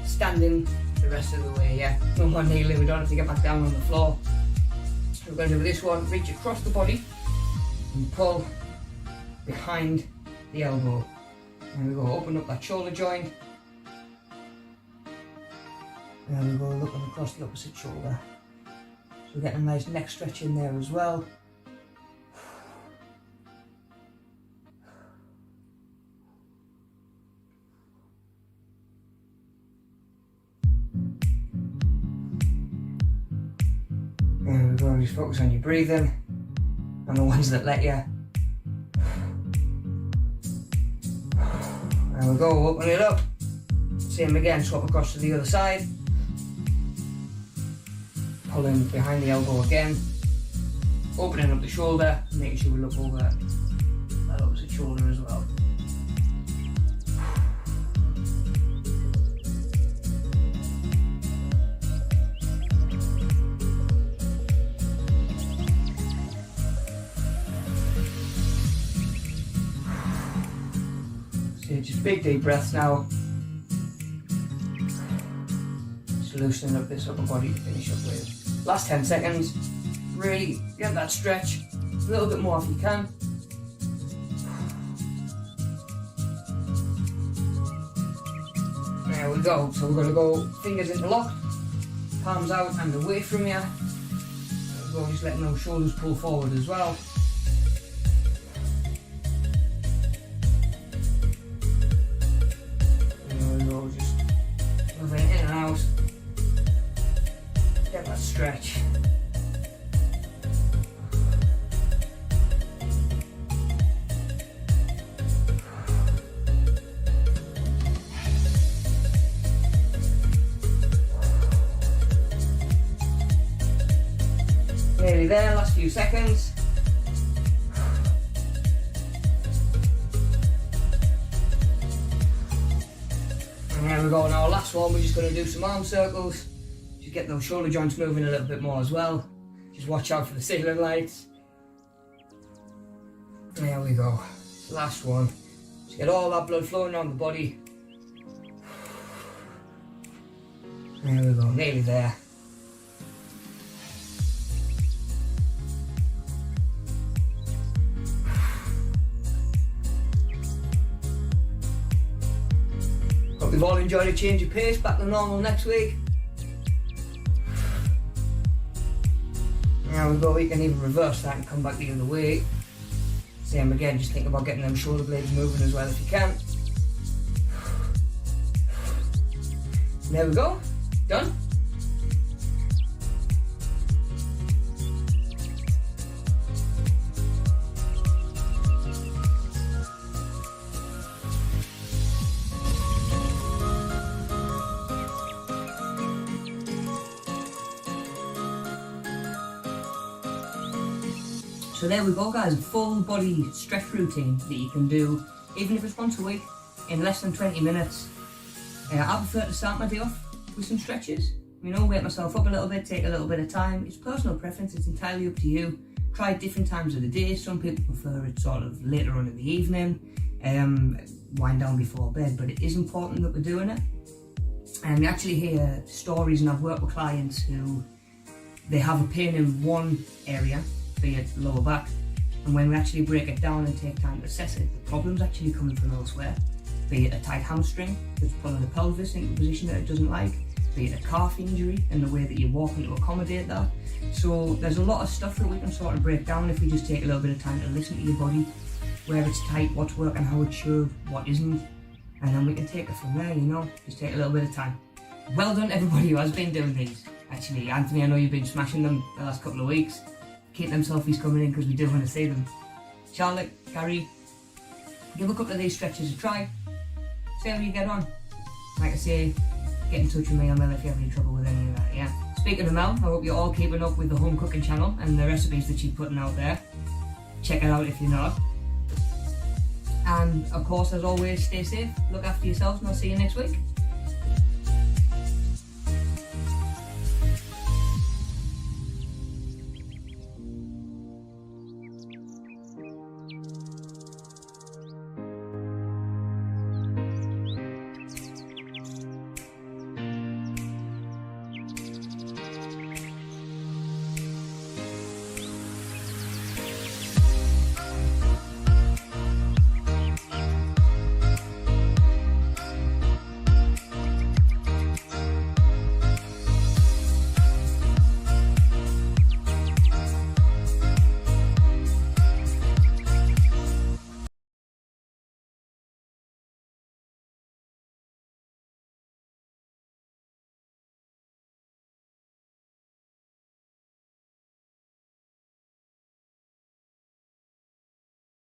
standing the rest of the way, yeah. No more kneeling, we don't have to get back down on the floor. So we're going to do this one, reach across the body and pull behind the elbow. There we go, open up that shoulder joint. There we go, looking across the opposite shoulder. So we're getting a nice neck stretch in there as well. There we go, just focus on your breathing and the ones that let you. There we go, open it up. Same again, swap across to the other side. Pulling behind the elbow again. Opening up the shoulder, making sure we look over that opposite shoulder as well. So just big deep breaths now. Just loosening up this upper body to finish up with. Last 10 seconds, really get that stretch, a little bit more if you can. There we go, so we're going to go fingers interlocked, palms out and away from you. There we go, just letting those shoulders pull forward as well. There we go, just moving in and out. Get that stretch. Nearly there, last few seconds. And there we go, now last one, we're just going to do some arm circles. Just get those shoulder joints moving a little bit more as well. Just watch out for the ceiling lights. There we go, last one. Just get all that blood flowing around the body. There we go, nearly there. Hope you've all enjoyed a change of pace, back to normal next week. There we go, we can even reverse that and come back the other way. Same again, just think about getting them shoulder blades moving as well if you can. There we go, done. So there we go guys, a full body stretch routine that you can do, even if it's once a week, in less than 20 minutes. I prefer to start my day off with some stretches. You know, wake myself up a little bit, take a little bit of time. It's personal preference, it's entirely up to you. Try different times of the day. Some people prefer it sort of later on in the evening, wind down before bed, but it is important that we're doing it. And we actually hear stories, and I've worked with clients who, they have a pain in one area, be it lower back, and when we actually break it down and take time to assess it, the problem's actually coming from elsewhere. Be it a tight hamstring that's pulling the pelvis into a position that it doesn't like, be it a calf injury and the way that you're walking to accommodate that. So there's a lot of stuff that we can sort of break down if we just take a little bit of time to listen to your body, where it's tight, what's working, how it should, what isn't, and then we can take it from there, you know, just take a little bit of time. Well done everybody who has been doing these. Actually, Anthony, I know you've been smashing them the last couple of weeks. Keep them selfies coming in because we do want to see them. Charlotte, Gary, give a couple of these stretches a try. See how you get on. Like I say, get in touch with me on Mel if you have any trouble with any of that, yeah. Speaking of Mel, I hope you're all keeping up with the home cooking channel and the recipes that she's putting out there. Check it out if you're not. And of course, as always, stay safe, look after yourselves, and I'll see you next week.